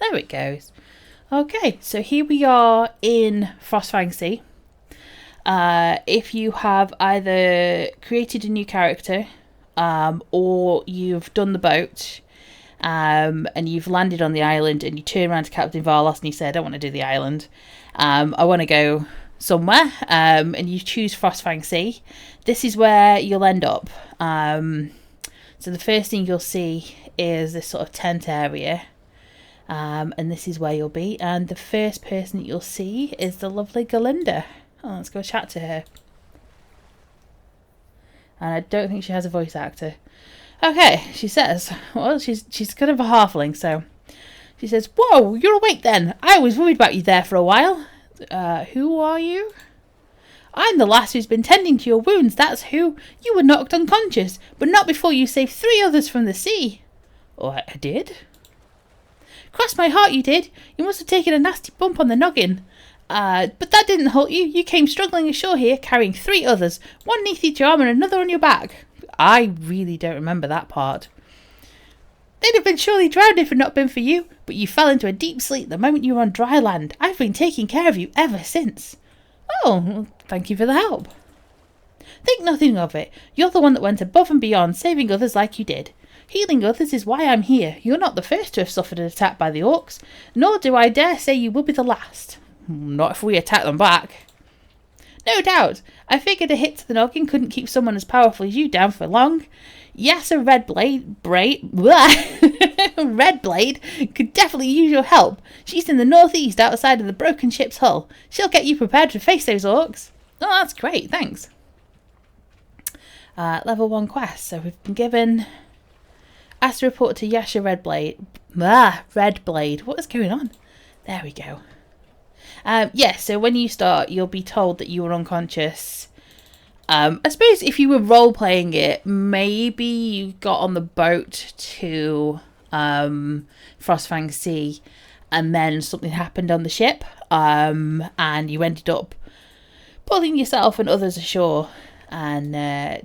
There it goes. Okay, so here we are in Frostfang Sea. If you have either created a new character or you've done the boat and you've landed on the island and you turn around to Captain Varlos and you say, I don't want to do the island. I want to go somewhere, and you choose Frostfang Sea. This is where you'll end up. So the first thing you'll see is this sort of tent area. And this is where you'll be. And the first person that you'll see is the lovely Galinda. Oh, let's go chat to her. And I don't think she has a voice actor. Okay, she says, well, she's kind of a halfling, so she says, whoa, you're awake then. I was worried about you there for a while. Who are you? I'm the lass who's been tending to your wounds, that's who. You were knocked unconscious, but not before you saved 3 others from the sea. Oh, I did? Cross my heart you did. You must have taken a nasty bump on the noggin. But that didn't halt you. You came struggling ashore here, carrying 3 others, one beneath each arm and another on your back. I really don't remember that part. They'd have been surely drowned if it had not been for you, but you fell into a deep sleep the moment you were on dry land. I've been taking care of you ever since. Oh, well, thank you for the help. Think nothing of it. You're the one that went above and beyond, saving others like you did. Healing others is why I'm here. You're not the first to have suffered an attack by the orcs, nor do I dare say you will be the last. Not if we attack them back. No doubt. I figured a hit to the noggin couldn't keep someone as powerful as you down for long. Yasser Redblade could definitely use your help. She's in the northeast outside of the broken ship's hull. She'll get you prepared to face those orcs. Oh, that's great, thanks. Level 1 quest. So we've been given... Ask to report to Yasha Redblade. Redblade. What is going on? There we go. So when you start, you'll be told that you were unconscious. I suppose if you were role-playing it, maybe you got on the boat to Frostfang Sea and then something happened on the ship and you ended up pulling yourself and others ashore and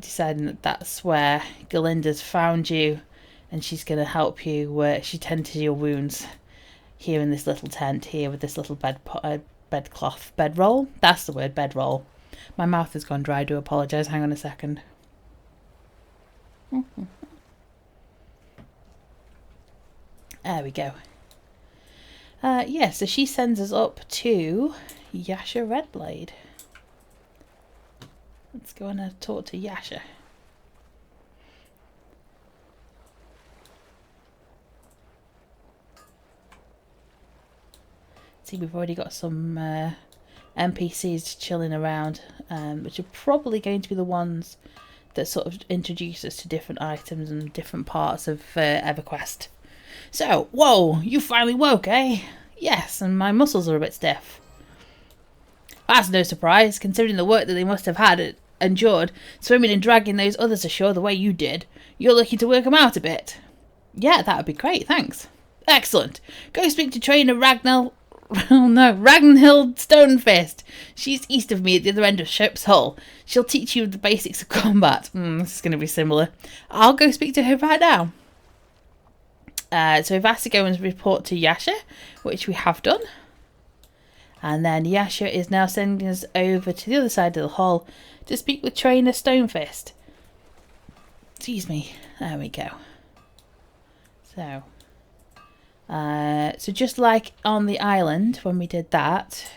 deciding that that's where Galinda's found you and she's going to help you where she tend to your wounds here in this little tent here with this little bedroll. That's the word, bedroll. My mouth has gone dry, I do apologise. Hang on a second. There we go. So she sends us up to Yasha Redblade. Let's go and talk to Yasha. See, we've already got some NPCs chilling around, which are probably going to be the ones that sort of introduce us to different items and different parts of EverQuest. So, whoa, you finally woke, eh? Yes, and my muscles are a bit stiff. That's no surprise, considering the work that they must have endured, swimming and dragging those others ashore the way you did. You're looking to work them out a bit. Yeah, that would be great, thanks. Excellent. Go speak to trainer Ragnhild Stonefist. She's east of me at the other end of ship's hull. She'll teach you the basics of combat. This is going to be similar. I'll go speak to her right now. So we've asked to go and report to Yasha, which we have done. And then Yasha is now sending us over to the other side of the hull to speak with trainer Stonefist. Excuse me. There we go. So just like on the island when we did that,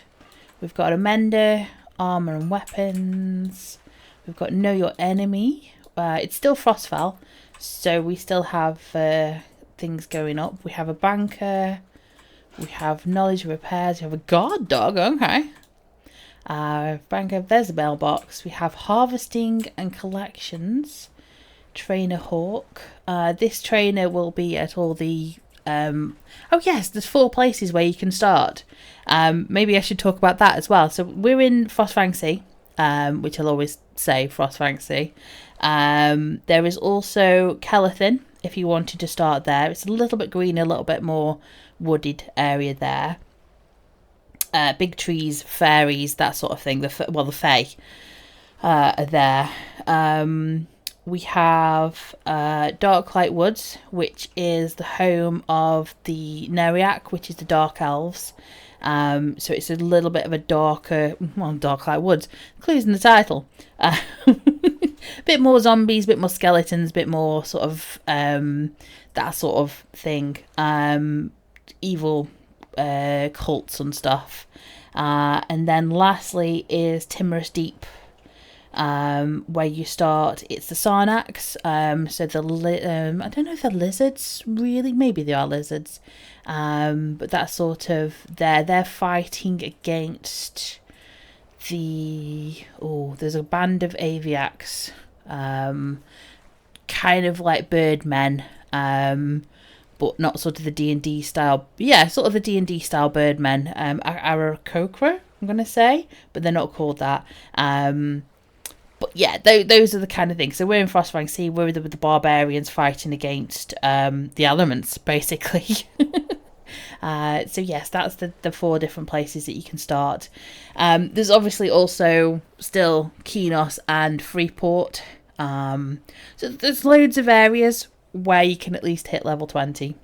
we've got a mender, armour and weapons. We've got know your enemy. It's still Frostfell, so we still have things going up. We have a banker. We have knowledge repairs. We have a guard dog. Okay. Banker. There's a mailbox. We have harvesting and collections. Trainer Hawk. This trainer will be at all the... oh yes, there's 4 places where you can start. Maybe I should talk about that as well. So we're in Frostfang Sea, which I'll always say Frostfang Sea. There is also Kelethin, if you wanted to start there. It's a little bit greener, a little bit more wooded area there. Big trees, fairies, that sort of thing. The Fae are there. we have Darklight Woods, which is the home of the Neriac, which is the Dark Elves. So it's a little bit of a darker, well, Darklight Woods. Clues in the title. A bit more zombies, a bit more skeletons, a bit more sort of that sort of thing. Evil cults and stuff. And then lastly is Timorous Deep, where you start. It's the Sarnax. So I don't know if they're lizards, really. Maybe they are lizards. But that's sort of they're fighting against there's a band of Aviacs, kind of like birdmen, but not sort of the D&D style. Yeah, sort of the D&D style birdmen. Aarakocra, I'm going to say, but they're not called that. But yeah, those are the kind of things. So we're in Frostfang Sea. We're with the barbarians fighting against the elements, basically. So yes, that's the 4 different places that you can start. There's obviously also still Kenos and Freeport. So there's loads of areas where you can at least hit level 20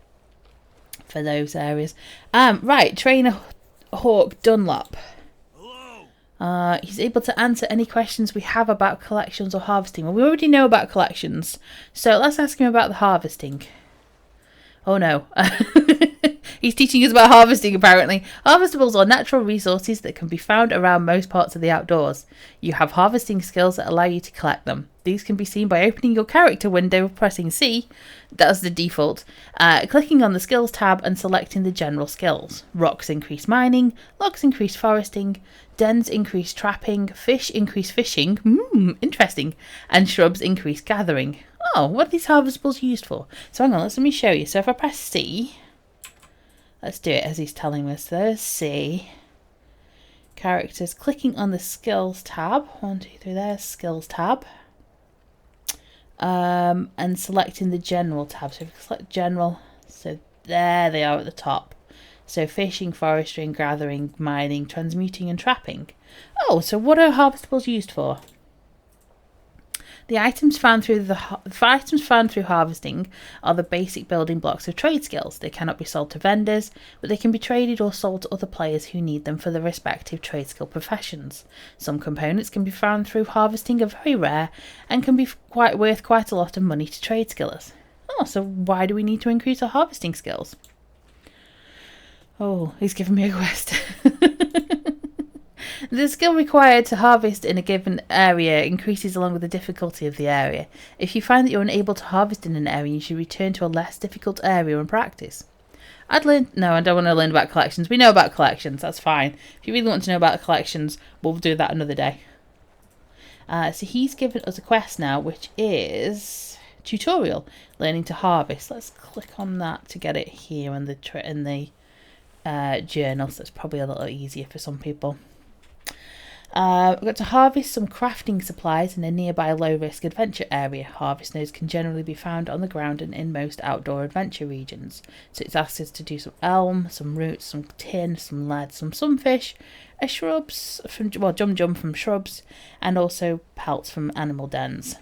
for those areas. Right, Trainer Hawk Dunlop. He's able to answer any questions we have about collections or harvesting. Well, we already know about collections, so let's ask him about the harvesting. Oh no. He's teaching us about harvesting, apparently. Harvestables are natural resources that can be found around most parts of the outdoors. You have harvesting skills that allow you to collect them. These can be seen by opening your character window, pressing C, that's the default, clicking on the skills tab and selecting the general skills. Rocks increase mining, logs increase foresting, dens increase trapping, fish increase fishing, interesting, and shrubs increase gathering. Oh, what are these harvestables used for? So hang on, let me show you. So if I press C, let's do it as he's telling us. There's C. Characters, clicking on the skills tab. 1, 2, 3, there's skills tab. And selecting the general tab. So if you select general, so there they are at the top. So fishing, forestry, and gathering, mining, transmuting, and trapping. Oh, so what are harvestables used for? The items found through harvesting are the basic building blocks of trade skills. They cannot be sold to vendors, but they can be traded or sold to other players who need them for their respective trade skill professions. Some components can be found through harvesting are very rare and can be worth quite a lot of money to trade skillers. Oh, so why do we need to increase our harvesting skills? Oh, he's given me a quest. The skill required to harvest in a given area increases along with the difficulty of the area. If you find that you're unable to harvest in an area, you should return to a less difficult area and practice. No, I don't want to learn about collections. We know about collections, that's fine. If you really want to know about collections, we'll do that another day. So he's given us a quest now, which is tutorial, learning to harvest. Let's click on that to get it here in the journal, so it's probably a little easier for some people. We've got to harvest some crafting supplies in a nearby low-risk adventure area. Harvest nodes can generally be found on the ground and in most outdoor adventure regions. So it's asked us to do some elm, some roots, some tin, some lead, some sunfish, shrubs from jum from shrubs, and also pelts from animal dens.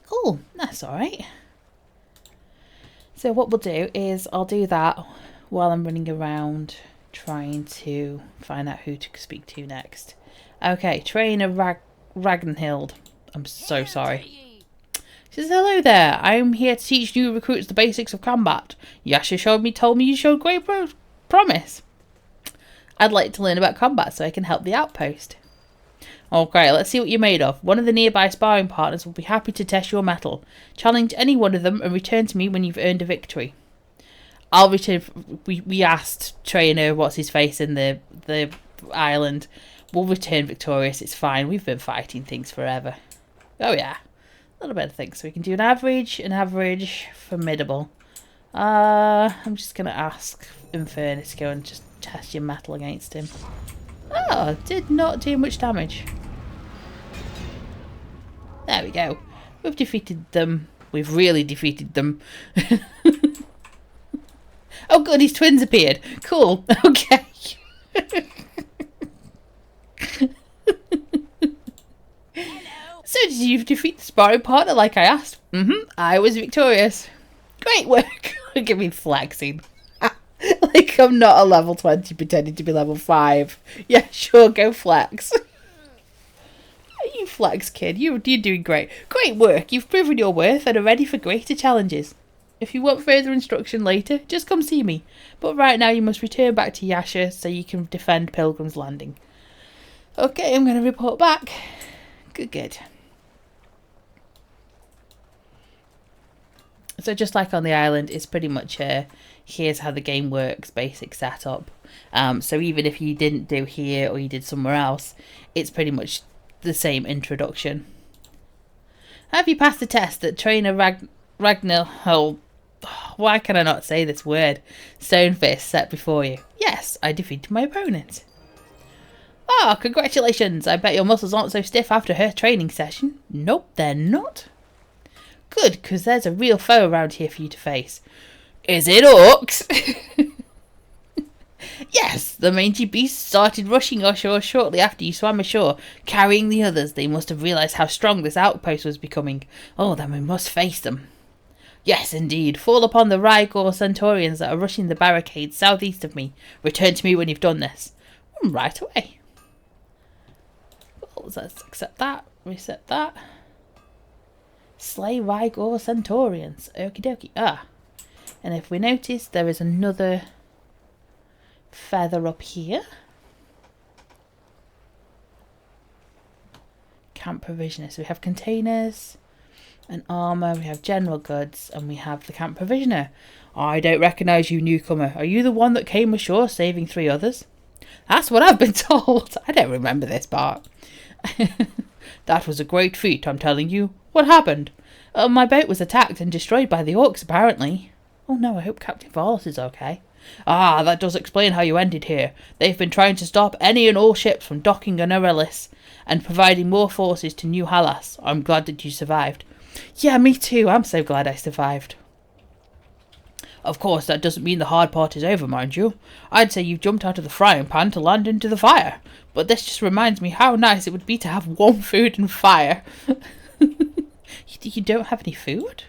Cool, that's alright. So what we'll do is I'll do that while I'm running around trying to find out who to speak to next. Okay, Trainer Ragnhild. I'm so sorry. She says, hello there. I'm here to teach new recruits the basics of combat. Yasha told me you showed great promise. I'd like to learn about combat so I can help the outpost. Okay, let's see what you're made of. One of the nearby sparring partners will be happy to test your mettle. Challenge any one of them and return to me when you've earned a victory. I'll return. We asked Trainer what's his face in the island. We'll return victorious. It's fine. We've been fighting things forever. Oh yeah, a little bit of things. So we can do an average, formidable. I'm just gonna ask Infernus to go and just test your metal against him. Oh, did not do much damage. There we go. We've defeated them. We've really defeated them. Oh good, his twins appeared. Cool. Okay. So you've defeated the sparring partner like I asked. I was victorious. Great work. Give me flexing. Like I'm not a level 20 pretending to be level 5. Yeah, sure, go flex. You flex, kid. You're doing great. Great work. You've proven your worth and are ready for greater challenges. If you want further instruction later, just come see me. But right now you must return back to Yasha so you can defend Pilgrim's Landing. Okay, I'm going to report back. Good. So just like on the island, it's pretty much here's how the game works, basic setup. So even if you didn't do here or you did somewhere else, it's pretty much the same introduction. Have you passed the test that trainer Ragnar... Oh, why can I not say this word? Stonefist set before you. Yes, I defeated my opponent. Ah, congratulations. I bet your muscles aren't so stiff after her training session. Nope, they're not. Good, because there's a real foe around here for you to face. Is it orcs? Yes, the mangy beasts started rushing ashore shortly after you swam ashore, carrying the others. They must have realised how strong this outpost was becoming. Oh, then we must face them. Yes, indeed. Fall upon the Rygor Centaurians that are rushing the barricades southeast of me. Return to me when you've done this. Right away. Well, let's accept that. Reset that. Slay Rygor Centaurians. Okie dokie. Ah. And if we notice, there is another feather up here. Camp provisioner. So we have containers and armour, we have general goods, and we have the camp provisioner. I don't recognise you, newcomer. Are you the one that came ashore saving 3 others? That's what I've been told. I don't remember this part. That was a great feat, I'm telling you. What happened? My boat was attacked and destroyed by the orcs, apparently. Oh no, I hope Captain Varlos is okay. Ah, that does explain how you ended here. They've been trying to stop any and all ships from docking on Aurelis and providing more forces to New Halas. I'm glad that you survived. Yeah, me too. I'm so glad I survived. Of course, that doesn't mean the hard part is over, mind you. I'd say you've jumped out of the frying pan to land into the fire. But this just reminds me how nice it would be to have warm food and fire. You don't have any food?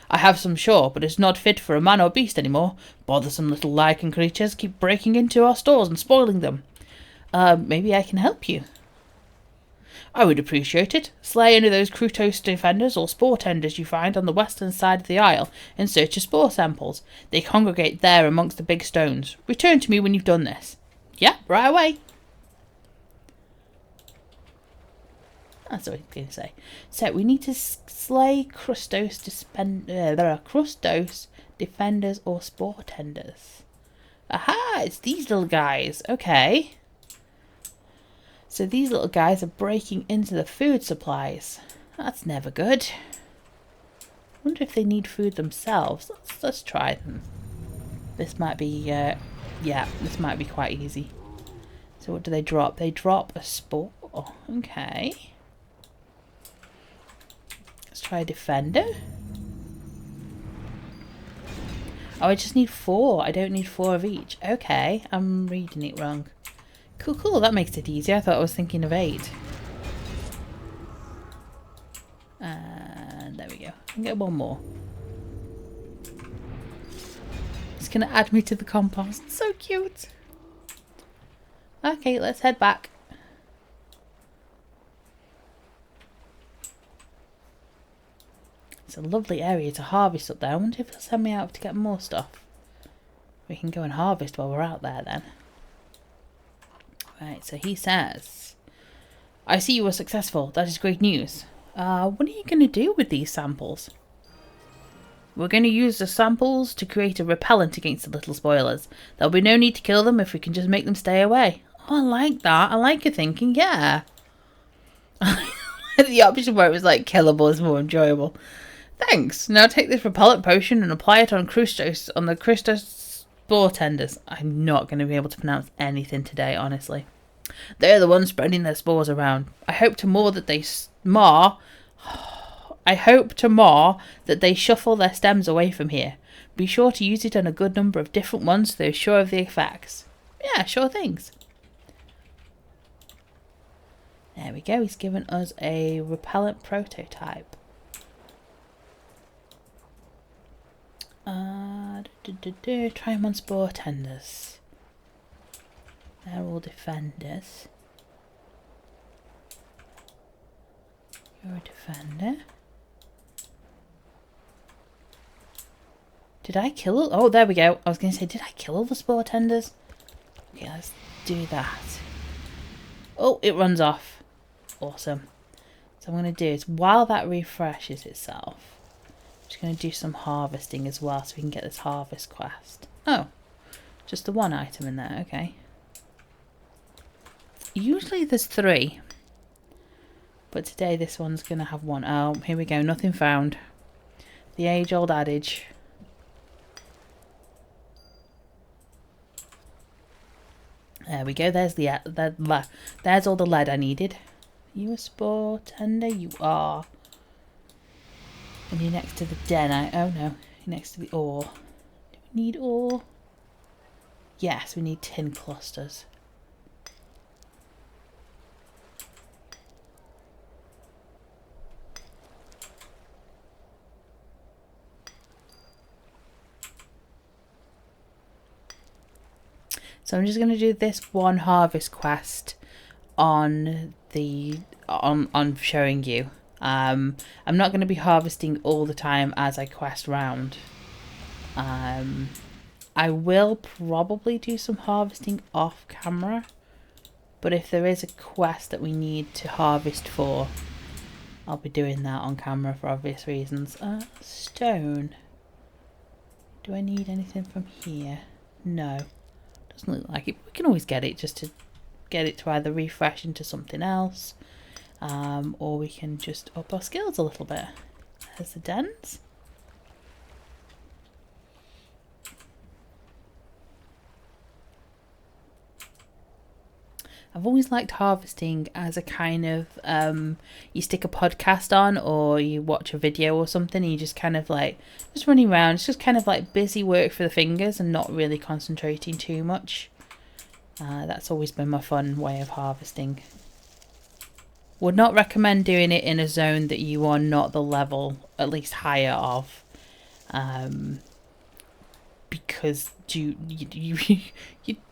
I have some, sure, but it's not fit for a man or beast anymore. Bothersome little lichen creatures keep breaking into our stores and spoiling them. Maybe I can help you. I would appreciate it. Slay any of those Krutos defenders or spore tenders you find on the western side of the isle in search of spore samples. They congregate there amongst the big stones. Return to me when you've done this. Yeah, right away. That's what I was going to say. So we need to slay Krustos defenders or spore tenders. Aha, it's these little guys. Okay. So these little guys are breaking into the food supplies. That's never good. I wonder if they need food themselves. Let's try them. This might be, yeah, this might be quite easy. So what do they drop? They drop a spore. Okay. Let's try a defender. Oh, I just need 4. I don't need 4 of each. Okay, I'm reading it wrong. Cool, that makes it easier. I thought I was thinking of 8. And there we go. I can get 1 more. It's going to add me to the compost. So cute. Okay, let's head back. It's a lovely area to harvest up there. I wonder if it'll send me out to get more stuff. We can go and harvest while we're out there then. Right, so he says, I see you were successful. That is great news. What are you going to do with these samples? We're going to use the samples to create a repellent against the little spoilers. There'll be no need to kill them if we can just make them stay away. Oh, I like that. I like your thinking, yeah. The option where it was like killable is more enjoyable. Thanks. Now take this repellent potion and apply it on the Krustos spore tenders. I'm not going to be able to pronounce anything today, honestly. They're the ones spreading their spores around. I hope tomorrow that they shuffle their stems away from here. Be sure to use it on a good number of different ones so they're sure of the effects. Yeah, sure things. There we go. He's given us a repellent prototype. Try him on spore tenders. They're all defenders. You're a defender. Did I kill all? Oh, there we go. I was going to say, did I kill all the spore tenders? Okay, let's do that. Oh, it runs off. Awesome. So I'm going to do is, while that refreshes itself, I'm just going to do some harvesting as well so we can get this harvest quest. Oh, just the one item in there. Okay. Usually there's 3. But today this one's going to have 1. Oh, here we go. Nothing found. The age-old adage. There we go. There's there's all the lead I needed. You a spore tender? You are. And you're next to the den. Oh no, you're next to the ore. Do we need ore? Yes, we need tin clusters. So I'm just going to do this one harvest quest on the on showing you. I'm not going to be harvesting all the time as I quest round. I will probably do some harvesting off camera, but if there is a quest that we need to harvest for, I'll be doing that on camera for obvious reasons. Stone. Do I need anything from here? No. Doesn't look like it. We can always get it just to get it to either refresh into something else, or we can just up our skills a little bit. There's the dens. I've always liked harvesting as a kind of, you stick a podcast on or you watch a video or something and you just kind of like, just running around. It's just kind of like busy work for the fingers and not really concentrating too much. That's always been my fun way of harvesting. Would not recommend doing it in a zone that you are not the level, at least higher of. Because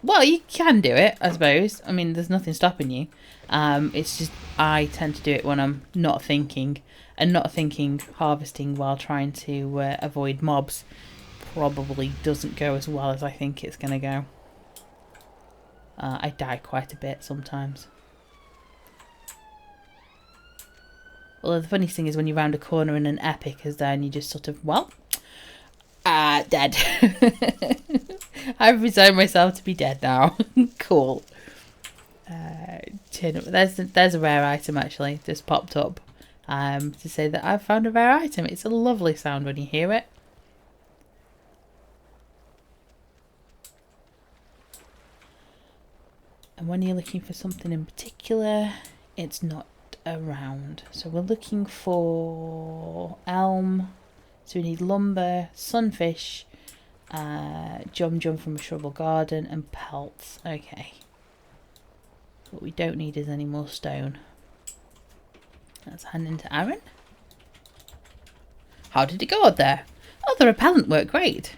well, you can do it, I suppose. I mean, there's nothing stopping you. It's just I tend to do it when I'm not thinking, and not thinking harvesting while trying to avoid mobs probably doesn't go as well as I think it's going to go. I die quite a bit sometimes. Although the funniest thing is when you round a corner and an epic is there and you just sort of, well, dead. I've resigned myself to be dead now. Cool. There's a rare item actually just popped up to say that I've found a rare item. It's a lovely sound when you hear it. And when you're looking for something in particular, it's not around. So we're looking for elm. So we need lumber, sunfish, jum from a shrubble garden, and pelts. Okay. What we don't need is any more stone. Let's hand into Aaron. How did it go out there? Oh, the repellent worked great.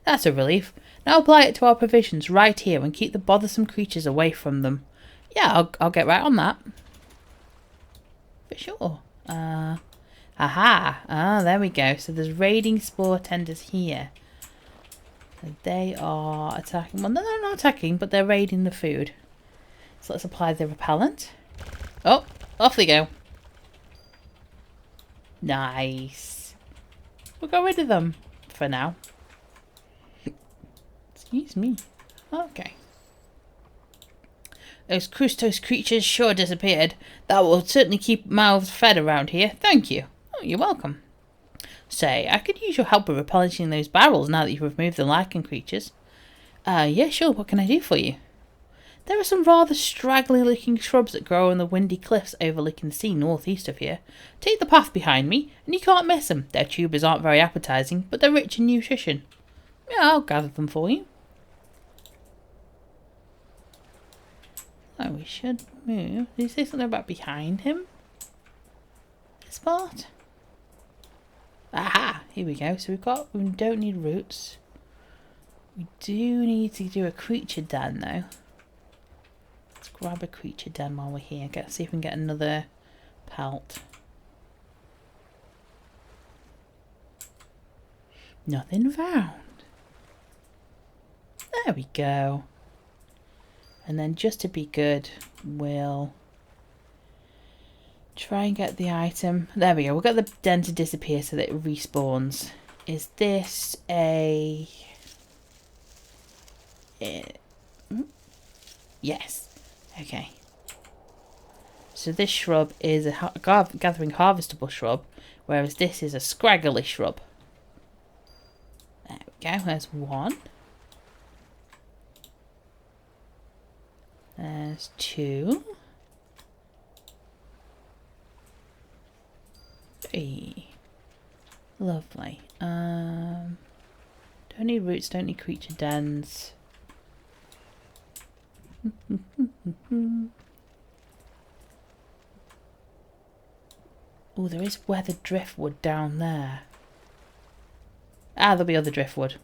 That's a relief. Now apply it to our provisions right here and keep the bothersome creatures away from them. Yeah, I'll get right on that. For sure. Aha! Ah, there we go. So there's raiding spore tenders here. And they are attacking. Well, no, they're not attacking, but they're raiding the food. So let's apply the repellent. Oh, off they go. Nice. We'll get rid of them for now. Excuse me. Okay. Those crustose creatures sure disappeared. That will certainly keep mouths fed around here. Thank you. Oh, you're welcome. Say, I could use your help with replenishing those barrels now that you've removed the lichen creatures. Yeah, sure. What can I do for you? There are some rather straggly-looking shrubs that grow on the windy cliffs overlooking the sea northeast of here. Take the path behind me, and you can't miss them. Their tubers aren't very appetizing, but they're rich in nutrition. Yeah, I'll gather them for you. Oh, we should move. Did you say something about behind him? This part? Aha! Here we go. So we don't need roots. We do need to do a creature den though. Let's grab a creature den while we're here. See if we can get another pelt. Nothing found. There we go. And then just to be good, we'll try and get the item. There we go. We've got the den to disappear so that it respawns. Is this a... Yes. Okay. So this shrub is a gathering harvestable shrub, whereas this is a scraggly shrub. There we go. There's one. There's two. Three. Lovely. Don't need roots, don't need creature dens. Oh, there is weathered driftwood down there. Ah, there'll be other driftwood.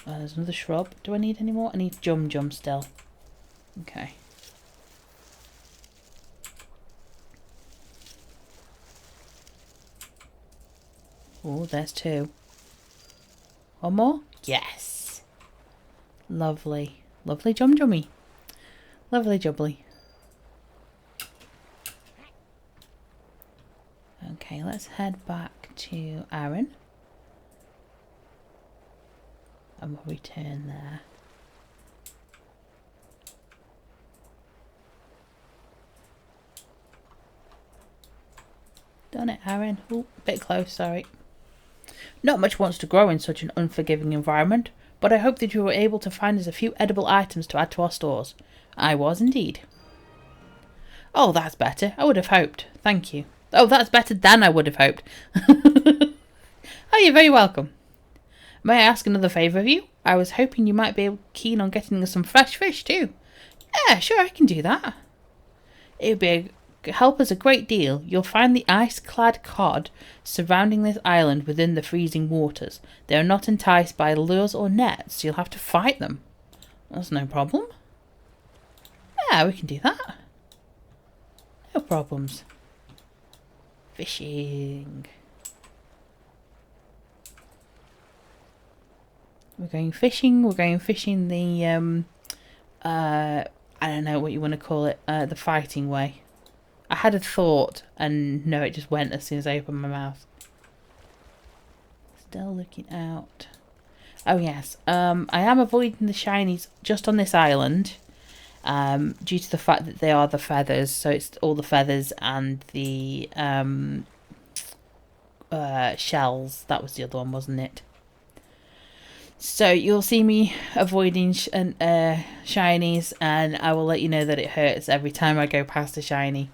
There's another shrub. Do I need any more? I need jum still. Okay. Oh, there's two. One more? Yes. Lovely. Lovely jummy. Lovely jubbly. Okay, let's head back to Aaron. And we'll return there. Done it, Aaron. Oh, bit close, sorry. Not much wants to grow in such an unforgiving environment, but I hope that you were able to find us a few edible items to add to our stores. I was indeed. Oh, that's better. I would have hoped. Thank you. Oh, that's better than I would have hoped. Oh, you're very welcome. May I ask another favour of you? I was hoping you might be keen on getting us some fresh fish too. Yeah, sure, I can do that. It would be help us a great deal. You'll find the ice-clad cod surrounding this island within the freezing waters. They are not enticed by lures or nets, so you'll have to fight them. That's no problem. Yeah, we can do that. No problems. Fishing. We're going fishing. We're going fishing the I don't know what you want to call it. The fighting way. I had a thought, and no, it just went as soon as I opened my mouth. Still looking out. Oh yes, I am avoiding the shinies just on this island, due to the fact that they are the feathers. So it's all the feathers and the shells. That was the other one, wasn't it? So you'll see me avoiding shinies, and I will let you know that it hurts every time I go past a shiny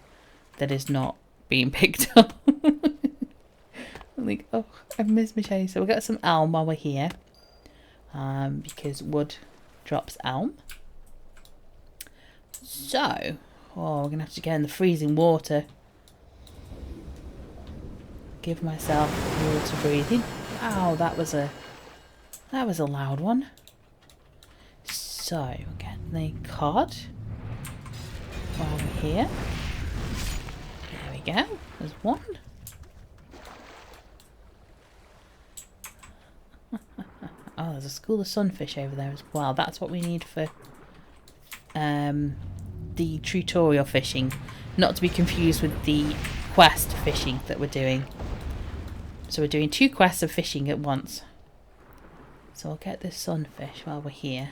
that is not being picked up. I'm like, oh, I've missed my shiny. So we'll get some elm while we're here, because wood drops elm. So, oh, we're gonna have to get in the freezing water. Give myself water breathing. Wow, that was a loud one. So, we'll get the cod while we're here. There we go. There's one. Oh, there's a school of sunfish over there as well. That's what we need for the tutorial fishing. Not to be confused with the quest fishing that we're doing. So we're doing 2 quests of fishing at once. So I'll get this sunfish while we're here.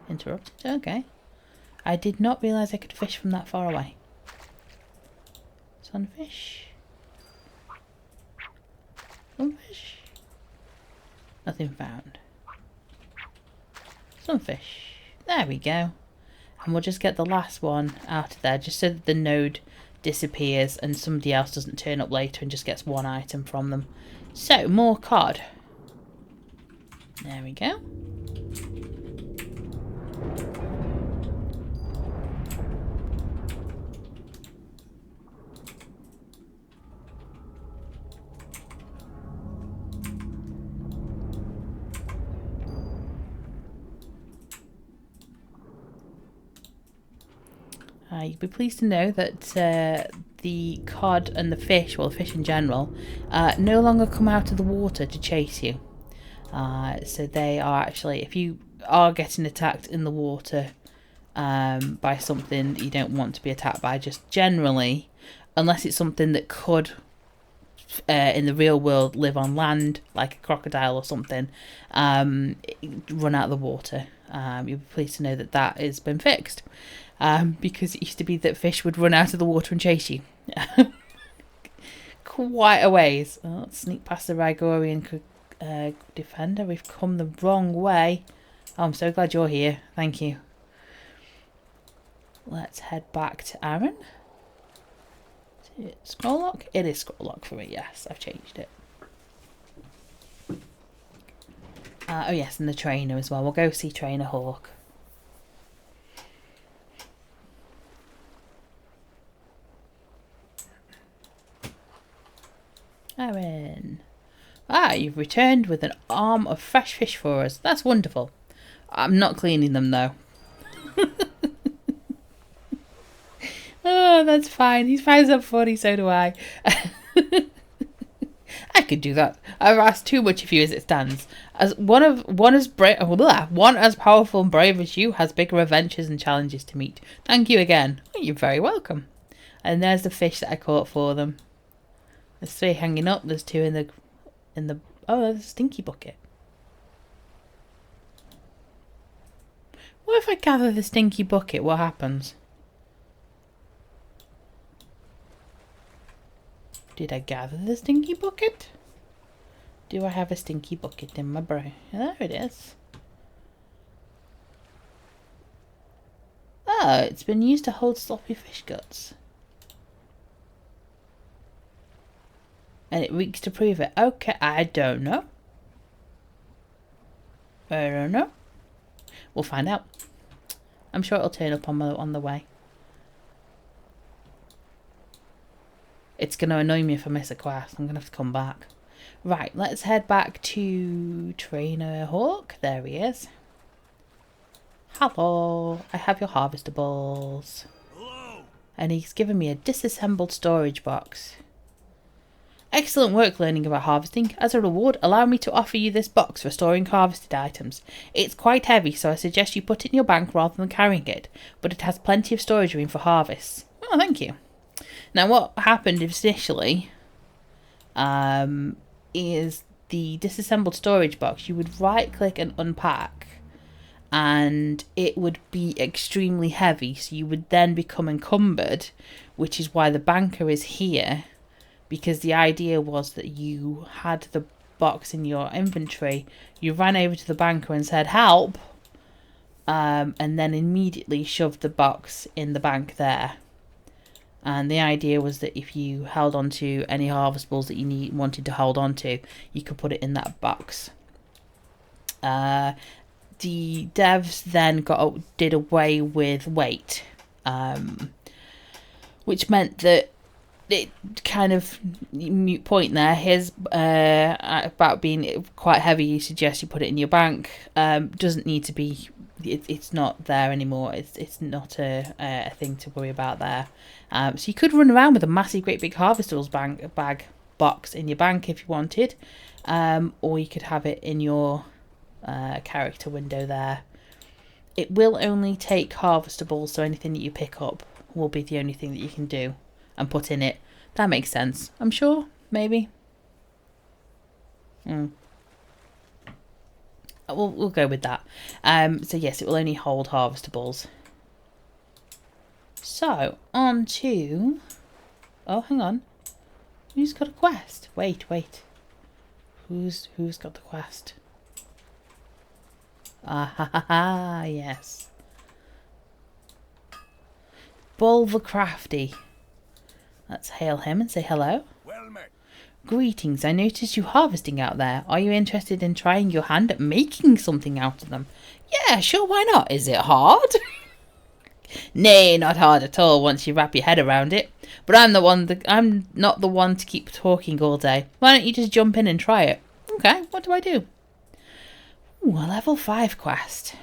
Interrupted? Okay. I did not realise I could fish from that far away. Sunfish. Sunfish. Nothing found. Sunfish. There we go. And we'll just get the last one out of there, just so that the node disappears and somebody else doesn't turn up later and just gets one item from them. So, more cod. There we go. You'll be pleased to know that the cod and the fish, well, the fish in general, no longer come out of the water to chase you. So they are actually, if you are getting attacked in the water by something that you don't want to be attacked by, just generally, unless it's something that could, in the real world, live on land, like a crocodile or something, run out of the water. You'll be pleased to know that that has been fixed. Because it used to be that fish would run out of the water and chase you. Quite a ways. Oh, let's sneak past the Rigorian defender. We've come the wrong way. Oh, I'm so glad you're here. Thank you. Let's head back to Aaron. Is it scroll lock? It is scroll lock for me, yes. I've changed it. Oh yes, and the trainer as well. We'll go see Trainer Hawk. Aaron. You've returned with an arm of fresh fish for us. That's wonderful. I'm not cleaning them though. Oh, that's fine. He's fine up 40, so do I. I could do that. I've asked too much of you as it stands. As one as powerful and brave as you has bigger adventures and challenges to meet. Thank you again. You're very welcome. And there's the fish that I caught for them. There's 3 hanging up. There's 2 in the. Oh, there's a stinky bucket. What if I gather the stinky bucket? What happens? Did I gather the stinky bucket? Do I have a stinky bucket in my brain? There it is. Oh, it's been used to hold sloppy fish guts. And it reeks to prove it. Okay, I don't know. I don't know. We'll find out. I'm sure it'll turn up on the way. It's going to annoy me if I miss a quest. I'm going to have to come back. Right, let's head back to Trainer Hawk. There he is. Hello, I have your harvestables. Hello. And he's given me a disassembled storage box. Excellent work learning about harvesting. As a reward, allow me to offer you this box for storing harvested items. It's quite heavy, so I suggest you put it in your bank rather than carrying it, but it has plenty of storage room for harvests. Oh, thank you. Now, what happened initially is the disassembled storage box, you would right-click and unpack, and it would be extremely heavy, so you would then become encumbered, which is why the banker is here. Because the idea was that you had the box in your inventory, you ran over to the banker and said, help, and then immediately shoved the box in the bank there. And the idea was that if you held on to any harvestables that you wanted to hold on to, you could put it in that box. The devs then did away with weight, which meant that it kind of mute point there. Here's about being quite heavy. You suggest you put it in your bank. Doesn't need to be. It's not there anymore. It's not a thing to worry about there. So you could run around with a massive, great big harvestables bag box in your bank if you wanted, or you could have it in your character window there. It will only take harvestables, so anything that you pick up will be the only thing that you can do and put in it. That makes sense, I'm sure. Maybe. We'll go with that. So yes, it will only hold harvestables. So on to. Oh, hang on. Who's got a quest? Wait. Who's got the quest? Ah, yes. Bull the Crafty. Let's hail him and say hello. Well met. Greetings, I noticed you harvesting out there. Are you interested in trying your hand at making something out of them? Yeah, sure, why not? Is it hard? Nay, not hard at all once you wrap your head around it. But I'm not the one to keep talking all day. Why don't you just jump in and try it? Okay, what do I do? Ooh, a level 5 quest.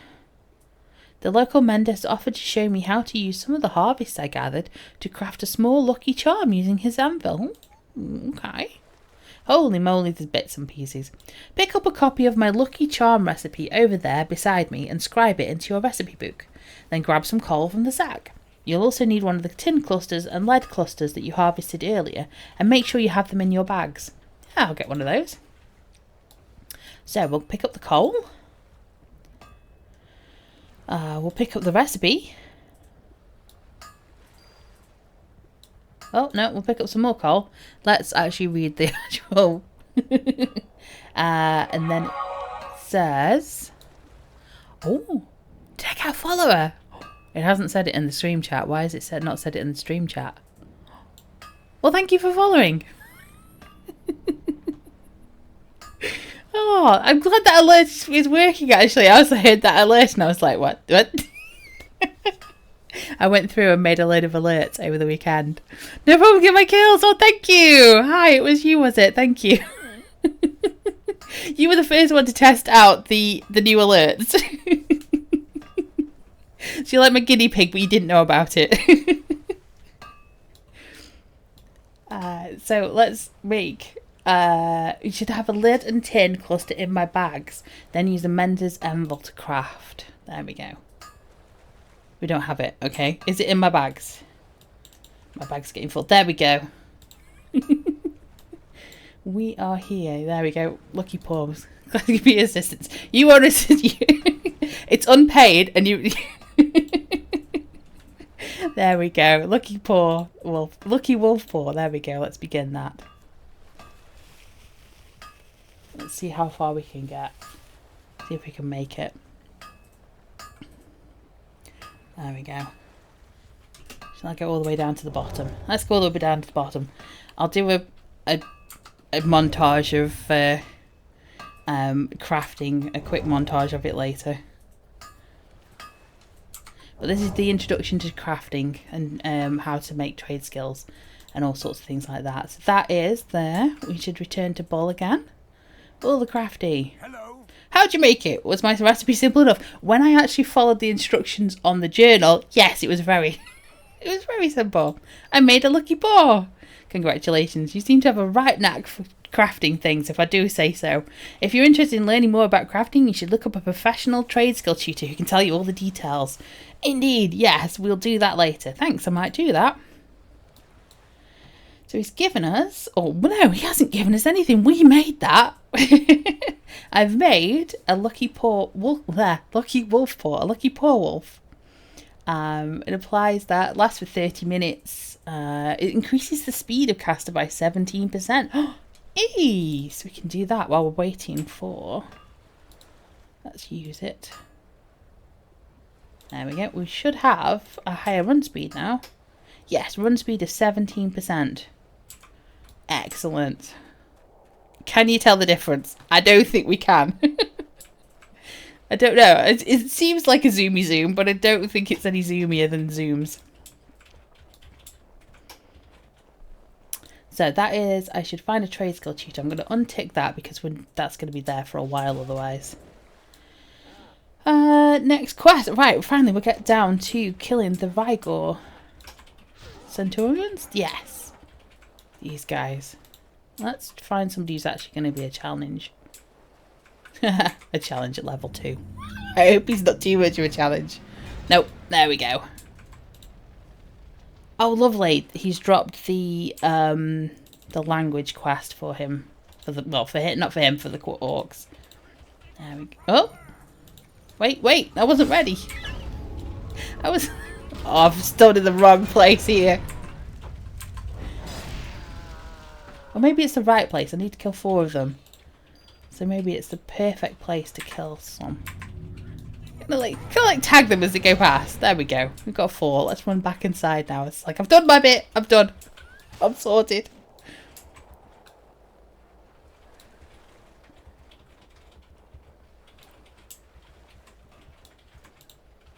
The local mender has offered to show me how to use some of the harvests I gathered to craft a small lucky charm using his anvil. Okay. Holy moly, there's bits and pieces. Pick up a copy of my lucky charm recipe over there beside me and scribe it into your recipe book. Then grab some coal from the sack. You'll also need one of the tin clusters and lead clusters that you harvested earlier, and make sure you have them in your bags. Yeah, I'll get one of those. So we'll pick up the coal. We'll pick up the recipe. Oh, no, we'll pick up some more coal. Let's actually read the actual... and then it says... Oh, check out follower. It hasn't said it in the stream chat. Why has it not said it in the stream chat? Well, thank you for following. Oh, I'm glad that alert is working, actually. I also heard that alert and I was like, what? I went through and made a load of alerts over the weekend. No problem, get my kills. Oh, thank you. Hi, it was you, was it? Thank you. You were the first one to test out the new alerts. So you're like my guinea pig, but you didn't know about it. So let's make... you should have a lead and tin cluster in my bags. Then use the mender's anvil to craft. There we go. We don't have it, okay. Is it in my bags? My bag's getting full. There we go. We are here. There we go. Lucky paws. Glad to be assistance. You are assist. It's unpaid and you... There we go. Lucky paw wolf. Lucky wolf paw. There we go. Let's begin that. Let's see how far we can get. See if we can make it. There we go. Shall I go all the way down to the bottom? Let's go all the way down to the bottom. I'll do a montage of crafting, a quick montage of it later. But this is the introduction to crafting and how to make trade skills and all sorts of things like that. So that is there. We should return to Bull again. Bull the crafty. Hello. How'd you make it? Was my recipe simple enough? When I actually followed the instructions on the journal, yes, it was very simple. I made a lucky paw. Congratulations. You seem to have a right knack for crafting things, if I do say so. If you're interested in learning more about crafting, you should look up a professional trade skill tutor who can tell you all the details. Indeed, yes, we'll do that later. Thanks, I might do that. So he's given us... Oh, no, he hasn't given us anything. We made that. I've made a lucky paw wolf there. Lucky wolf paw. A lucky paw wolf. It applies that. Lasts for 30 minutes. It increases the speed of caster by 17%. Eee! So we can do that while we're waiting for... Let's use it. There we go. We should have a higher run speed now. Yes, run speed of 17%. Excellent. Can you tell the difference? I don't think we can. I don't know. It seems like a zoomy zoom, but I don't think it's any zoomier than zooms. So that is, I should find a trade skill tutor. I'm going to untick that because that's going to be there for a while otherwise. Next quest. Right, finally we'll get down to killing the Vigor Centurions? Yes. These guys. Let's find somebody who's actually going to be a challenge. A challenge at level 2. I hope he's not too much of a challenge. Nope. There we go. Oh, lovely. He's dropped the language quest for him. Not for him, for the orcs. There we go. Oh! Wait. I wasn't ready. Oh, I've stood in the wrong place here. Or maybe it's the right place. I need to kill 4 of them. So maybe it's the perfect place to kill some. Kind of like tag them as they go past. There we go. We've got 4. Let's run back inside now. It's like, I've done my bit. I'm done. I'm sorted.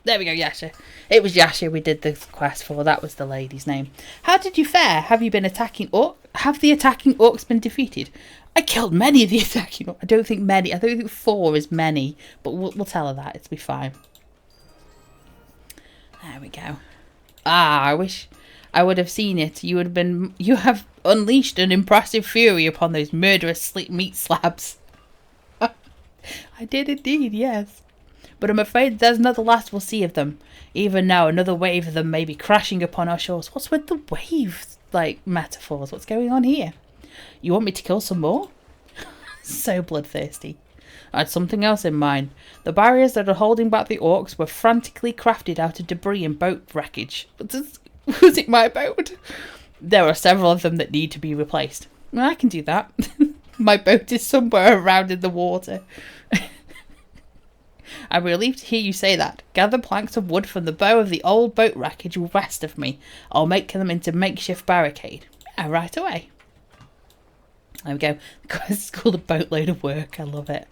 There we go, Yasha. It was Yasha we did the quest for. That was the lady's name. How did you fare? Have you been attacking orcs? Have the attacking orcs been defeated? I killed many of the attacking orcs. I don't think many. I don't think 4 is many. But we'll tell her that. It'll be fine. There we go. Ah, I wish I would have seen it. You would have been. You have unleashed an impressive fury upon those murderous meat slabs. I did indeed, yes. But I'm afraid there's not the last we'll see of them. Even now, another wave of them may be crashing upon our shores. What's with the waves, metaphors? What's going on here? You want me to kill some more? So bloodthirsty. I had something else in mind. The barriers that are holding back the orcs were frantically crafted out of debris and boat wreckage. Was it my boat? There are several of them that need to be replaced. Well, I can do that. My boat is somewhere around in the water. I'm relieved to hear you say that. Gather planks of wood from the bow of the old boat wreckage west of me. I'll make them into makeshift barricade. Yeah, right away. There we go. It's called a boatload of work. I love it.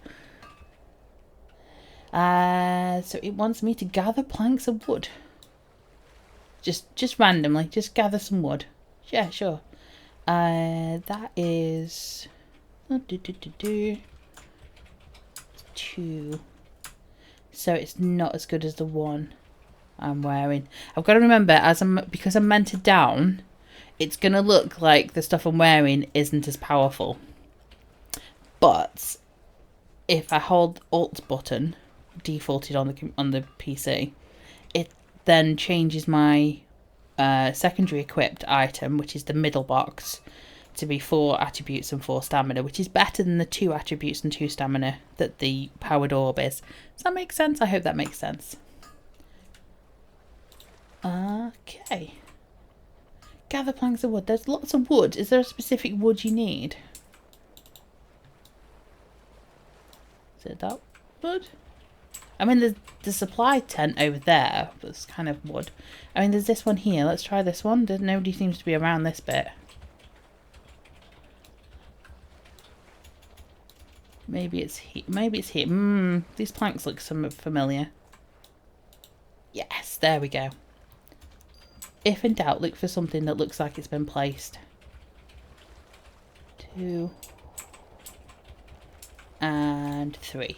So it wants me to gather planks of wood. Just randomly. Just gather some wood. Yeah, sure. That is... 2. So it's not as good as the one I'm wearing. I've got to remember, because I'm mentored down, it's going to look like the stuff I'm wearing isn't as powerful. But if I hold Alt button, defaulted on the PC, it then changes my secondary equipped item, which is the middle box, to be 4 attributes and 4 stamina, which is better than the 2 attributes and 2 stamina that the powered orb is. Does that make sense? I hope that makes sense. Okay. Gather planks of wood. There's lots of wood. Is there a specific wood you need? Is it that wood? I mean, there's the supply tent over there. That's kind of wood. I mean, there's this one here. Let's try this one. Nobody seems to be around this bit. Maybe it's here. Maybe it's here. These planks look somewhat familiar. Yes, there we go. If in doubt, look for something that looks like it's been placed. 2 and 3.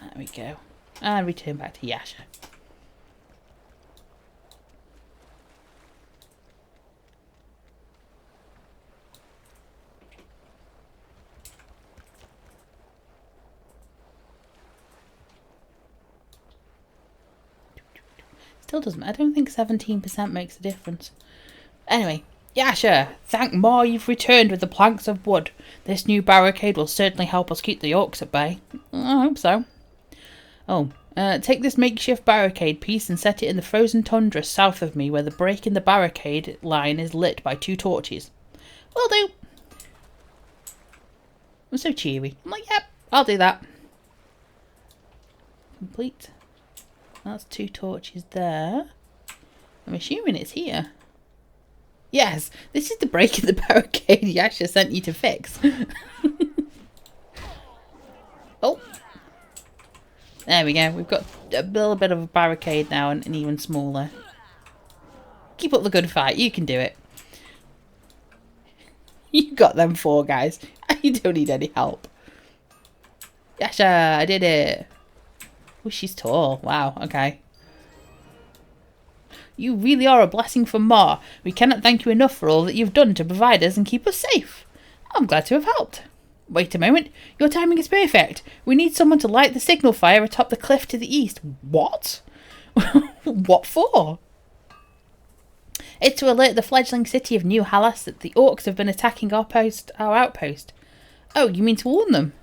There we go. And return back to Yasha. Still doesn't. I don't think 17% makes a difference. Anyway, Yasha, thank Ma you've returned with the planks of wood. This new barricade will certainly help us keep the orcs at bay. I hope so. Oh, take this makeshift barricade piece and set it in the frozen tundra south of me, where the break in the barricade line is lit by 2 torches. Will do. I'm so cheery. I'm like, yep, I'll do that. Complete. That's 2 torches there. I'm assuming it's here. Yes, this is the break in the barricade Yasha sent you to fix. Oh. There we go. We've got a little bit of a barricade now and an even smaller. Keep up the good fight. You can do it. You got them 4 guys. You don't need any help. Yasha, I did it. Oh, she's tall. Wow, okay. You really are a blessing from Ma. We cannot thank you enough for all that you've done to provide us and keep us safe. I'm glad to have helped. Wait a moment. Your timing is perfect. We need someone to light the signal fire atop the cliff to the east. What? What for? It's to alert the fledgling city of New Hallas that the orcs have been attacking our outpost. Oh, you mean to warn them?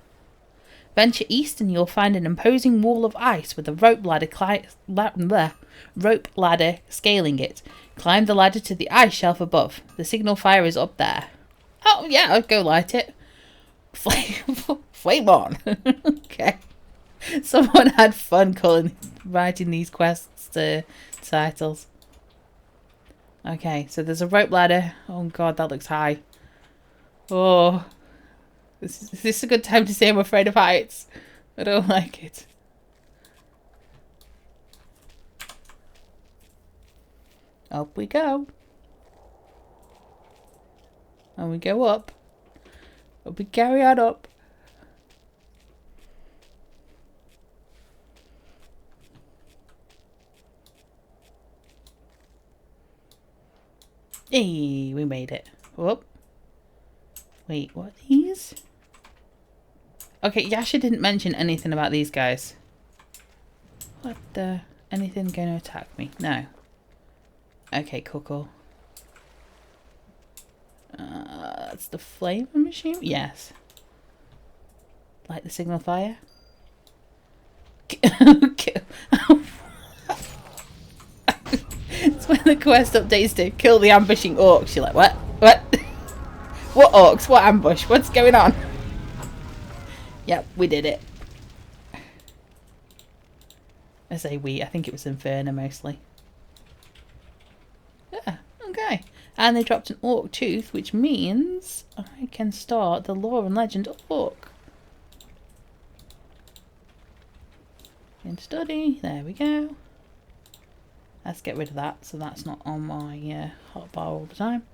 Venture east and you'll find an imposing wall of ice with a rope ladder scaling it. Climb the ladder to the ice shelf above. The signal fire is up there. Oh, yeah, I'll go light it. Flame on. Okay. Someone had fun writing these quests titles. Okay, so there's a rope ladder. Oh, God, that looks high. Oh. Is this a good time to say I'm afraid of heights? I don't like it. Up we go. And we go up. Up we carry on up. Hey, we made it. Whoop. Wait, what are these? Okay, Yasha didn't mention anything about these guys. What the... Anything going to attack me? No. Okay, cool. That's the flame machine? Yes. Like the signal fire? It's when the quest updates to kill the ambushing orcs. You're like, what? What? What orcs? What ambush? What's going on? Yep, we did it. I say we, I think it was Inferno mostly. Yeah, okay. And they dropped an orc tooth, which means I can start the lore and legend of orc. In study, there we go. Let's get rid of that, so that's not on my hotbar all the time.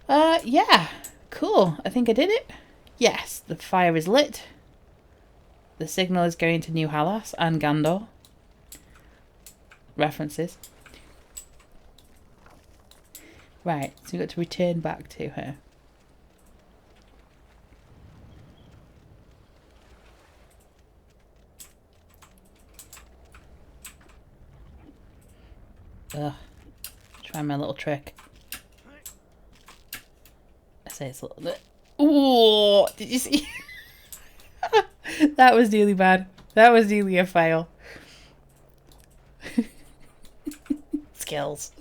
Yeah, cool. I think I did it. Yes, the fire is lit. The signal is going to New Halas and Gandor. References. Right, so we've got to return back to her. Ugh. Try my little trick. I say it's a little bit. Ooh, did you see? That was nearly bad. That was nearly a fail. Skills.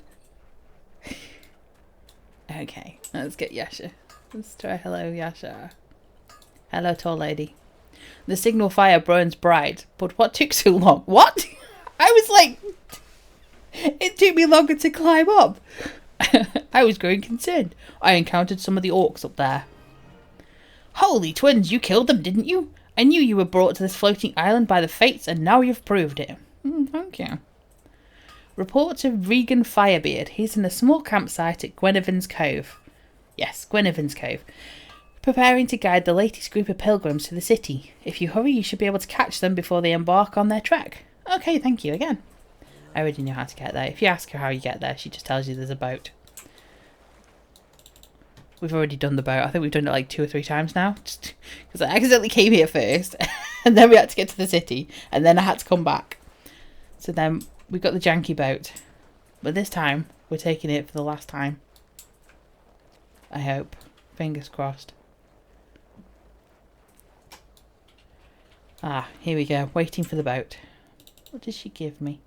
Okay, let's get Yasha. Let's try hello, Yasha. Hello, tall lady. The signal fire burns bright, but what took so long? What? I was like... It took me longer to climb up. I was growing concerned. I encountered some of the orcs up there. Holy twins, you killed them, didn't you? I knew you were brought to this floating island by the fates, and now you've proved it. Thank you. Report to Regan Firebeard. He's in a small campsite at Gwenevins Cove. Yes, Gwenevins Cove. Preparing to guide the latest group of pilgrims to the city. If you hurry, you should be able to catch them before they embark on their trek. Okay, thank you again. I already know how to get there. If you ask her how you get there, she just tells you there's a boat. We've already done the boat. I think we've done it like 2 or 3 times now. Just because I accidentally came here first. And then we had to get to the city. And then I had to come back. So then we've got the janky boat. But this time, we're taking it for the last time. I hope. Fingers crossed. Ah, here we go. Waiting for the boat. What did she give me?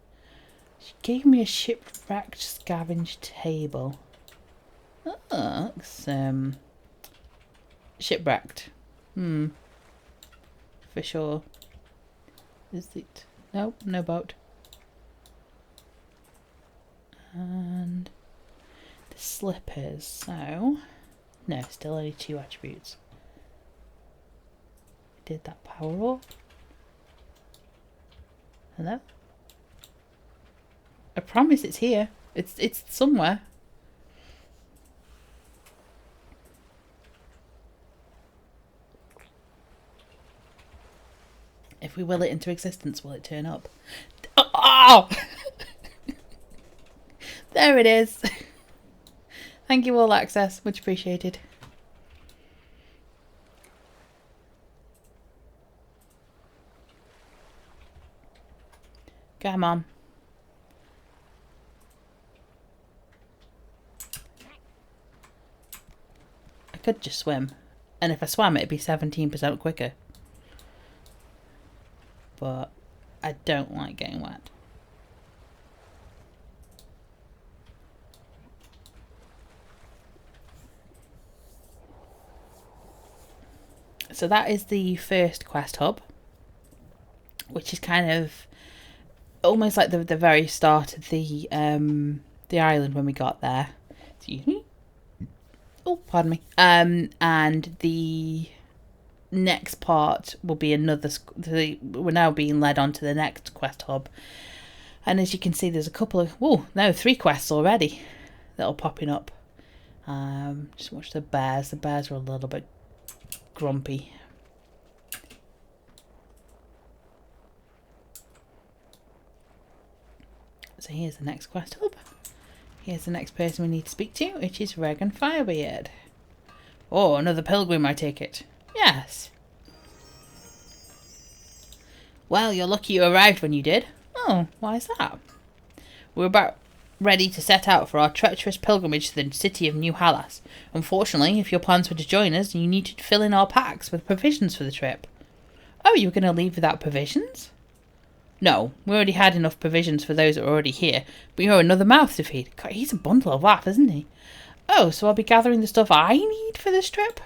She gave me a shipwrecked scavenge table. Oh, looks, shipwrecked. For sure. Is it? Nope, no boat. And the slippers, so... No, still only 2 attributes. Did that power off? Hello? I promise it's here. It's somewhere. If we will it into existence, will it turn up? Oh! There it is. Thank you, All Access. Much appreciated. Come on. I could just swim. And if I swam, it'd be 17% quicker. But I don't like getting wet. So that is the first quest hub, which is kind of almost like the very start of the island when we got there. Excuse me. Oh, pardon me. And the next part will be another. We're now being led on to the next quest hub, And as you can see, there's a couple of... Oh, no, 3 quests already that are popping up. Just watch the bears. The bears are a little bit grumpy. So here's the next quest hub. Here's the next person we need to speak to, which is Regan Firebeard. Oh, another pilgrim, I take it. Yes. Well, you're lucky you arrived when you did. Oh, why is that? We're about ready to set out for our treacherous pilgrimage to the city of New Hallas. Unfortunately, if your plans were to join us, you need to fill in our packs with provisions for the trip. Oh, you're going to leave without provisions? No, we already had enough provisions for those that are already here, but you're another mouth to feed. God, he's a bundle of laugh, isn't he? Oh, so I'll be gathering the stuff I need for this trip?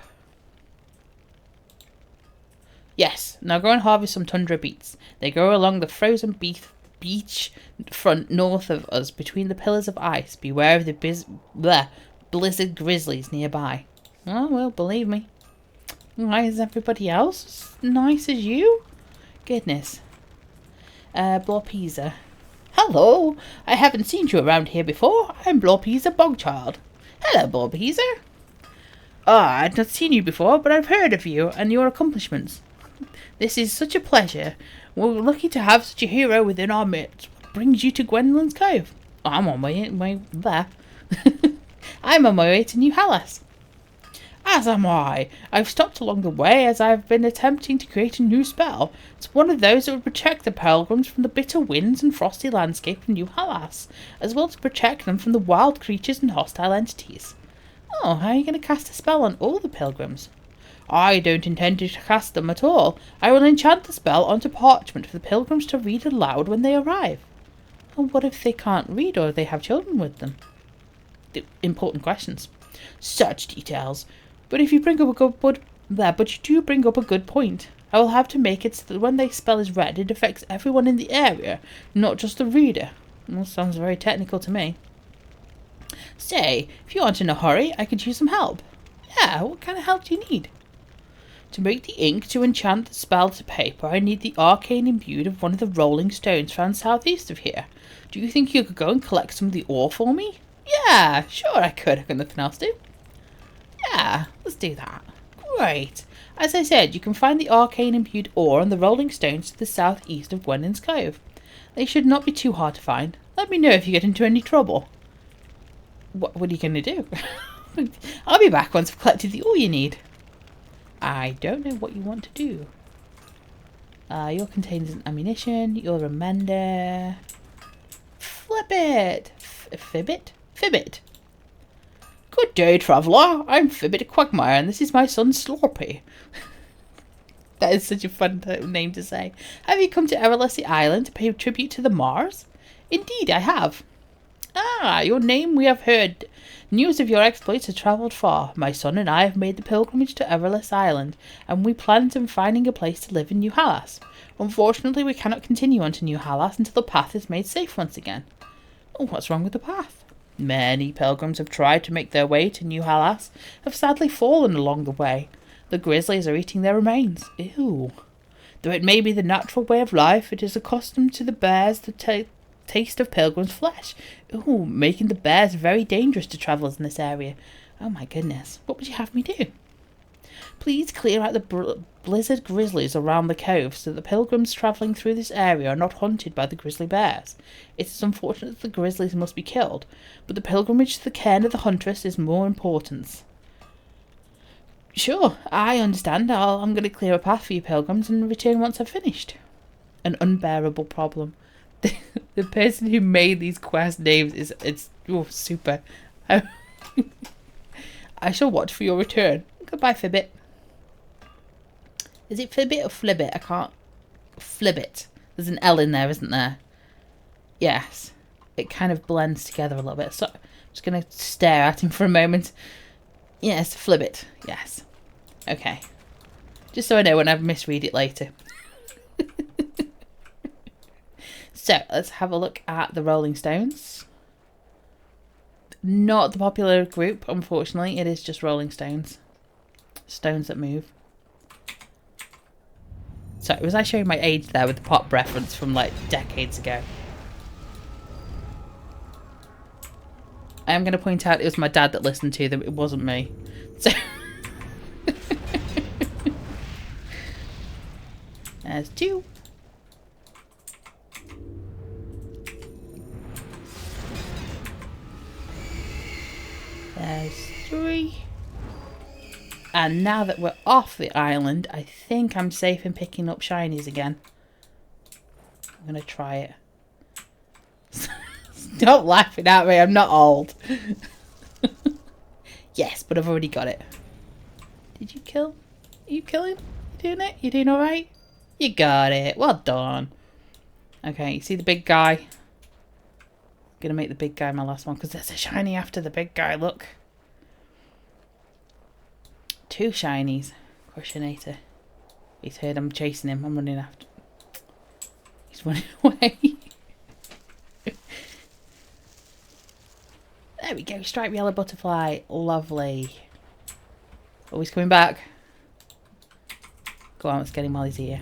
Yes, now go and harvest some tundra beets. They grow along the frozen beach front north of us between the pillars of ice. Beware of the blizzard grizzlies nearby. Oh, well, believe me. Why is everybody else as nice as you? Goodness. Blorpeza. Hello, I haven't seen you around here before. I'm Blorpeza Bogchild. Hello, Blorpeza. I'd not seen you before, but I've heard of you and your accomplishments. This is such a pleasure. We're lucky to have such a hero within our midst. What brings you to Gwendolyn's Cove? I'm on my way there. I'm on my way to New Hallas. As am I. I've stopped along the way as I've been attempting to create a new spell. It's one of those that would protect the pilgrims from the bitter winds and frosty landscape of New Hallas, as well as protect them from the wild creatures and hostile entities. Oh, how are you going to cast a spell on all the pilgrims? I don't intend to cast them at all. I will enchant the spell onto parchment for the pilgrims to read aloud when they arrive. Well, what if they can't read or they have children with them? Important questions. Such details. But if you bring up but you do bring up a good point. I will have to make it so that when the spell is read, it affects everyone in the area, not just the reader. Well, sounds very technical to me. Say, if you aren't in a hurry, I could use some help. Yeah, what kind of help do you need? To make the ink to enchant the spell to paper, I need the arcane imbued of one of the rolling stones found southeast of here. Do you think you could go and collect some of the ore for me? Yeah, sure I could. I've got nothing else to do. Yeah, let's do that. Great. As I said, you can find the arcane imbued ore on the rolling stones to the southeast of Gwendolyn's Cove. They should not be too hard to find. Let me know if you get into any trouble. What are you going to do? I'll be back once I've collected the ore you need. I don't know what you want to do. Your contains an ammunition. You're a mender. Flip it. Fibbit? Fibbit. Good day, traveller. I'm Fibbit Quagmire, and this is my son Slorpy. That is such a fun name to say. Have you come to Everlasting Island to pay tribute to the Mars? Indeed, I have. Ah, your name we have heard. News of your exploits has travelled far. My son and I have made the pilgrimage to Everlasting Island, and we planned on finding a place to live in New Hallas. Unfortunately, we cannot continue on to New Hallas until the path is made safe once again. Oh, what's wrong with the path? Many pilgrims have tried to make their way to New Hallas, have sadly fallen along the way. The grizzlies are eating their remains. Ew. Though it may be the natural way of life, it is accustomed to the bears the taste of pilgrims' flesh. Ooh, making the bears very dangerous to travellers in this area. Oh my goodness. What would you have me do? Please clear out the blizzard grizzlies around the cove so that the pilgrims travelling through this area are not hunted by the grizzly bears. It is unfortunate that the grizzlies must be killed, but the pilgrimage to the cairn of the huntress is more important. Sure, I understand. I'm going to clear a path for you pilgrims and return once I've finished. An unbearable problem. The person who made these quest names it's super. I shall watch for your return. Goodbye, Fibbit. Is it Fibbit or Flibbit? I can't. Flibbit. There's an L in there, isn't there? Yes. It kind of blends together a little bit. So I'm just going to stare at him for a moment. Yes, Flibbit. Yes. Okay. Just so I know when I misread it later. So, let's have a look at the Rolling Stones. Not the popular group, unfortunately. It is just Rolling Stones. Stones that move. So, was I showing my age there with the pop reference from like decades ago? I am going to point out it was my dad that listened to them. It wasn't me. So there's 2. There's 3. And now that we're off the island, I think I'm safe in picking up shinies again. I'm going to try it. Stop laughing at me, I'm not old. Yes, but I've already got it. Did you kill? Are you killing? You doing it? You doing alright? You got it. Well done. Okay, you see the big guy? I'm going to make the big guy my last one because there's a shiny after the big guy, look. 2 shinies. Crushinator. He's heard I'm chasing him. I'm running after. He's running away. There we go. Striped yellow butterfly. Lovely. Oh, he's coming back. Go on, let's get him while he's here.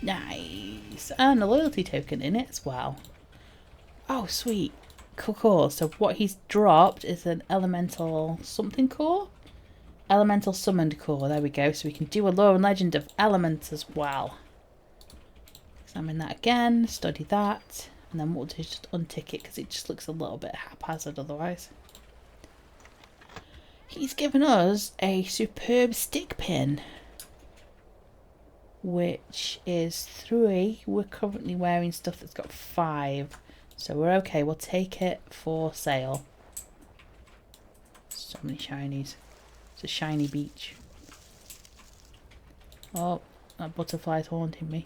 Nice. And a loyalty token in it as well. Oh, sweet. Cool. So what he's dropped is an elemental something core? Elemental summoned core. There we go. So we can do a lore and legend of elements as well. Examine that again. Study that. And then we'll do is just untick it because it just looks a little bit haphazard otherwise. He's given us a superb stick pin, which is 3. We're currently wearing stuff that's got 5. So we're okay. We'll take it for sale. So many shinies. It's a shiny beach. Oh, that butterfly's haunting me.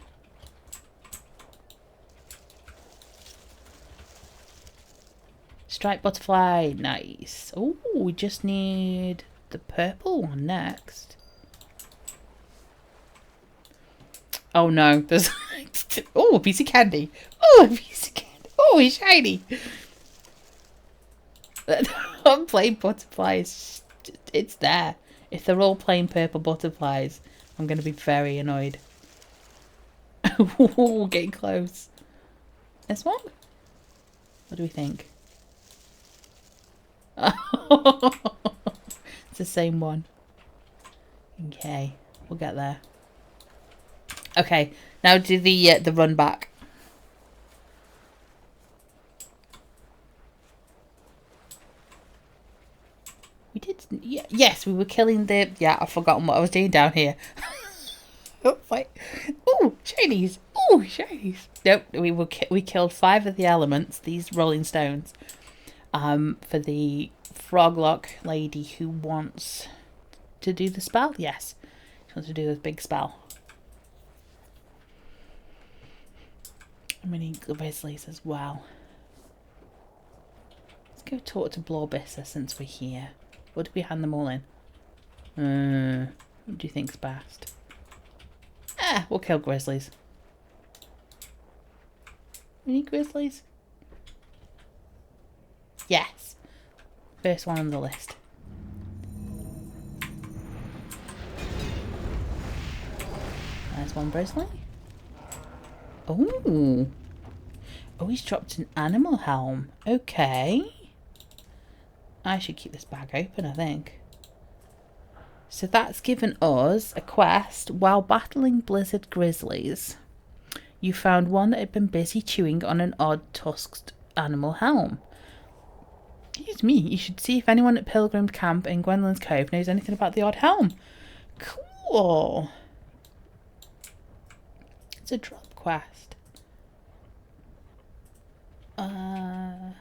Striped butterfly. Nice. Oh, we just need the purple one next. Oh no, there's oh, a piece of candy. Oh, a piece of candy. Oh, he's shiny. I'm plain butterflies. It's there. If they're all plain purple butterflies, I'm going to be very annoyed. Oh, getting close. This one? What do we think? It's the same one. Okay, we'll get there. Okay, now do the run back. We did, yeah, yes, we were killing the. Yeah, I've forgotten what I was doing down here. Like, ooh, shinies, ooh, shinies. Nope, we killed 5 of the elements. These rolling stones. For the froglock lady who wants to do the spell. Yes, she wants to do this big spell. I'm gonna need grizzlies as well. Let's go talk to Blawbissa since we're here. Or did we hand them all in? What do you think's best? We'll kill grizzlies. We need grizzlies? Yes. First one on the list. There's one grizzly. Oh. Oh, he's dropped an animal helm. Okay. I should keep this bag open, I think. So that's given us a quest. While battling blizzard grizzlies, you found one that had been busy chewing on an odd tusked animal helm. Excuse me, you should see if anyone at Pilgrim Camp in Gwendolyn's Cove knows anything about the odd helm. Cool. It's a drop quest. Oh,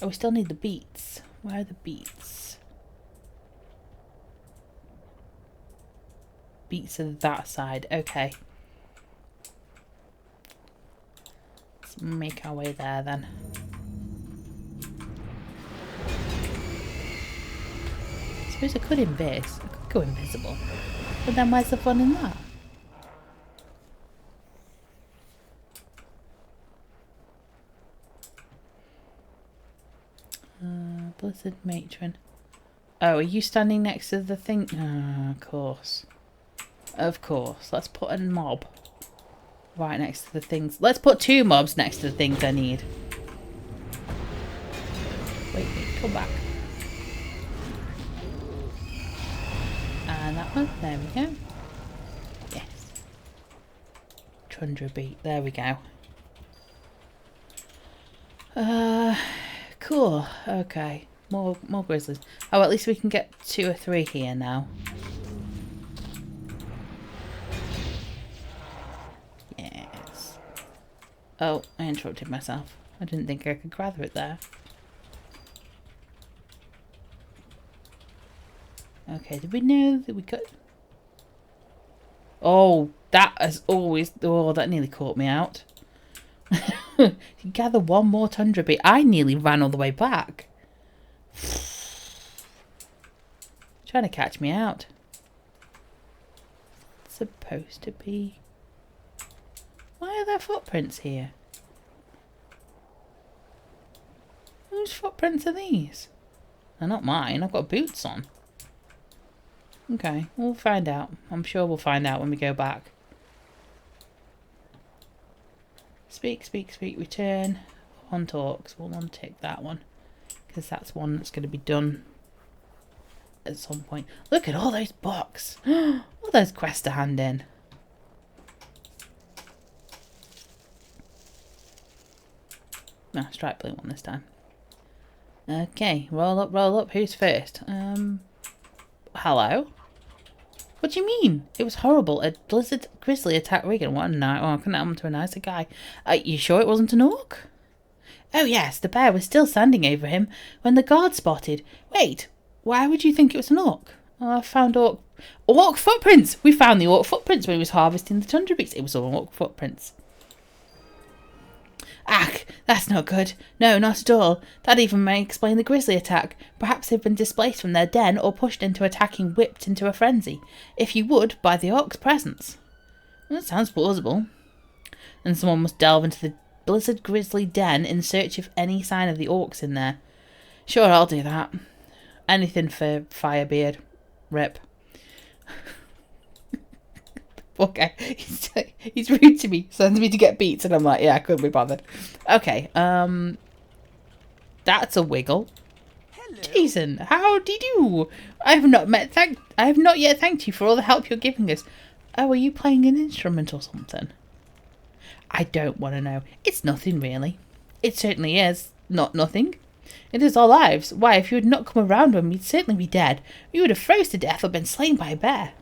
we still need the beets. Where are the beets? Beets are that side. Okay. Let's make our way there then. I suppose I could invis. I could go invisible. But then where's the fun in that? Blizzard matron. Oh, are you standing next to the thing? Of course. Of course. Let's put a mob right next to the things. Let's put 2 mobs next to the things I need. Wait, come back. And that one. There we go. Yes. Tundra beat. There we go. Cool. Okay. More grizzlies. Oh, at least we can get 2 or 3 here now. Yes. Oh, I interrupted myself. I didn't think I could gather it there. Okay, did we know that we could? Oh, that has always... Oh, that nearly caught me out. You gather 1 more tundra beet. I nearly ran all the way back. Trying to catch me out. It's supposed to be... Why are there footprints here? Whose footprints are these? They're not mine. I've got boots on. Okay, we'll find out. I'm sure we'll find out when we go back. Speak, speak, speak, return. On talks. We'll untick that one. Because that's one that's going to be done at some point. Look at all those books. All those quests to hand in. No, stripe blue one this time. Okay, roll up, roll up. Who's first? Hello? What do you mean? It was horrible. A blizzard grizzly attacked Regan. What a night. Oh, couldn't happen to a nicer guy. You sure it wasn't an orc? Oh yes, the bear was still standing over him when the guard spotted. Wait, why would you think it was an orc? Oh, I found orc footprints! We found the orc footprints when he was harvesting the tundra beets. It was all orc footprints. Ack, that's not good. No, not at all. That even may explain the grizzly attack. Perhaps they've been displaced from their den or pushed into attacking, whipped into a frenzy. If you would, by the orc's presence. Well, that sounds plausible. And someone must delve into the blizzard grizzly den in search of any sign of the orcs in there. Sure, I'll do that. Anything for Firebeard. Rip. Okay, he's rude to me, sends me to get beats, and I'm like, yeah, I couldn't be bothered. Okay, that's a wiggle. Hello. Jason, how do you do? I have not yet thanked you for all the help you're giving us. Oh, are you playing an instrument or something? I don't want to know. It's nothing, really. It certainly is not nothing. It is our lives. Why, if you had not come around when we'd certainly be dead. We would have froze to death or been slain by a bear.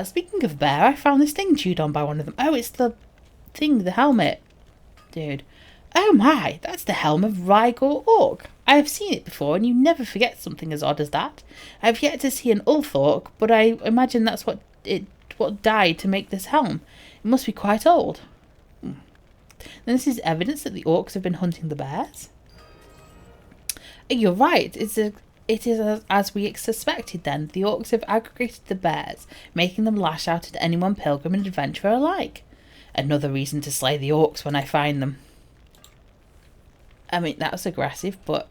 Speaking of bear, I found this thing chewed on by one of them. Oh, it's the thing, the helmet. Dude. Oh my, that's the helm of Rygor Orc. I have seen it before, and you never forget something as odd as that. I have yet to see an Ulf Orc, but I imagine that's what died to make this helm. It must be quite old. Then this is evidence that the orcs have been hunting the bears? You're right. It is as we suspected then. The orcs have aggregated the bears, making them lash out at anyone pilgrim and adventurer alike. Another reason to slay the orcs when I find them. I mean, that was aggressive, but...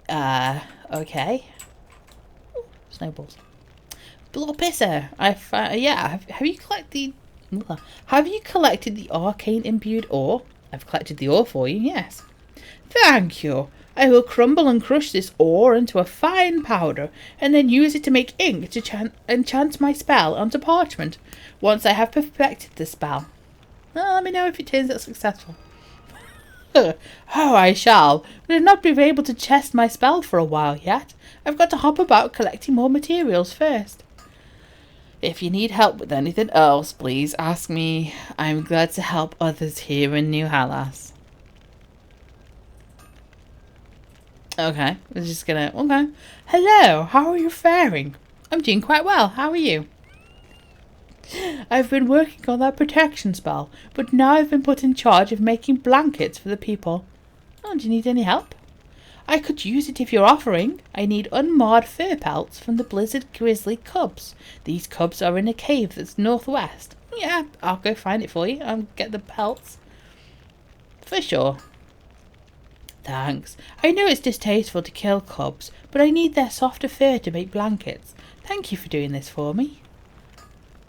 okay. Ooh, snowballs. Blood pisser. Yeah, have you collected... Have you collected the arcane imbued ore? I've collected the ore for you, yes. Thank you. I will crumble and crush this ore into a fine powder, and then use it to make ink to enchant my spell onto parchment, once I have perfected the spell. Well, let me know if it turns out successful. Oh, I shall, but I've not been able to test my spell for a while yet. I've got to hop about collecting more materials first. If you need help with anything else, please ask me. I'm glad to help others here in New Hallas. Okay, we're just gonna... Okay. Hello, how are you faring? I'm doing quite well. How are you? I've been working on that protection spell, but now I've been put in charge of making blankets for the people. Oh, do you need any help? I could use it if you're offering. I need unmarred fur pelts from the blizzard grizzly cubs. These cubs are in a cave that's northwest. Yeah, I'll go find it for you. I'll get the pelts. For sure. Thanks. I know it's distasteful to kill cubs, but I need their softer fur to make blankets. Thank you for doing this for me.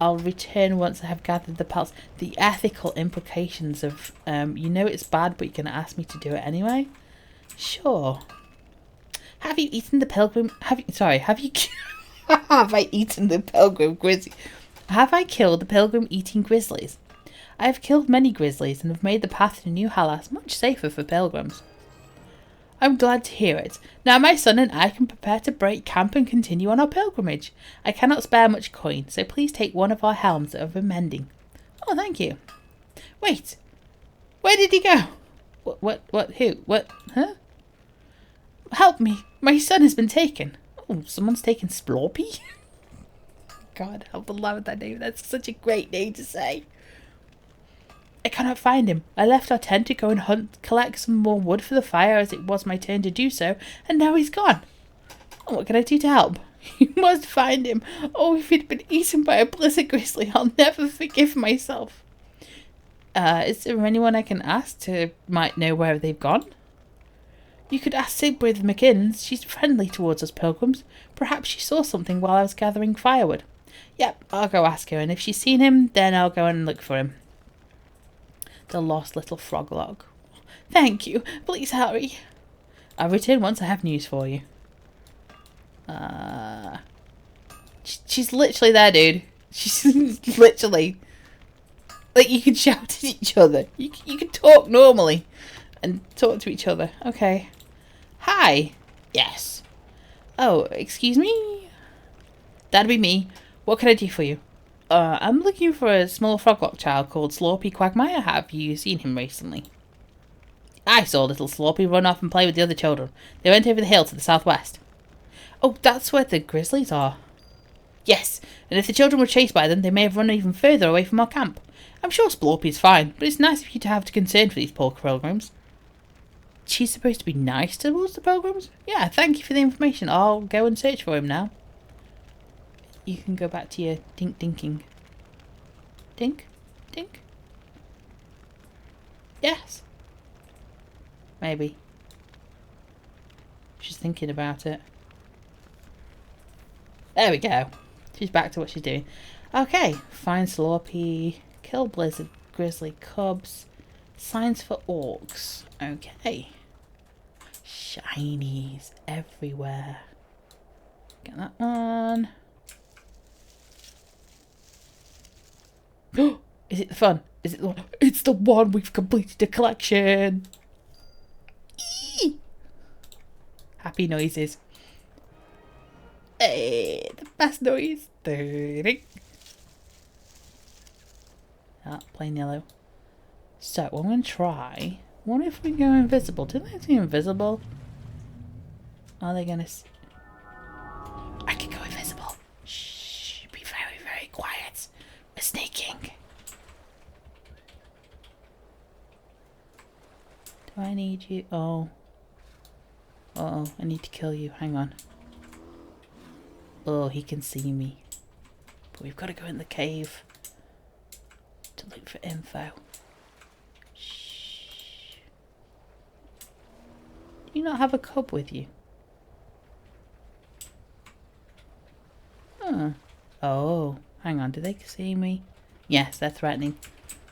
I'll return once I have gathered the pelts. The ethical implications of, you know it's bad, but you're going to ask me to do it anyway? Sure. Have you eaten the pilgrim... have you... have I eaten the pilgrim grizzly? Have I killed the pilgrim eating grizzlies? I have killed many grizzlies and have made the path to New Hallas much safer for pilgrims. I'm glad to hear it. Now my son and I can prepare to break camp and continue on our pilgrimage. I cannot spare much coin, so please take one of our helms that have been mending. Oh, thank you. Wait. Where did he go? Who? What? Huh? Help me. My son has been taken. Oh, someone's taken Splorpy? God, help allow that name. That's such a great name to say. I cannot find him. I left our tent to go and collect some more wood for the fire as it was my turn to do so, and now he's gone. Oh, what can I do to help? You must find him. Oh, if he'd been eaten by a blizzard grizzly, I'll never forgive myself. Is there anyone I can ask to might know where they've gone? You could ask Sigbrith McInnes. She's friendly towards us pilgrims. Perhaps she saw something while I was gathering firewood. Yep, I'll go ask her, and if she's seen him, then I'll go and look for him. The lost little frog log. Thank you. Please hurry. I'll return once I have news for you. She's literally there, dude. She's literally... like, you can shout at each other. You can talk normally and talk to each other. Okay. Hi. Yes. Oh, excuse me? That'd be me. What can I do for you? I'm looking for a small froglock child called Slorpy Quagmire. Have you seen him recently? I saw little Slorpy run off and play with the other children. They went over the hill to the southwest. Oh, that's where the grizzlies are. Yes, and if the children were chased by them, they may have run even further away from our camp. I'm sure Splorpy's fine, but it's nice of you to have concern for these poor pilgrims. She's supposed to be nice towards the pilgrims? Yeah, thank you for the information. I'll go and search for him now. You can go back to your dinking. Dink? Dink? Yes. Maybe. She's thinking about it. There we go. She's back to what she's doing. Okay. Find Slorpy. Kill blizzard grizzly cubs. Signs for orcs. Okay. Shinies everywhere. Get that one. Is it the fun? Is it the one? It's the one. We've completed the collection. Eee! Happy noises. Hey, the best noise. Ah, plain yellow. So, I'm going to try. What if we go invisible? Didn't they say invisible? Are they going to... I can go invisible. Shh. Be very, very quiet. We're sneaking. Do I need you? Oh. Uh-oh. I need to kill you. Hang on. Oh, he can see me. But we've got to go in the cave to look for info. Shh. Do you not have a cub with you? Huh. Oh. Hang on. Do they see me? Yes, they're threatening.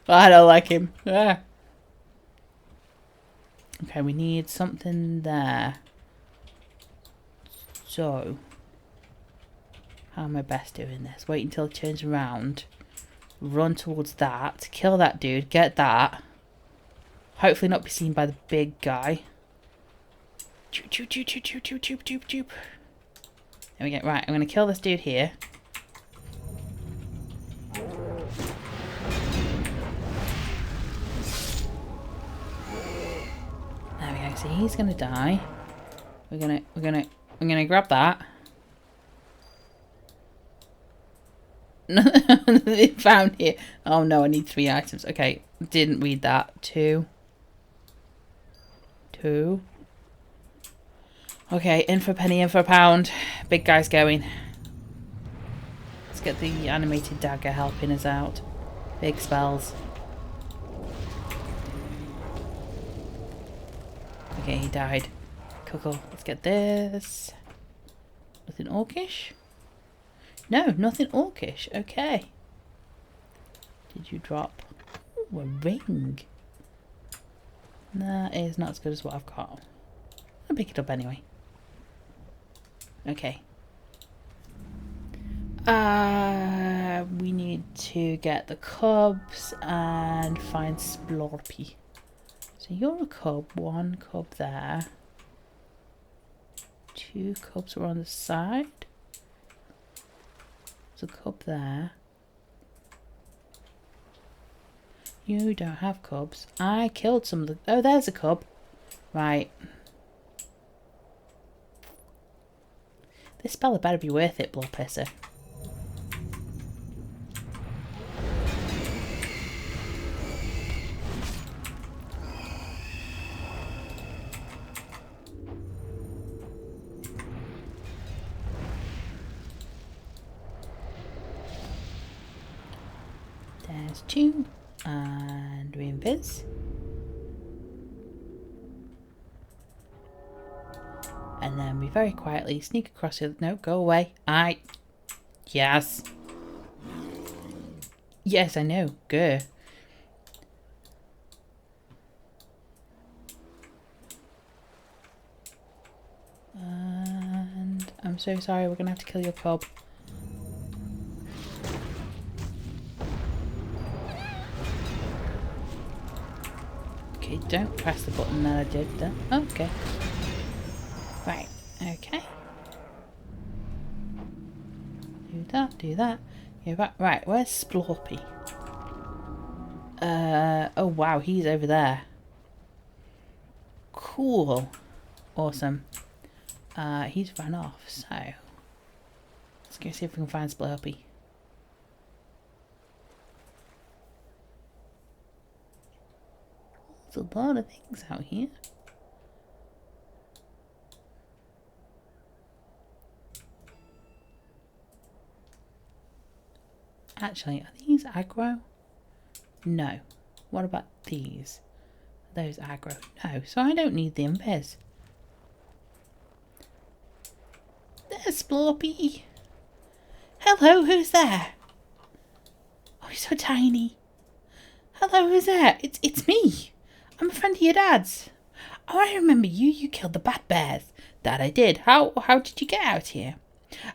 Oh, I don't like him. Ah. Okay, we need something there. So... how am I best doing this? Wait until it turns around. Run towards that. Kill that dude. Get that. Hopefully not be seen by the big guy. Choop, choop, choop, choop, choop, choop, choop, choop, choop. There we go. Right, I'm going to kill this dude here. There we go. See, he's going to die. I'm going to grab that. They found here. Oh no, I need 3 items. Okay, didn't read that. 2. Okay, in for a penny, in for a pound. Big guy's going. Let's get the animated dagger helping us out. Big spells. Okay, he died. Cool. Let's get this. Nothing orcish? No, nothing orcish. Okay. did you drop? Ooh, a ring. That is not as good as what I've got. I'll pick it up anyway. Okay. We need to get the cubs and find Splorpy. So you're a cub. 1 cub there. 2 cubs are on the side. There's a cub there. You don't have cubs. I killed some of the... Oh, there's a cub. Right. This spell better be worth it, blood pisser. There's 2. And reinvis. And then we very quietly sneak across the other... No, go away. Yes. Yes, I know. Grr. And I'm so sorry, we're going to have to kill your cub. Okay, don't press the button that I did then. Okay. Right, okay. Do that, do that. You're back. Right, where's Splorpy? Oh wow, he's over there. Cool. Awesome. He's run off, so let's go see if we can find Splorpy. There's a lot of things out here. Actually, are these aggro? No. What about these? Are those aggro? No, so I don't need the invis. There's Splorpy. Hello, who's there? Oh, he's so tiny. Hello, who's there? It's me. I'm a friend of your dad's. Oh, I remember you. You killed the bad bears. That I did. How did you get out here?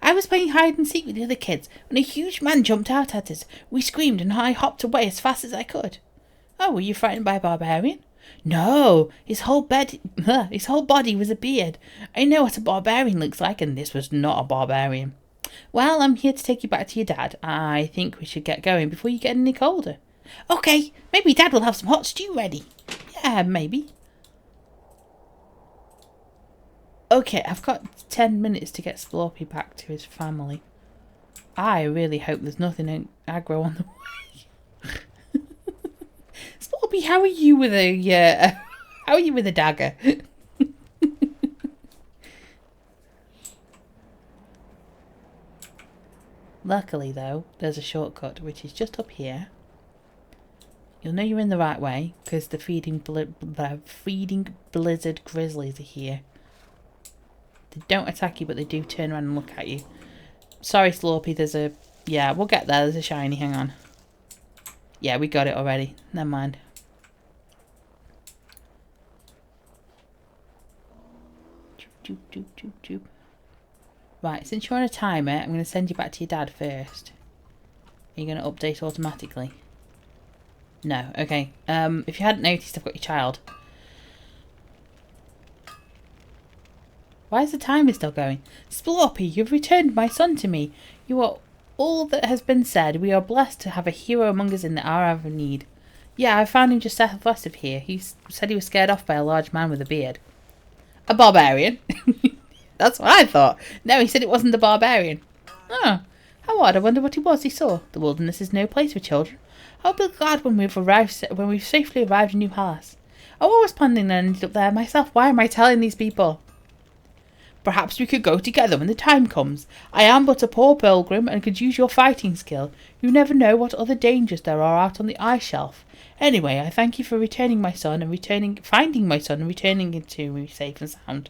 I was playing hide and seek with the other kids when a huge man jumped out at us. We screamed and I hopped away as fast as I could. Oh, were you frightened by a barbarian? No, his whole body was a beard. I know what a barbarian looks like, and this was not a barbarian. Well, I'm here to take you back to your dad. I think we should get going before you get any colder. Okay, maybe Dad will have some hot stew ready. Yeah, maybe. Okay, I've got 10 minutes to get Splorpy back to his family. I really hope there's nothing aggro on the way. Splorpy, how are you with a how are you with a dagger? Luckily, though, there's a shortcut which is just up here. You'll know you're in the right way because the feeding blizzard grizzlies are here. They don't attack you, but they do turn around and look at you. Sorry, Splorpy, there's a... Yeah, we'll get there. There's a shiny, hang on. Yeah, we got it already. Never mind. Right, since you're on a timer, I'm going to send you back to your dad first. Are you going to update automatically? No, okay. If you hadn't noticed, I've got your child. Why is the timer still going? Splorpy, you've returned my son to me. You are all that has been said. We are blessed to have a hero among us in the hour of need. Yeah, I found him just southwest of here. He said he was scared off by a large man with a beard. A barbarian? That's what I thought. No, he said it wasn't a barbarian. Oh, how odd. I wonder what it was he saw. The wilderness is no place for children. I'll be glad when we've safely arrived in New Palace. Oh, I was planning and ended up there myself. Why am I telling these people? Perhaps we could go together when the time comes. I am but a poor pilgrim and could use your fighting skill. You never know what other dangers there are out on the ice shelf. Anyway, I thank you for finding my son and returning him to me safe and sound.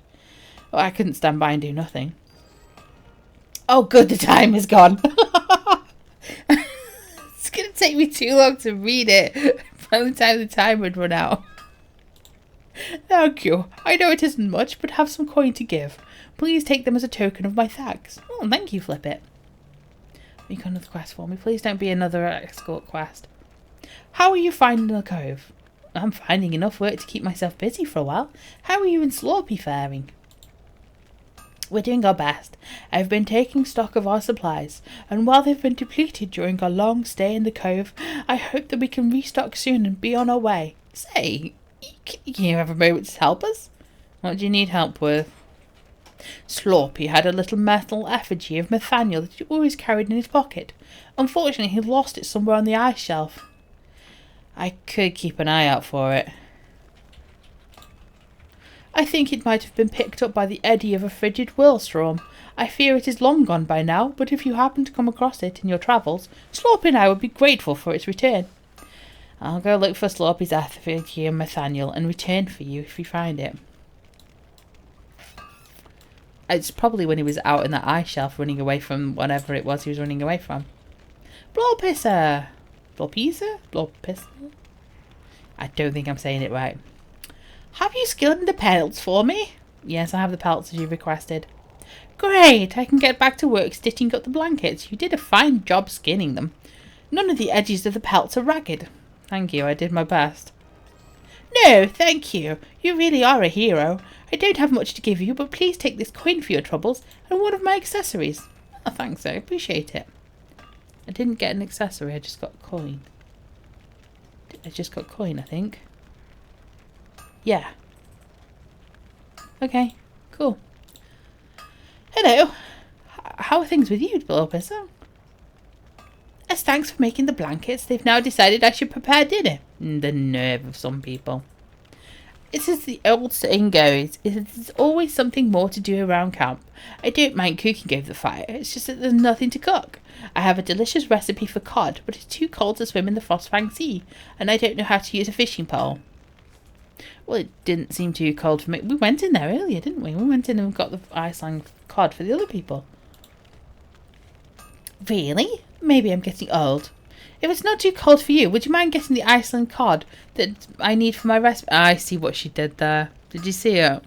Oh, I couldn't stand by and do nothing. Oh, good, the time is gone. It's going to take me too long to read it. By the time the time would run out. Thank you. I know it isn't much, but have some coin to give. Please take them as a token of my thanks. Oh, thank you, Flippet. You got another quest for me. Please don't be another escort quest. How are you finding the cove? I'm finding enough work to keep myself busy for a while. How are you and Slorpy faring? We're doing our best. I've been taking stock of our supplies, and while they've been depleted during our long stay in the cove, I hope that we can restock soon and be on our way. Say, can you have a moment to help us? What do you need help with? Slorpy had a little metal effigy of Nathaniel that he always carried in his pocket. Unfortunately, he lost it somewhere on the ice shelf. I could keep an eye out for it. I think it might have been picked up by the eddy of a frigid whirlstorm. I fear it is long gone by now, but if you happen to come across it in your travels, Slorpy and I would be grateful for its return. I'll go look for Slorpy's effigy and Nathaniel and return for you if you find it. It's probably when he was out in that ice shelf running away from whatever it was he was running away from. Blorpisser! Blorpisser? Blorpisser? I don't think I'm saying it right. Have you skinned the pelts for me? Yes, I have the pelts as you requested. Great! I can get back to work stitching up the blankets. You did a fine job skinning them. None of the edges of the pelts are ragged. Thank you, I did my best. No, thank you. You really are a hero. I don't have much to give you, but please take this coin for your troubles and one of my accessories. Oh, thanks, I appreciate it. I didn't get an accessory, I just got coin. I just got coin, I think. Yeah. Okay, cool. Hello. How are things with you, Blorpisser? As thanks for making the blankets, they've now decided I should prepare dinner. The nerve of some people. It's as the old saying goes, there's always something more to do around camp. I don't mind cooking over the fire, it's just that there's nothing to cook. I have a delicious recipe for cod, but it's too cold to swim in the Frostfang Sea, and I don't know how to use a fishing pole. Well, it didn't seem too cold for me. We went in there earlier, didn't we? We went in and got the Iceland cod for the other people. Really? Maybe I'm getting old. If it's not too cold for you, would you mind getting the Iceland cod that I need for my recipe? I see what she did there. Did you see it?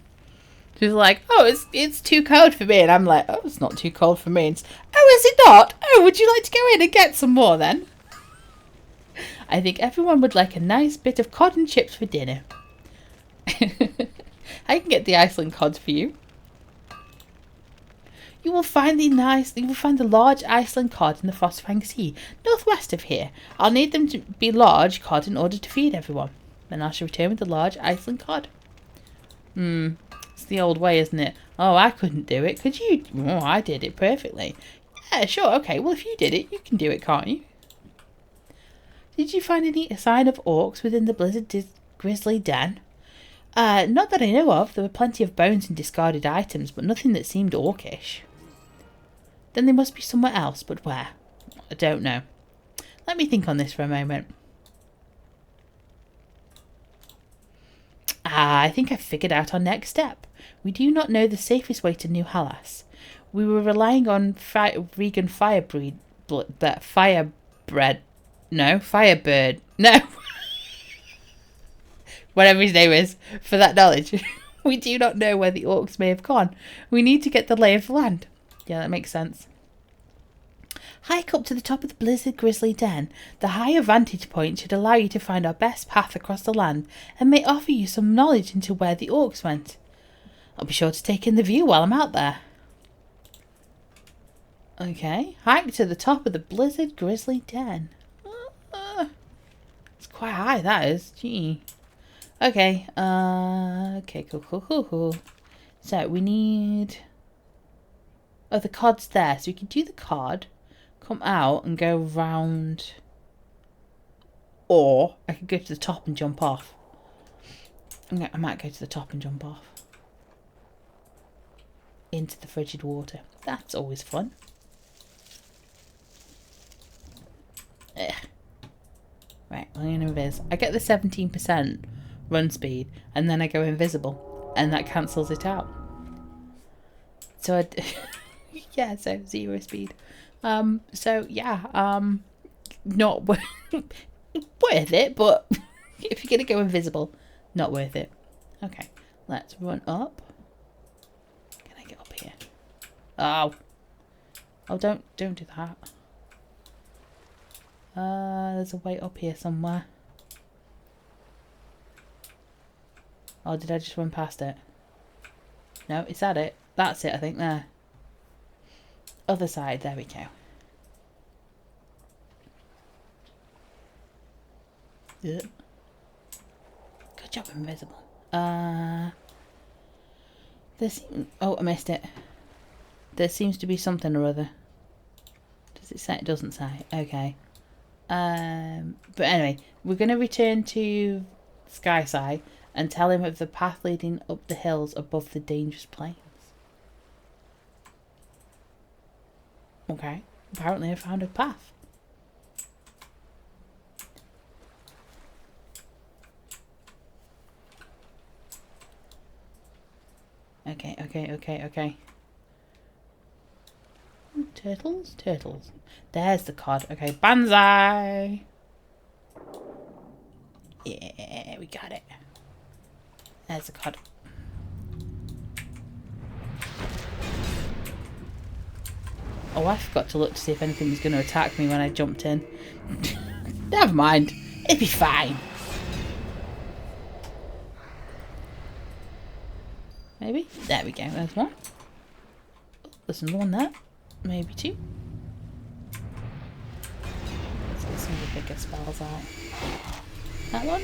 She was like, oh, it's too cold for me. And I'm like, oh, it's not too cold for me. And oh, is it not? Oh, would you like to go in and get some more then? I think everyone would like a nice bit of cod and chips for dinner. I can get the Iceland cod for you. You will find the large Iceland cod in the Frostfang Sea, northwest of here. I'll need them to be large cod in order to feed everyone. Then I shall return with the large Iceland cod. It's the old way, isn't it? Oh, I couldn't do it. Could you? Oh, I did it perfectly. Yeah, sure, okay. Well, if you did it, you can do it, can't you? Did you find any sign of orcs within the Blizzard Grizzly Den? Not that I know of. There were plenty of bones and discarded items, but nothing that seemed orcish. Then they must be somewhere else, but where? I don't know. Let me think on this for a moment. I think I've figured out our next step. We do not know the safest way to New Halas. We were relying on vegan Firebird. No. Whatever his name is, for that knowledge. We do not know where the orcs may have gone. We need to get the lay of the land. Yeah, that makes sense. Hike up to the top of the Blizzard Grizzly Den. The higher vantage point should allow you to find our best path across the land and may offer you some knowledge into where the orcs went. I'll be sure to take in the view while I'm out there. Okay, hike to the top of the Blizzard Grizzly Den. It's quite high, that is. Gee. Okay, okay, cool. So, we need... Oh, the cod's there. So we can do the cod, come out and go round. Or I could go to the top and jump off. I might go to the top and jump off. Into the frigid water. That's always fun. Ugh. Right, I'm going to invis. I get the 17% run speed and then I go invisible and that cancels it out. So yeah, so 0 speed. So yeah, not worth it, but if you're going to go invisible, not worth it. Okay, let's run up. Can I get up here? Oh. Oh, don't do that. There's a way up here somewhere. Oh, did I just run past it? No, it's at it. That's it, I think, there. Other side, there we go. Yeah. Good job, invisible. Oh, I missed it. There seems to be something or other. Does it say? It doesn't say. Okay. But anyway, we're going to return to Skyside and tell him of the path leading up the hills above the dangerous plains. Okay. Apparently I found a path. Okay. Turtles. There's the cod. Okay, banzai! Yeah, we got it. There's the cod. Oh, I forgot to look to see if anything was going to attack me when I jumped in. Never mind. It'd be fine. Maybe? There we go. There's one. Oh, there's another one there. Maybe two. Let's get some of the bigger spells out. That one.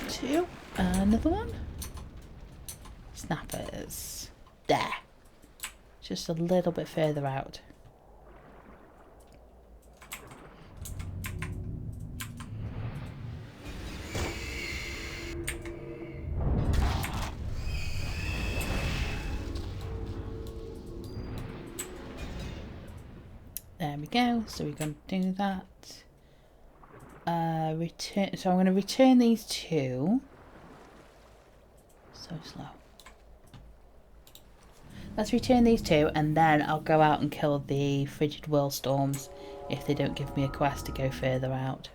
Two. Another one. Snappers. There. Just a little bit further out. There we go. So we're going to do that. Return. So I'm going to return these two. So slow. Let's return these two, and then I'll go out and kill the frigid whirlstorms if they don't give me a quest to go further out.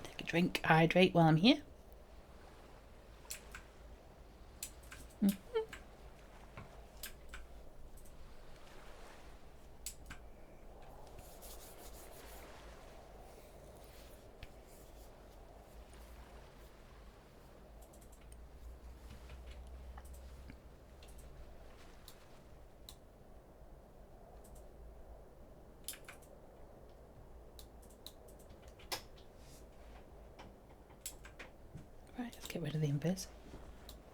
Take a drink, hydrate while I'm here. Right, let's get rid of the invis.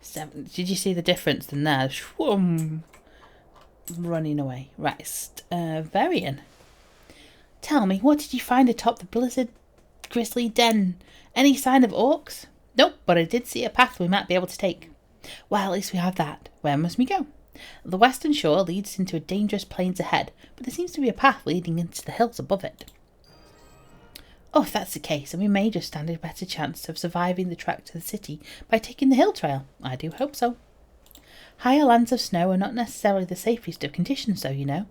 7. Did you see the difference in there? Shwoom! Running away. Right, Varian. Tell me, what did you find atop the blizzard grizzly den? Any sign of orcs? Nope, but I did see a path we might be able to take. Well, at least we have that. Where must we go? The western shore leads into a dangerous plains ahead, but there seems to be a path leading into the hills above it. Oh, if that's the case, then we may just stand a better chance of surviving the trek to the city by taking the hill trail. I do hope so. Higher lands of snow are not necessarily the safest of conditions, though, you know.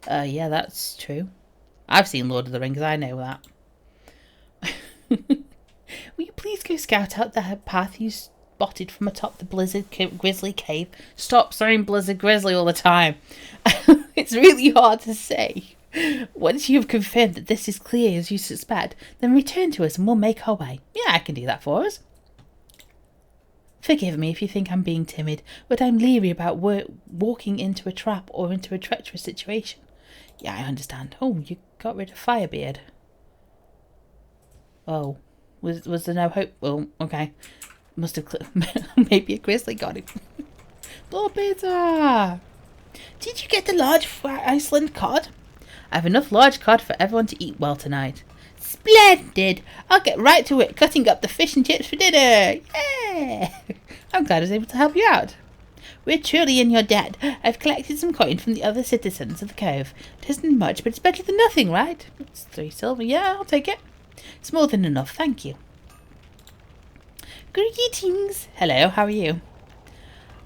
Yeah, that's true. I've seen Lord of the Rings, I know that. Will you please go scout out the path you spotted from atop the blizzard grizzly cave? Stop saying blizzard grizzly all the time. It's really hard to say. Once you have confirmed that this is clear as you suspect, then return to us and we'll make our way. Yeah, I can do that for us. Forgive me if you think I'm being timid, but I'm leery about walking into a trap or into a treacherous situation. Yeah, I understand. Oh, you got rid of Firebeard. Oh, was there no hope? Well, okay. Must have maybe a grizzly got it. Blood pizza! Did you get the large Iceland cod? I have enough large cod for everyone to eat well tonight. Splendid! I'll get right to it, cutting up the fish and chips for dinner. Yeah! I'm glad I was able to help you out. We're truly in your debt. I've collected some coin from the other citizens of the cove. It isn't much, but it's better than nothing, right? It's 3 silver. Yeah, I'll take it. It's more than enough, thank you. Greetings. Hello, how are you?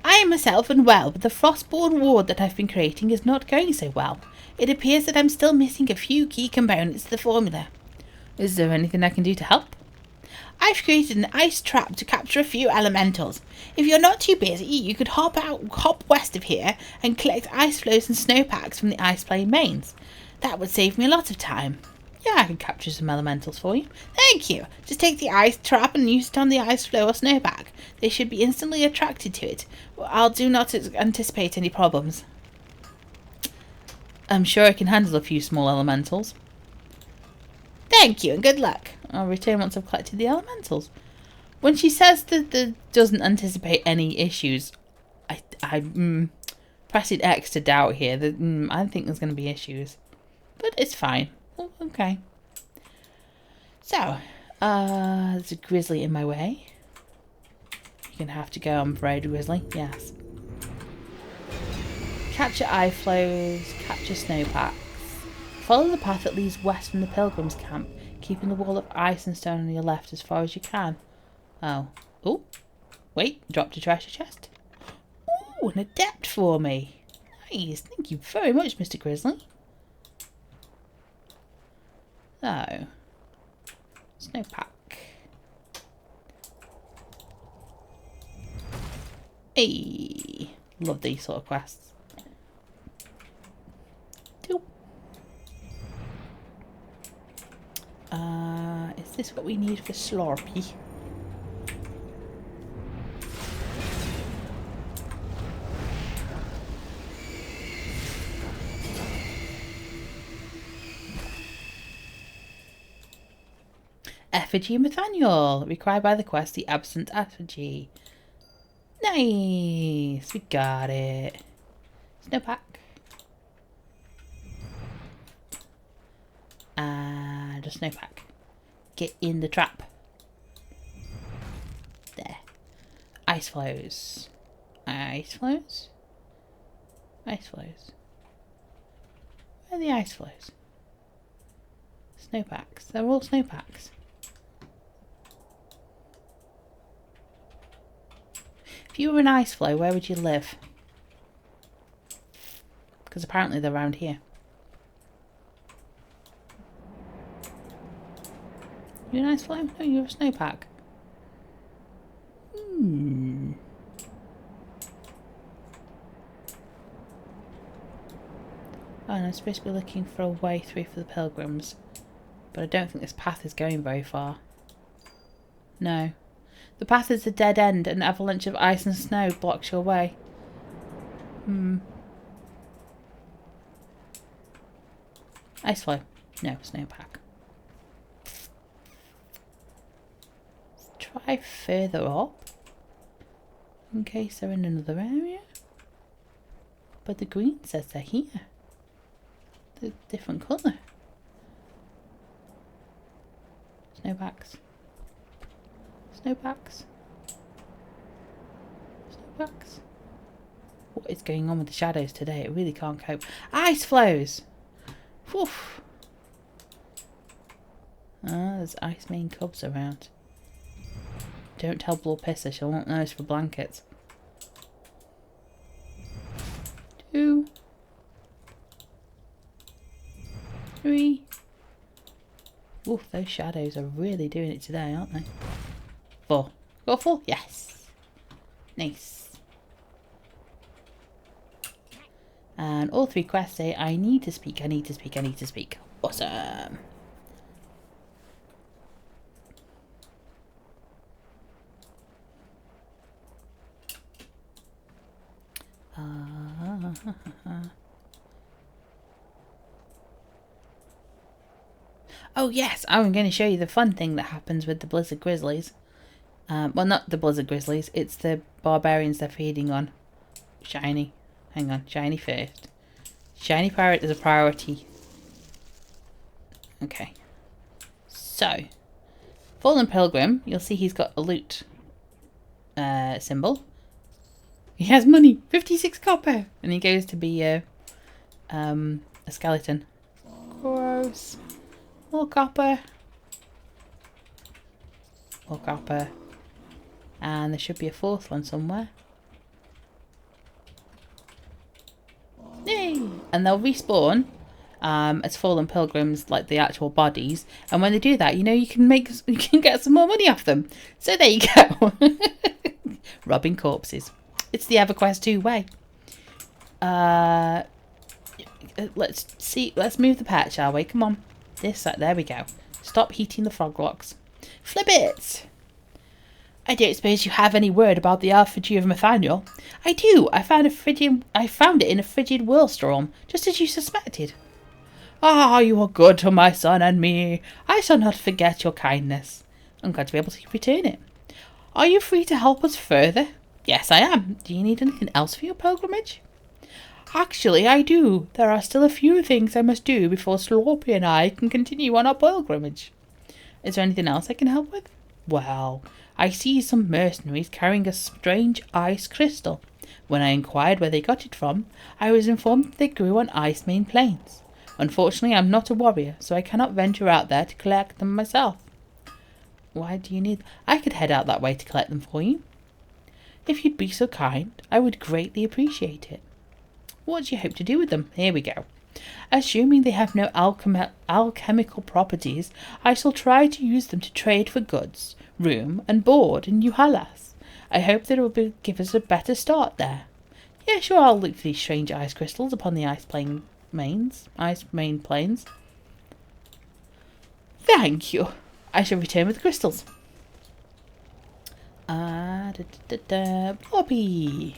I myself am well, but the Frostborn ward that I've been creating is not going so well. It appears that I'm still missing a few key components to the formula. Is there anything I can do to help? I've created an ice trap to capture a few elementals. If you're not too busy, you could hop west of here and collect ice flows and snowpacks from the ice plane mains. That would save me a lot of time. Yeah, I can capture some elementals for you. Thank you. Just take the ice trap and use it on the ice flow or snowpack. They should be instantly attracted to it. I'll do not anticipate any problems. I'm sure I can handle a few small elementals. Thank you and good luck. I'll return once I've collected the elementals. When she says that doesn't anticipate any issues, I'm pressing X to doubt here. I think there's going to be issues. But it's fine. Oh, okay. So, there's a grizzly in my way. You're going to have to go on parade, grizzly. Yes. Capture eye flows, capture snowpacks. Follow the path that leads west from the pilgrims' camp, keeping the wall of ice and stone on your left as far as you can. Oh. Oh. Wait, dropped a treasure chest. Oh, an adept for me. Nice. Thank you very much, Mr. Grizzly. So. Snowpack. Hey. Love these sort of quests. Is this what we need for Slurpee? Effigy Nathaniel. Required by the quest, the absent effigy. Nice. We got it. Snowpack. And a snowpack. Get in the trap. There. Ice flows. Ice flows? Ice flows. Where are the ice flows? Snowpacks. They're all snowpacks. If you were an ice flow, where would you live? Because apparently they're around here. You're an ice flow? No, you're a snowpack. Hmm. Oh, and I'm supposed to be looking for a way through for the pilgrims. But I don't think this path is going very far. No. The path is a dead end. An avalanche of ice and snow blocks your way. Ice flow. No, snowpack. Try further up. In case they're in another area. But the green says they're here. They're a different colour. Snowpacks. Snowpacks. Snowpacks. What is going on with the shadows today? It really can't cope. Ice flows! Woof! Ah, there's ice mane cubs around. Don't tell Blorpissa, she'll want those for blankets. 2, 3. Oof, those shadows are really doing it today, aren't they? 4. Got 4? Yes. Nice. And all 3 quests say, I need to speak, I need to speak, I need to speak. Awesome. Oh yes, I'm going to show you the fun thing that happens with the Blizzard Grizzlies. Well, not the Blizzard Grizzlies, it's the barbarians they're feeding on. Shiny. Hang on, shiny first. Shiny pirate is a priority. Okay. So, Fallen Pilgrim, you'll see he's got a loot symbol. He has money, 56 copper, and he goes to be a skeleton. Gross. More copper. More copper. And there should be a 4th one somewhere. and they'll respawn as fallen pilgrims, like the actual bodies. And when they do that, you can get some more money off them. So there you go. Robbing corpses. It's the EverQuest II way. Let's move the pet, shall we? Come on. There we go. Stop heating the frog rocks. Flip it! I don't suppose you have any word about the effigy of Nathaniel? I do. I found it in a frigid whirlstorm, just as you suspected. Ah, you are good to my son and me. I shall not forget your kindness. I'm glad to be able to return it. Are you free to help us further? Yes, I am. Do you need anything else for your pilgrimage? Actually, I do. There are still a few things I must do before Sloppy and I can continue on our pilgrimage. Is there anything else I can help with? Well, I see some mercenaries carrying a strange ice crystal. When I inquired where they got it from, I was informed that they grew on ice-main plains. Unfortunately, I'm not a warrior, so I cannot venture out there to collect them myself. Why do you need... I could head out that way to collect them for you. If you'd be so kind, I would greatly appreciate it. What do you hope to do with them? Here we go. Assuming they have no alchemical properties, I shall try to use them to trade for goods, room and board in New Hellas. I hope that it will give us a better start there. Yeah, sure, I'll look for these strange ice crystals upon the ice main plains. Thank you. I shall return with the crystals. Floppy.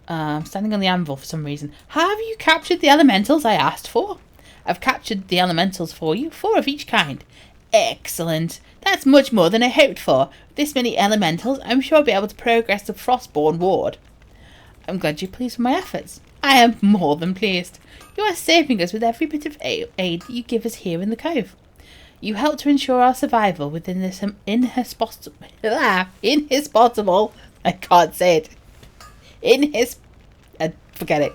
I'm standing on the anvil for some reason. Have you captured the elementals I asked for? I've captured the elementals for you, 4 of each kind. Excellent. That's much more than I hoped for. With this many elementals, I'm sure I'll be able to progress the Frostborn ward. I'm glad you're pleased with my efforts. I am more than pleased. You are saving us with every bit of aid that you give us here in the cove. You help to ensure our survival within this inhospitable... I can't say it. Forget it.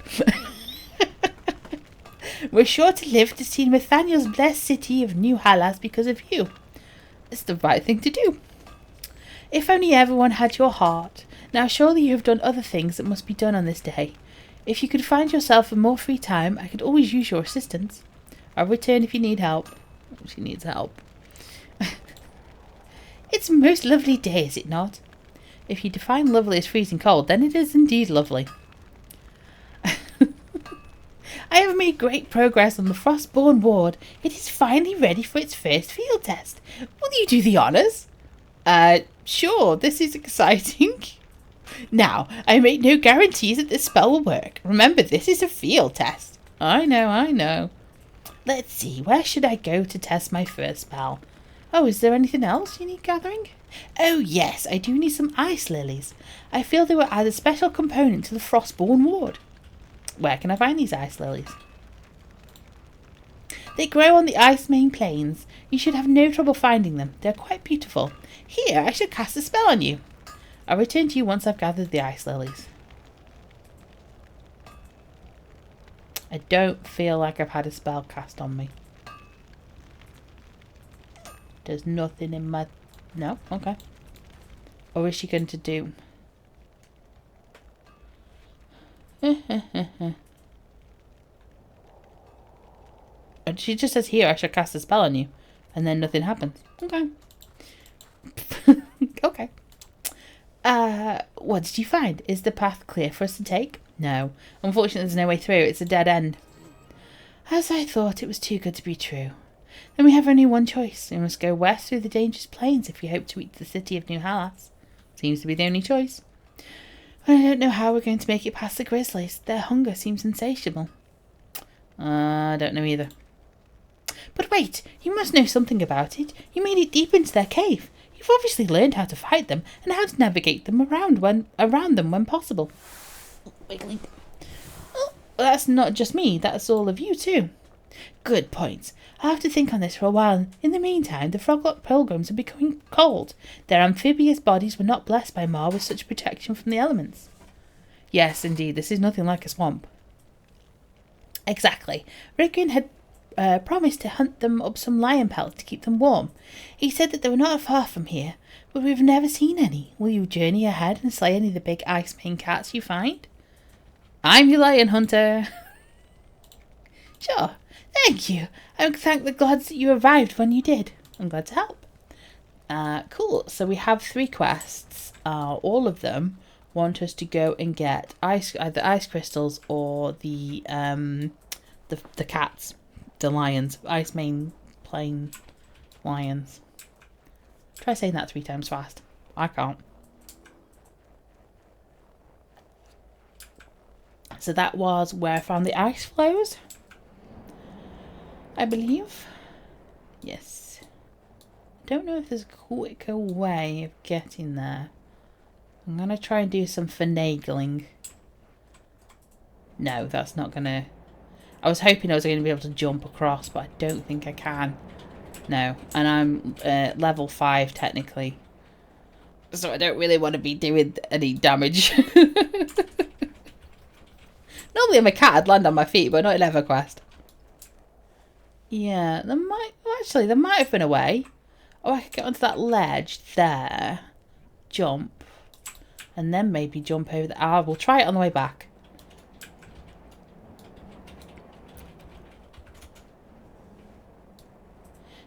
We're sure to live to see Nathaniel's blessed city of New Hellas because of you. It's the right thing to do. If only everyone had your heart. Now surely you have done other things that must be done on this day. If you could find yourself a more free time, I could always use your assistance. I'll return if you need help. She needs help. It's a most lovely day, is it not? If you define lovely as freezing cold, then it is indeed lovely. I have made great progress on the Frostborn ward. It is finally ready for its first field test. Will you do the honours? Sure, this is exciting. Now, I make no guarantees that this spell will work. Remember, this is a field test. I know. Let's see, where should I go to test my first spell? Oh, is there anything else you need gathering? Oh yes, I do need some ice lilies. I feel they will add a special component to the Frostborn ward. Where can I find these ice lilies? They grow on the ice main plains. You should have no trouble finding them. They're quite beautiful. Here, I should cast a spell on you. I'll return to you once I've gathered the ice lilies. I don't feel like I've had a spell cast on me. There's nothing in my... No? Okay. Or is she going to do... She just says here I should cast a spell on you. And then nothing happens. Okay. Okay. What did you find? Is the path clear for us to take? No. Unfortunately, there's no way through. It's a dead end. As I thought, it was too good to be true. Then we have only one choice. We must go west through the dangerous plains if we hope to reach the city of New Hellas. Seems to be the only choice. But I don't know how we're going to make it past the grizzlies. Their hunger seems insatiable. I don't know either. But wait, you must know something about it. You made it deep into their cave. You've obviously learned how to fight them and how to navigate them around them when possible. Wiggling. Oh, that's not just me. That's all of you too. Good point. I'll have to think on this for a while. In the meantime, the Froglock pilgrims are becoming cold. Their amphibious bodies were not blessed by Mar with such protection from the elements. Yes, indeed, this is nothing like a swamp. Exactly. Rickon had promised to hunt them up some lion pelts to keep them warm. He said that they were not far from here, but we've never seen any. Will you journey ahead and slay any of the big ice main cats you find? I'm your lion hunter. Sure. Thank you. I thank the gods that you arrived when you did. I'm glad to help. Cool. So we have 3 quests. All of them want us to go and get either ice crystals or the cats, the lions, ice main plain lions. Try saying that 3 times fast. I can't. So that was where I found the ice flows, I believe. Yes. Don't know if there's a quicker way of getting there. I'm going to try and do some finagling. No, that's not going to... I was hoping I was going to be able to jump across, but I don't think I can. No. And I'm level 5 technically. So I don't really want to be doing any damage. Normally I'm a cat, I'd land on my feet, but not in EverQuest. Yeah, there might... Actually, there might have been a way. Oh, I could get onto that ledge there. Jump. And then maybe jump over the... we'll try it on the way back.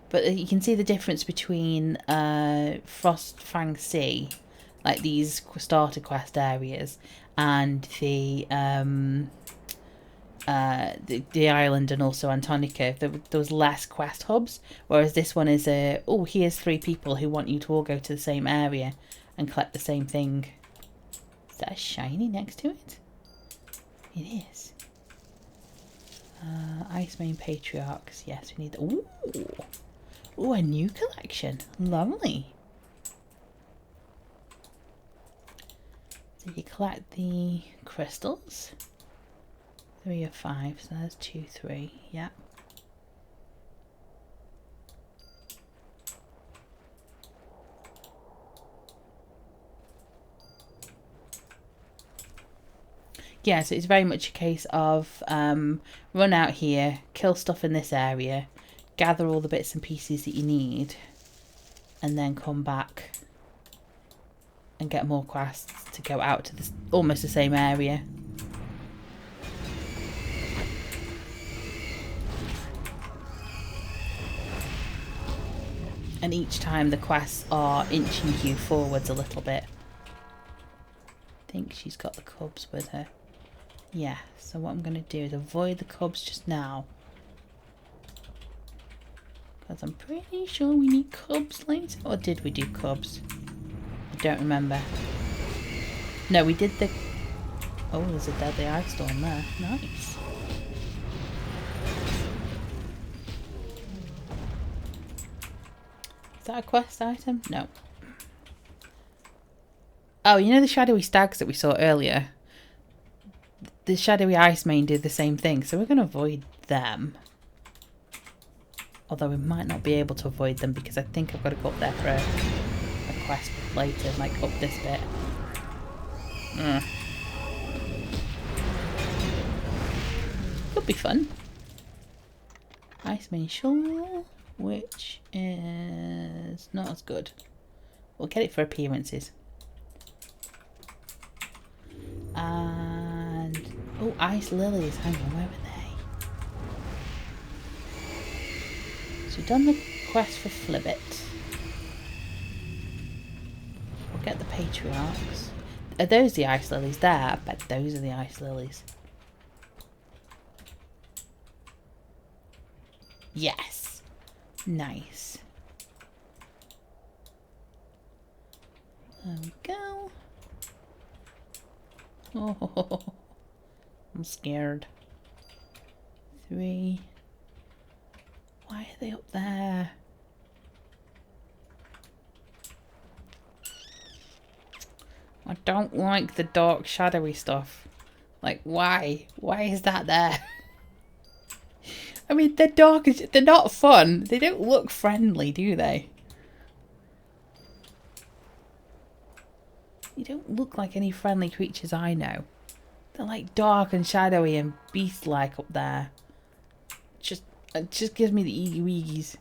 But you can see the difference between Frostfang Sea, like these starter quest areas, and the island and also Antonica. There was less quest hubs, whereas this one is oh, here's 3 people who want you to all go to the same area and collect the same thing. Is that a shiny next to it? It is. Ice Main Patriarchs. Yes, we need... Ooh! Ooh, a new collection. Lovely. So you collect the crystals. 3 or 5, so there's 2, 3. Yeah. Yeah, so it's very much a case of run out here, kill stuff in this area, gather all the bits and pieces that you need, and then come back and get more quests to go out to this almost the same area. And each time the quests are inching you forwards a little bit. I think she's got the cubs with her. Yeah, so what I'm going to do is avoid the cubs just now. Because I'm pretty sure we need cubs later. Or did we do cubs? I don't remember. No, we did the... Oh, there's a deadly ice storm there. Nice. Is that a quest item? No. Oh, you know the shadowy stags that we saw earlier? The shadowy ice main did the same thing, so we're going to avoid them. Although we might not be able to avoid them because I think I've got to go up there for a quest later, like up this bit. Could be fun. Ice main shore, which is not as good. We'll get it for appearances. And oh, ice lilies. Hang on, where were they? So we've done the quest for Flibbit. We'll get the patriarchs. Are those the ice lilies there? I bet those are the ice lilies. Yes. Nice. There we go. Oh, I'm scared. 3. Why are they up there? I don't like the dark shadowy stuff. Like, why? Why is that there? I mean, they're dark, they're not fun. They don't look friendly, do they? You don't look like any friendly creatures I know. They're like dark and shadowy and beast-like up there. It just gives me the eegie-weegies.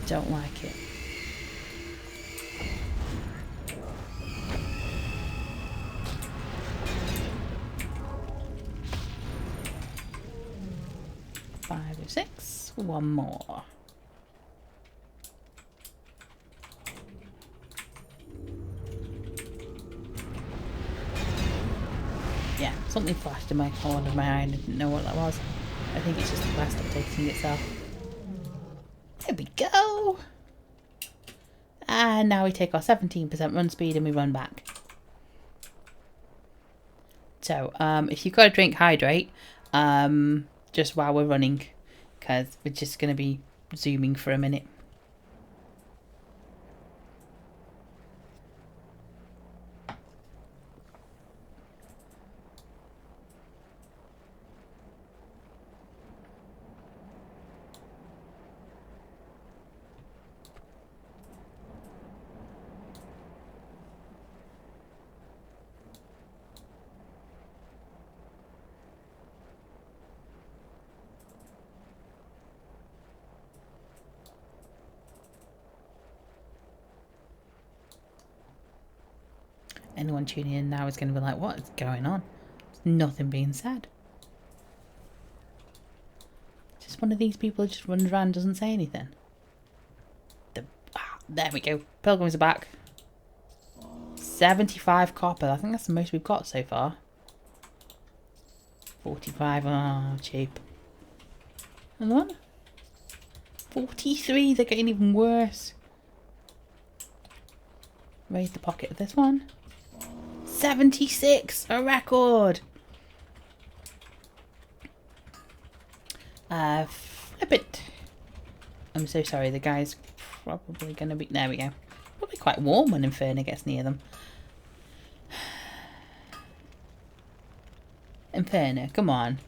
don't like it. Five or six. One more. Yeah, something flashed in my corner of my eye and I didn't know what that was. I think it's just the quest updating itself. There we go! And now we take our 17% run speed and we run back. So, if you've got a drink, hydrate. Just while we're running. Because we're just going to be zooming for a minute. Anyone tuning in now is going to be like, what is going on? There's nothing being said. Just one of these people who just runs around and doesn't say anything. There we go. Pilgrims are back. 75 copper. I think that's the most we've got so far. 45. Oh, cheap. Another one? 43. They're getting even worse. Raise the pocket of this one. 76, a record. Flip it. I'm so sorry, the guy's probably going to be... There we go. Probably quite warm when Inferno gets near them. Inferno, come on.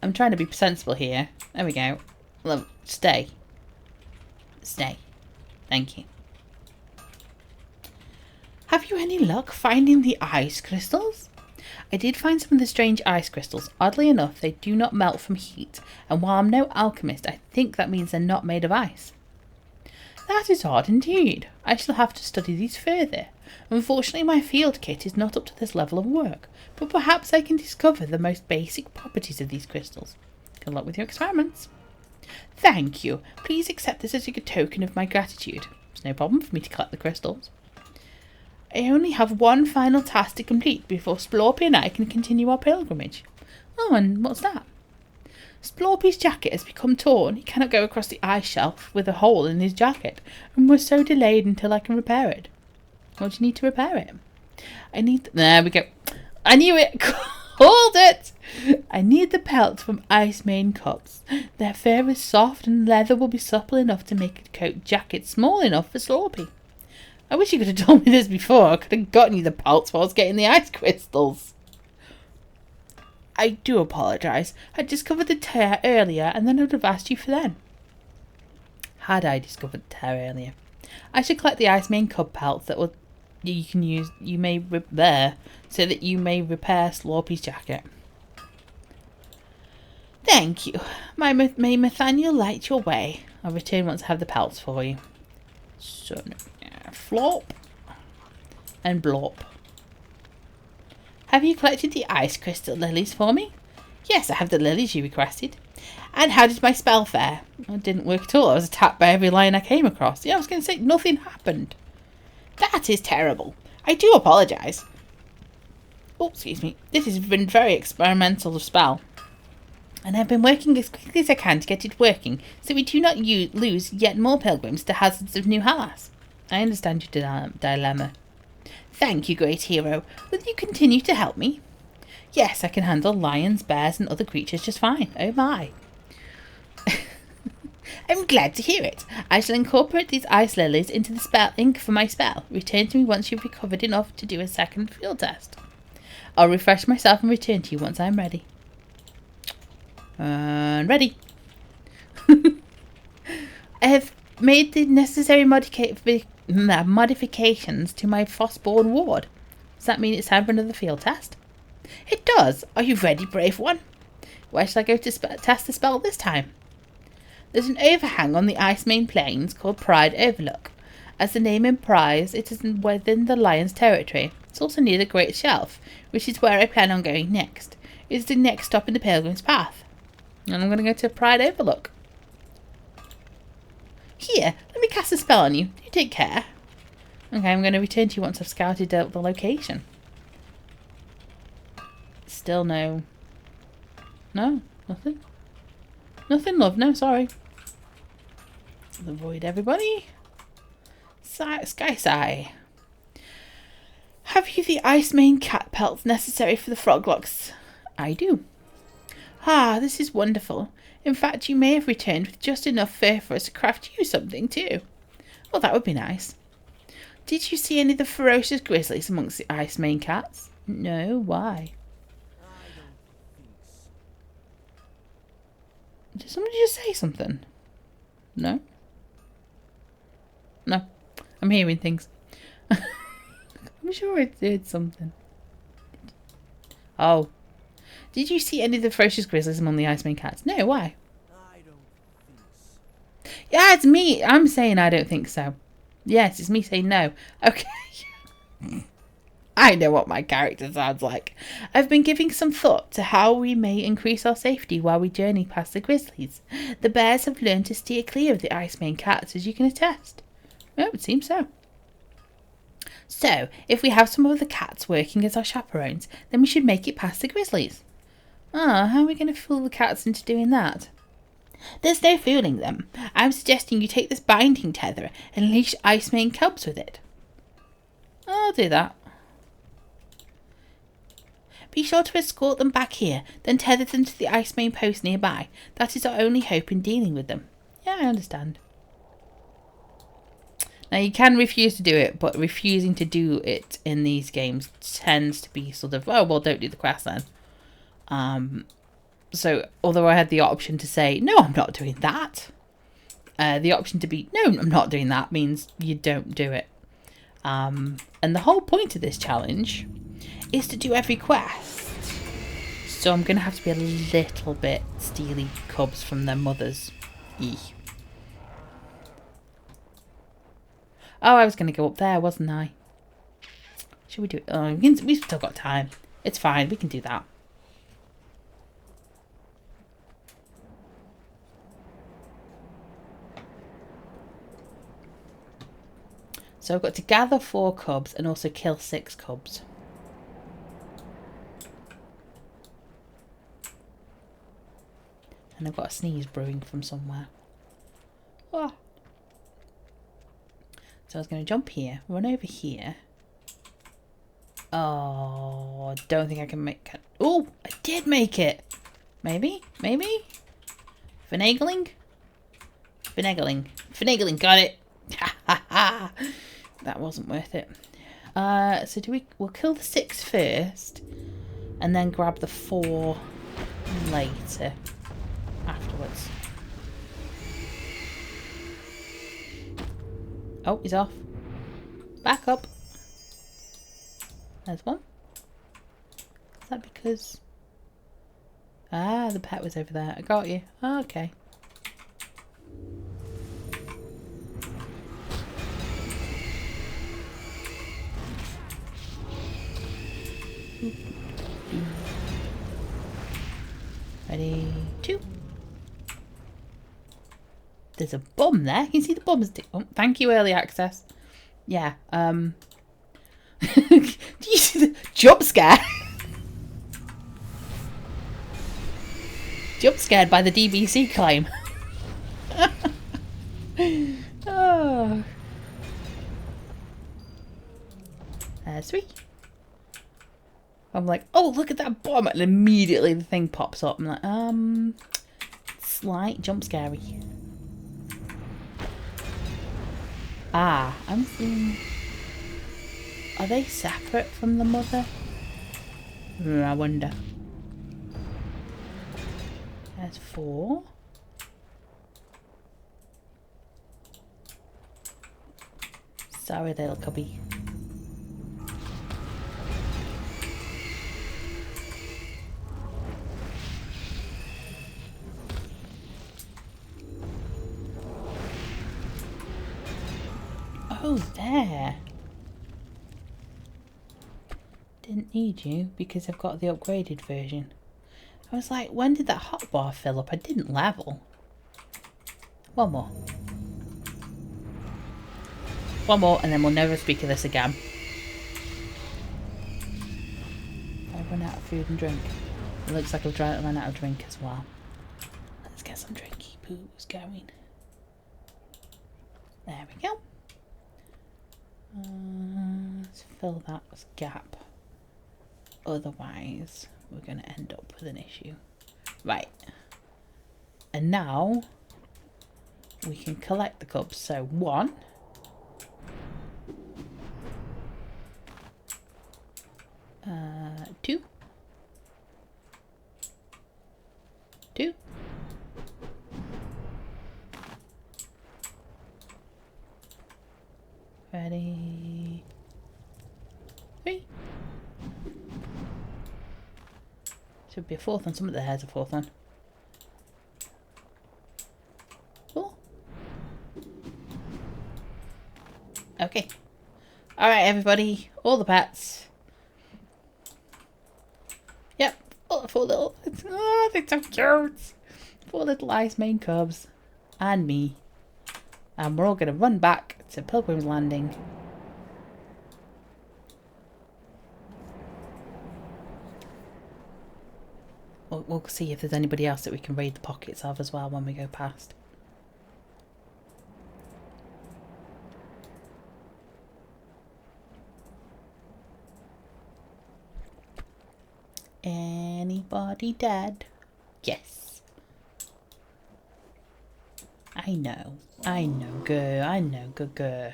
I'm trying to be sensible here. There we go. Love, stay. Stay. Thank you. Have you any luck finding the ice crystals? I did find some of the strange ice crystals. Oddly enough, they do not melt from heat, and while I'm no alchemist, I think that means they're not made of ice. That is odd indeed. I shall have to study these further. Unfortunately, my field kit is not up to this level of work, but perhaps I can discover the most basic properties of these crystals. Good luck with your experiments. Thank you. Please accept this as a token of my gratitude. It's no problem for me to collect the crystals. I only have one final task to complete before Splorpy and I can continue our pilgrimage. Oh, and what's that? Splorpy's jacket has become torn. He cannot go across the ice shelf with a hole in his jacket, and was so delayed until I can repair it. What do you need to repair it? There we go. I knew it! Called it! I need the pelts from Ice Mane cups. Their fur is soft and leather will be supple enough to make a coat jacket small enough for Splorpy. I wish you could have told me this before. I could have gotten you the pelts while I was getting the ice crystals. I do apologise. I discovered the tear earlier and then I would have asked you for them. Had I discovered the tear earlier? I should collect the Ice Mane cub pelts that will you can use there so that you may repair Splorpy's jacket. Thank you. May Nathaniel light your way. I'll return once I have the pelts for you. So flop and blop. Have you collected the ice crystal lilies for me? Yes, I have the lilies you requested. And how did my spell fare? It didn't work at all. I was attacked by every lion I came across. Yeah, I was going to say nothing happened. That is terrible. I do apologise. Oh, excuse me. This has been very experimental spell. And I've been working as quickly as I can to get it working, so we do not lose yet more pilgrims to hazards of New Hellas. I understand your dilemma. Thank you, great hero. Will you continue to help me? Yes, I can handle lions, bears, and other creatures just fine. Oh my. I'm glad to hear it. I shall incorporate these ice lilies into the spell ink for my spell. Return to me once you've recovered enough to do a second field test. I'll refresh myself and return to you once I'm ready. Ready. I have made the necessary modifications to my Frostborn ward. Does that mean it's time for another field test? It does. Are you ready, brave one? Where shall I go to test the spell this time? There's an overhang on the Ice Main Plains called Pride Overlook. As the name implies, it is within the Lion's territory. It's also near the Great Shelf, which is where I plan on going next. It's the next stop in the Pilgrim's Path. And I'm going to go to Pride Overlook. Here, let me cast a spell on you. You take care. Okay, I'm going to return to you once I've scouted the location. Still no... No, nothing. Nothing, love. No, sorry. Avoid everybody. Sky Sigh. Have you the Ice Mane cat pelts necessary for the froglocks? I do. Ah, this is wonderful. In fact, you may have returned with just enough fur for us to craft you something too. Well, that would be nice. Did you see any of the ferocious grizzlies amongst the Ice Mane cats? No, why? Did somebody just say something? No? No. I'm hearing things. I'm sure I did something. Oh. Did you see any of the ferocious grizzlies among the Ice Mane cats? No, why? I don't think so. Yeah, it's me. I'm saying I don't think so. Yes, it's me saying no. Okay. I know what my character sounds like. I've been giving some thought to how we may increase our safety while we journey past the grizzlies. The bears have learned to steer clear of the Ice Mane cats, as you can attest. Well, it seems so. So, if we have some of the cats working as our chaperones, then we should make it past the grizzlies. Ah, how are we going to fool the cats into doing that? There's no fooling them. I'm suggesting you take this binding tether and leash Ice Mane cubs with it. I'll do that. Be sure to escort them back here, then tether them to the Ice Mane post nearby. That is our only hope in dealing with them. Yeah, I understand. Now, you can refuse to do it, but refusing to do it in these games tends to be sort of, oh, well, don't do the quest then. So, although I had the option to say, no, I'm not doing that, the option to be, no, I'm not doing that means you don't do it. And the whole point of this challenge is to do every quest. So I'm going to have to be a little bit steely cubs from their mothers. Eeh. Oh, I was going to go up there, wasn't I? Should we do it? Oh, we've still got time. It's fine. We can do that. So I've got to gather 4 cubs and also kill 6 cubs. And I've got a sneeze brewing from somewhere. Oh. So I was going to jump here, run over here. Oh, I don't think I can make it. Oh, I did make it. Maybe? Maybe? Finagling? Finagling. Finagling, got it. Ha ha ha. That wasn't worth it. So we'll kill the 6 first. And then grab the 4 later. Afterwards. Oh, he's off. Back up. There's one. Is that because... Ah, the pet was over there. I got you. Oh, okay. Ready, 2. There's a bomb there. You can see the bombs. Oh, thank you, early access. Yeah. Do you see the jump scare? Jump scared by the DBC claim. Oh. 3. I'm like, oh, look at that bomb, and immediately the thing pops up. I'm like, slight jump scary. Ah, I'm seeing... Are they separate from the mother? I wonder. There's 4. Sorry, little cubby. Oh, there. Didn't need you because I've got the upgraded version. I was like, when did that hotbar fill up? I didn't level. One more. One more and then we'll never speak of this again. I've run out of food and drink. It looks like I've run out of drink as well. Let's get some drinky poos going. There we go. Let's fill that gap. Otherwise, we're going to end up with an issue. Right. And now, we can collect the cups. So, 1. 2. 2. 3. Should be a 4th one. Some of the hairs a 4th one. 4. Okay. Alright, everybody. All the pets. Yep. All the 4 little... Oh, they're so cute. 4 little ice main cubs. And me. And we're all going to run back to Pilgrim's Landing. We'll see if there's anybody else that we can raid the pockets of as well when we go past. Anybody dead? Yes. I know. I know, girl. I know, girl.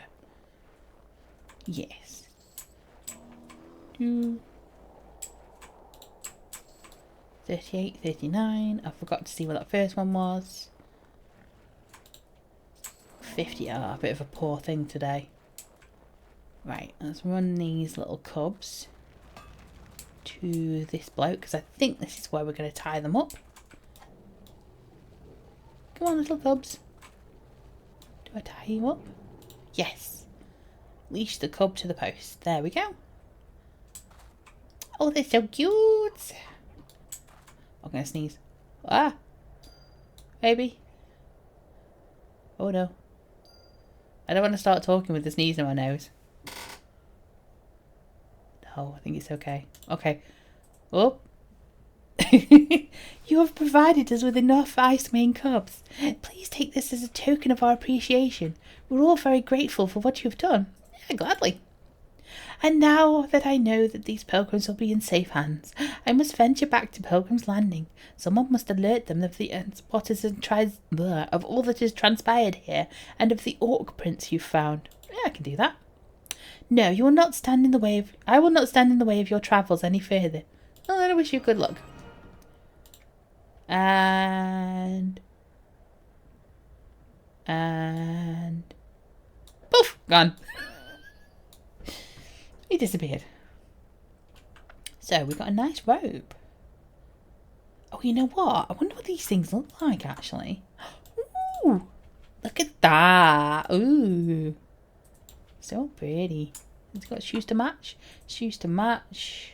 Yes. 38, 39. I forgot to see what that first one was. 50. Oh, a bit of a poor thing today. Right, let's run these little cubs to this bloke, because I think this is where we're going to tie them up. Come on, little cubs. Do I tie you up? Yes. Leash the cub to the post. There we go. Oh, they're so cute. I'm going to sneeze. Ah! Baby. Oh no. I don't want to start talking with the sneeze in my nose. No, I think it's okay. Okay. Oh. You have provided us with enough ice main cubs. Please take this as a token of our appreciation. We're all very grateful for what you have done. Yeah, gladly. And now that I know that these pilgrims will be in safe hands, I must venture back to Pilgrim's Landing. Someone must alert them of of all that has transpired here, and of the orc prints you've found. Yeah, I can do that. No, you will not stand in the way of... I will not stand in the way of your travels any further. Well, then I wish you good luck. And... Poof! Gone. He disappeared. So, we got a nice robe. Oh, you know what? I wonder what these things look like, actually. Ooh! Look at that! Ooh! So pretty. It's got shoes to match. Shoes to match.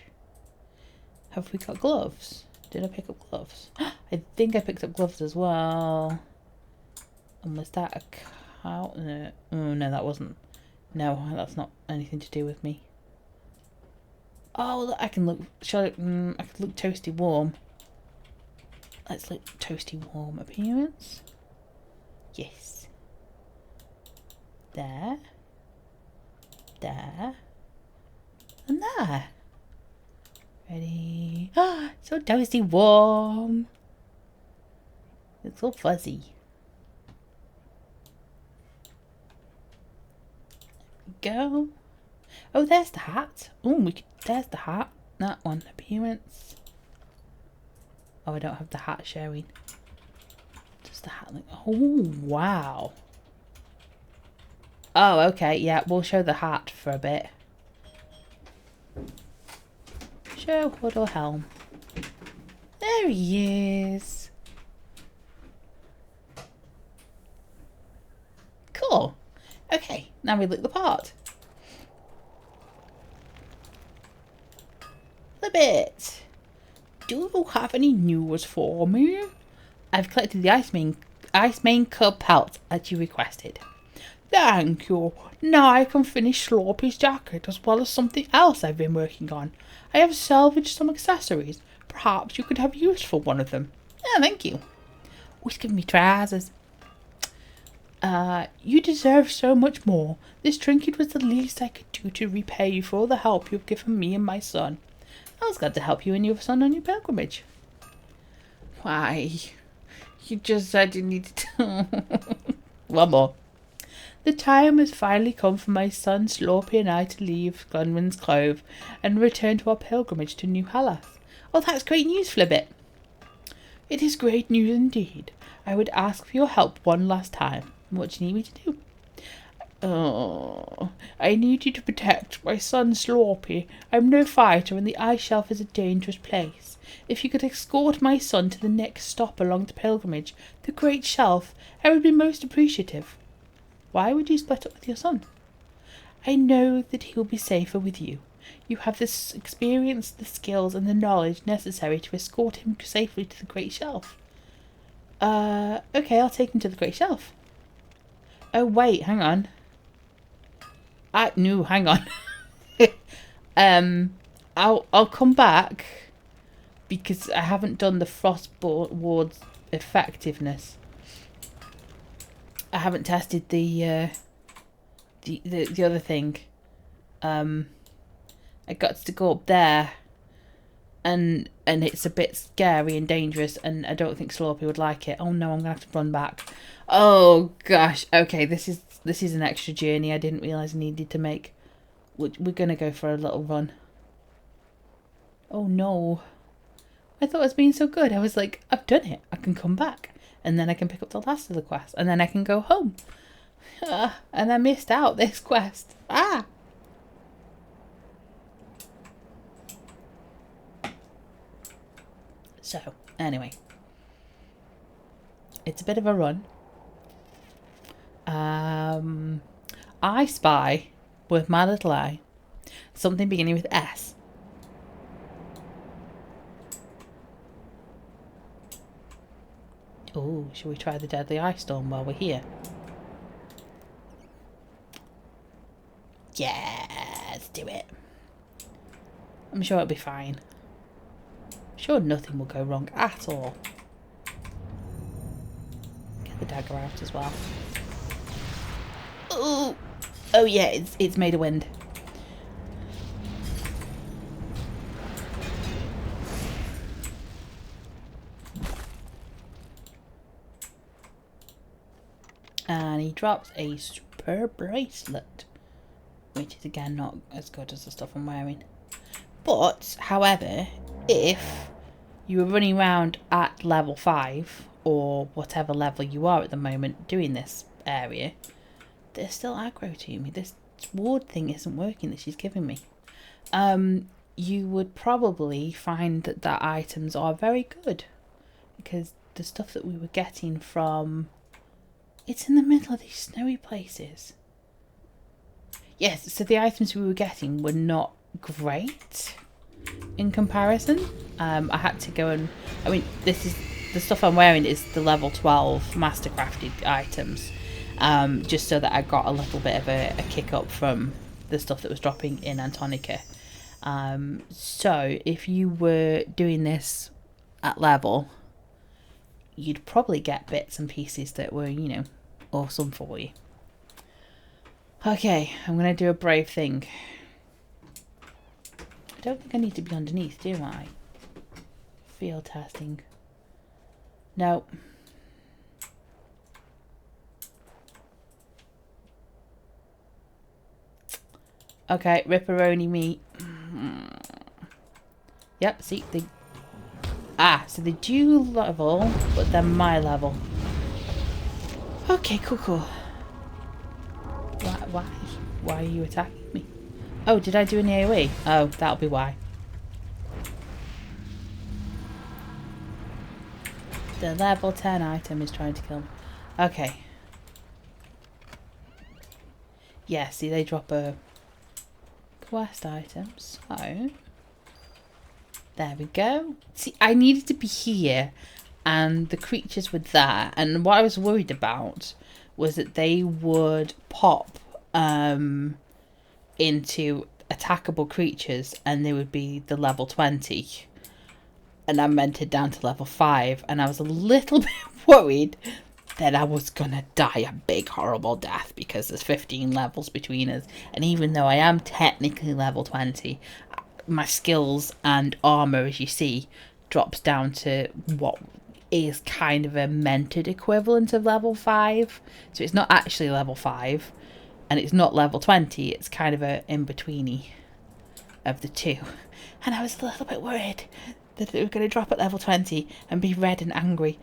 Have we got gloves? Did I pick up gloves? I think I picked up gloves as well. And was that a cow? No. Oh, no, that wasn't. No, that's not anything to do with me. Oh, look, I can look. I could look toasty warm. Let's look toasty warm appearance. Yes. There. There. And there. Ready? Ah, so toasty warm. It's all fuzzy. There we go. Oh, there's the hat. Oh, there's the hat. That one. Appearance. Oh, I don't have the hat showing. Does the hat look... Oh, wow. Oh, okay. Yeah, we'll show the hat for a bit. Show hood or helm. There he is. Cool. Okay, Now we look the part. Flibbit, do you have any news for me? I've collected the ice main cub pelt that you requested. Thank you. Now I can finish Slorpy's jacket as well as something else I've been working on. I have salvaged some accessories. Perhaps you could have use for one of them. Yeah, thank you. Always give me trousers. You deserve so much more. This trinket was the least I could do to repay you for all the help you've given me and my son. I was glad to help you and your son on your pilgrimage. Why? You just said you needed to... One more. The time has finally come for my son Slorpy and I to leave Glunwyn's Cove and return to our pilgrimage to New Hellas. Oh, that's great news, Flibbit. It is great news indeed. I would ask for your help one last time. What do you need me to do? Oh, I need you to protect my son Slorpy. I'm no fighter and the ice shelf is a dangerous place. If you could escort my son to the next stop along the pilgrimage, the Great Shelf, I would be most appreciative. Why would you split up with your son? I know that he will be safer with you. You have the experience, the skills and the knowledge necessary to escort him safely to the Great Shelf. Okay, I'll take him to the Great Shelf. Oh, wait, hang on. No, hang on. I'll come back because I haven't done the Frost Ward's effectiveness. I haven't tested the other thing. I got to go up there, and it's a bit scary and dangerous, and I don't think Slorpy would like it. Oh no, I'm gonna have to run back. Oh gosh. Okay, this is an extra journey I didn't realise I needed to make. We're gonna go for a little run. Oh no. I thought it was being so good. I was like, I've done it. I can come back. And then I can pick up the last of the quest. And then I can go home. And I missed out this quest. Ah! So, anyway. It's a bit of a run. I spy, with my little eye, something beginning with S. Oh, shall we try the deadly ice storm while we're here? Yeah, let's do it. I'm sure it'll be fine. I'm sure nothing will go wrong at all. Get the dagger out as well. Oh, oh yeah, it's made a wind. And he drops a superb bracelet, which is again not as good as the stuff I'm wearing. But, however, if you were running around at level 5, or whatever level you are at the moment doing this area, they're still aggro to me. This ward thing isn't working that she's giving me. You would probably find that items are very good, because the stuff that we were getting from... It's in the middle of these snowy places. Yes, so the items we were getting were not great in comparison. I had to go and... I mean, this is... The stuff I'm wearing is the level 12 mastercrafted items. Just so that I got a little bit of a kick up from the stuff that was dropping in Antonica. So, if you were doing this at level... you'd probably get bits and pieces that were, you know, awesome for you. Okay, I'm going to do a brave thing. I don't think I need to be underneath, do I? Field testing. No. Okay, ripperoni meat. Yep, see, so they do level, but they're my level. Okay, cool. Why are you attacking me? Oh, did I do an AoE? Oh, that'll be why. The level 10 item is trying to kill me. Okay. Yeah, see, they drop a quest item. So, there we go. See, I needed to be here, and the creatures were there. And what I was worried about was that they would pop into attackable creatures, and they would be the level 20. And I meant it down to level 5. And I was a little bit worried that I was gonna die a big horrible death because there's 15 levels between us, and even though I am technically level 20, my skills and armor, as you see, drops down to what is kind of a mentored equivalent of level 5. So it's not actually level 5 and it's not level 20, it's kind of a in-betweeny of the two. And I was a little bit worried that it was going to drop at level 20 and be red and angry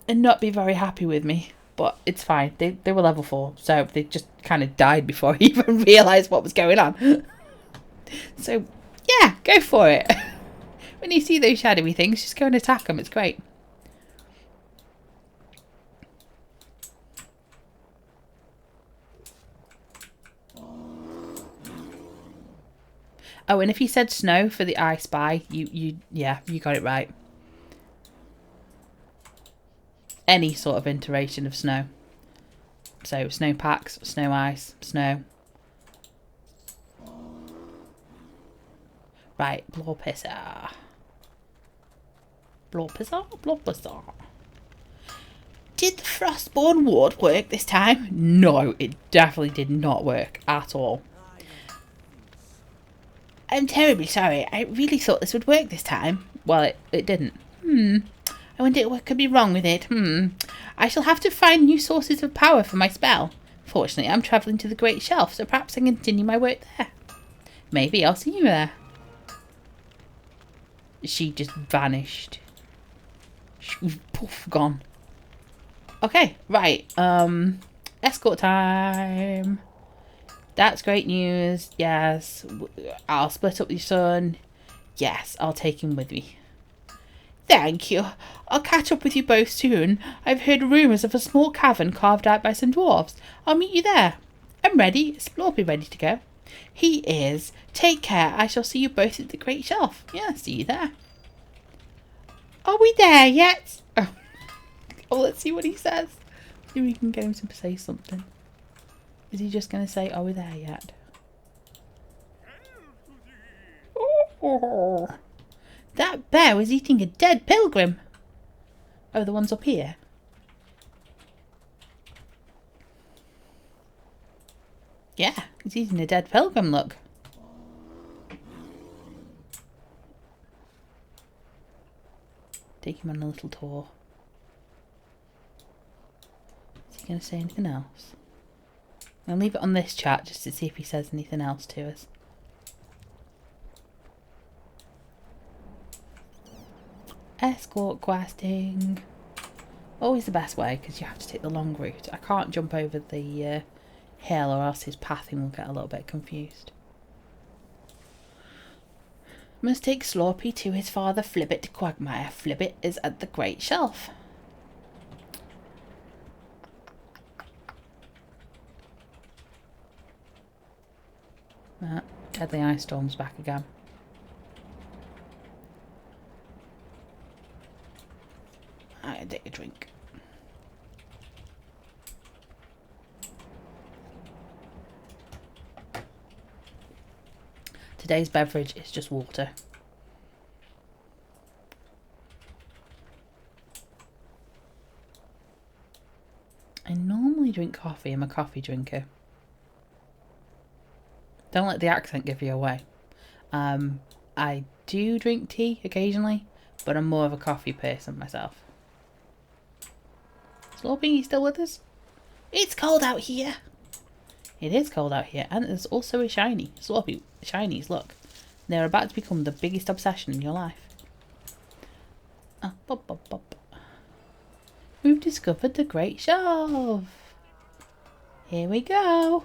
and not be very happy with me, but it's fine. They were level 4, so they just kind of died before I even realised what was going on. So, yeah, go for it. When you see those shadowy things, just go and attack them. It's great. Oh, and if you said snow for the I Spy, you got it right. Any sort of iteration of snow. So, snow packs, snow ice, snow. Right, Blorpisser. Blorpisser. Did the Frostborn ward work this time? No, it definitely did not work at all. I'm terribly sorry. I really thought this would work this time. Well, it didn't. I wonder what could be wrong with it. I shall have to find new sources of power for my spell. Fortunately, I'm travelling to the Great Shelf, so perhaps I can continue my work there. Maybe I'll see you there. She just vanished. Poof, gone. Okay, right. Escort time. That's great news. Yes. I'll split up your son. Yes, I'll take him with me. Thank you. I'll catch up with you both soon. I've heard rumours of a small cavern carved out by some dwarves. I'll meet you there. I'm ready. Is Splorpy ready to go? He is. Take care. I shall see you both at the Great Shelf. Yeah, see you there. Are we there yet? Oh, let's see what he says. See if we can get him to say something. Is he just going to say, are we there yet? Oh, that bear was eating a dead pilgrim. Oh, the one's up here. Yeah, he's eating a dead pilgrim, look. Take him on a little tour. Is he going to say anything else? I'll leave it on this chat just to see if he says anything else to us. Escort questing. Always the best way because you have to take the long route. I can't jump over the hill or else his pathing will get a little bit confused. Must take Slorpy to his father Flibbit Quagmire. Flibbit is at the Great Shelf. Deadly Ice Storm's back again. I take a drink. Today's beverage is just water. I normally drink coffee. I'm a coffee drinker. Don't let the accent give you away. I do drink tea occasionally, but I'm more of a coffee person myself. Slorpy, you still with us? It's cold out here. It is cold out here, and there's also a shiny. Slorpy, shinies, look. They're about to become the biggest obsession in your life. Oh, bop, bop, bop. We've discovered the Great Shelf. Here we go.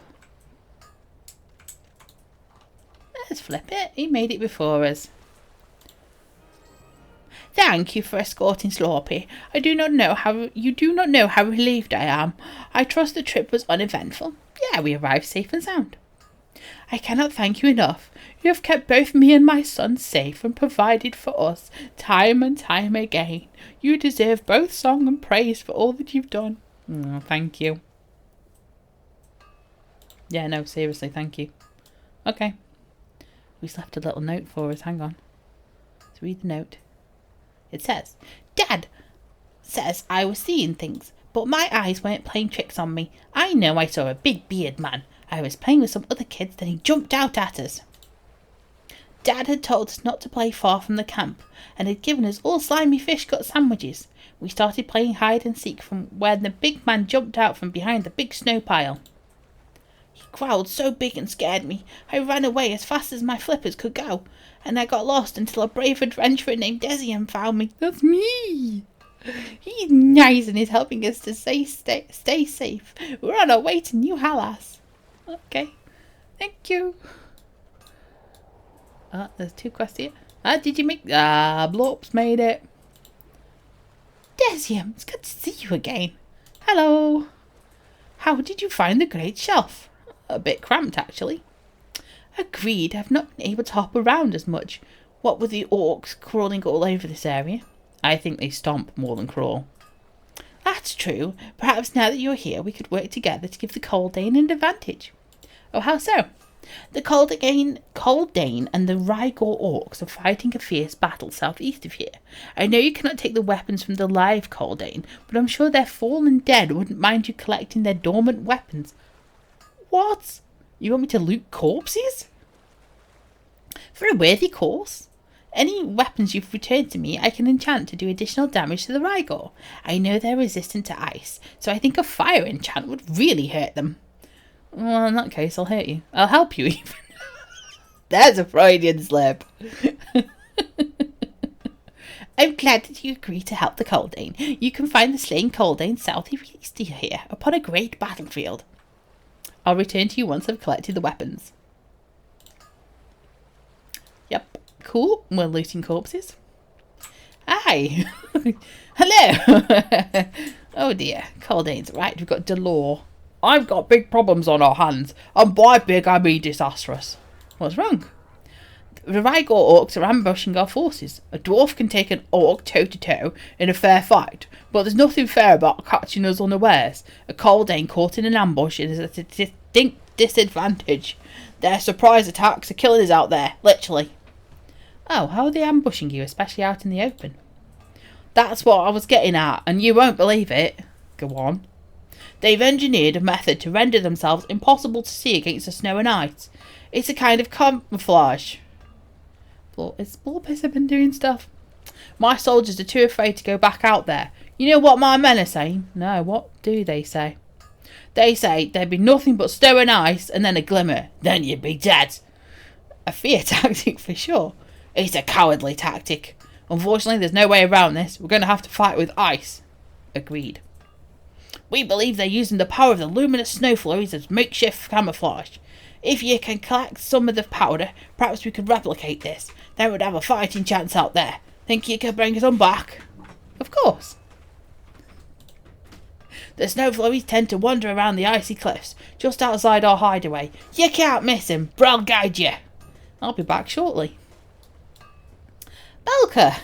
Let's flip it. He made it before us. Thank you for escorting Sloppy. You do not know how relieved I am. I trust the trip was uneventful. Yeah, we arrived safe and sound. I cannot thank you enough. You have kept both me and my son safe and provided for us time and time again. You deserve both song and praise for all that you've done. Oh, thank you. Yeah, no, seriously, thank you. Okay. He's left a little note for us. Hang on. Let's read the note. It says, Dad says I was seeing things, but my eyes weren't playing tricks on me. I know I saw a big beard man. I was playing with some other kids, then he jumped out at us. Dad had told us not to play far from the camp, and had given us all slimy fish gut sandwiches. We started playing hide and seek from when the big man jumped out from behind the big snow pile. He growled so big and scared me. I ran away as fast as my flippers could go, and I got lost until a brave adventurer named Desium found me. That's me! He's nice and is helping us to stay safe. We're on our way to New Halas. Okay. Thank you. There's 2 quests here. Did you make... Blorps made it. Desium, it's good to see you again. Hello. How did you find the Great Shelf? A bit cramped, actually. Agreed, I've not been able to hop around as much. What with the orcs crawling all over this area? I think they stomp more than crawl. That's true. Perhaps now that you're here, we could work together to give the Coldane an advantage. Oh, how so? The Coldane and the Rygor orcs are fighting a fierce battle southeast of here. I know you cannot take the weapons from the live Coldane, but I'm sure their fallen dead wouldn't mind you collecting their dormant weapons. What? You want me to loot corpses? For a worthy cause. Any weapons you've returned to me, I can enchant to do additional damage to the Rygor. I know they're resistant to ice, so I think a fire enchant would really hurt them. Well, in that case, I'll hurt you. I'll help you even. There's a Freudian slip. I'm glad that you agree to help the Coldane. You can find the slain Coldane southeast here, upon a great battlefield. I'll return to you once I've collected the weapons. Yep. Cool. We're looting corpses. Hi. Hello. Oh dear. Coldane's right. We've got Delore. I've got big problems on our hands. And by big, I mean disastrous. What's wrong? The Rygor orcs are ambushing our forces. A dwarf can take an orc toe-to-toe in a fair fight, but there's nothing fair about catching us unawares. A Coldane caught in an ambush is at a distinct disadvantage. Their surprise attacks are killing us out there, literally. Oh, how are they ambushing you, especially out in the open? That's what I was getting at, and you won't believe it. Go on. They've engineered a method to render themselves impossible to see against the snow and ice. It's a kind of camouflage. Is Bulbissa been doing stuff? My soldiers are too afraid to go back out there. You know what my men are saying? No, what do they say? They say there'd be nothing but snow and ice and then a glimmer. Then you'd be dead. A fear tactic for sure. It's a cowardly tactic. Unfortunately, there's no way around this. We're going to have to fight with ice. Agreed. We believe they're using the power of the luminous snow flurries as makeshift camouflage. If you can collect some of the powder, perhaps we could replicate this. Then we'd have a fighting chance out there. Think you could bring some back? Of course. The snow flurries tend to wander around the icy cliffs, just outside our hideaway. You can't miss them, but I'll guide you. I'll be back shortly. Belka!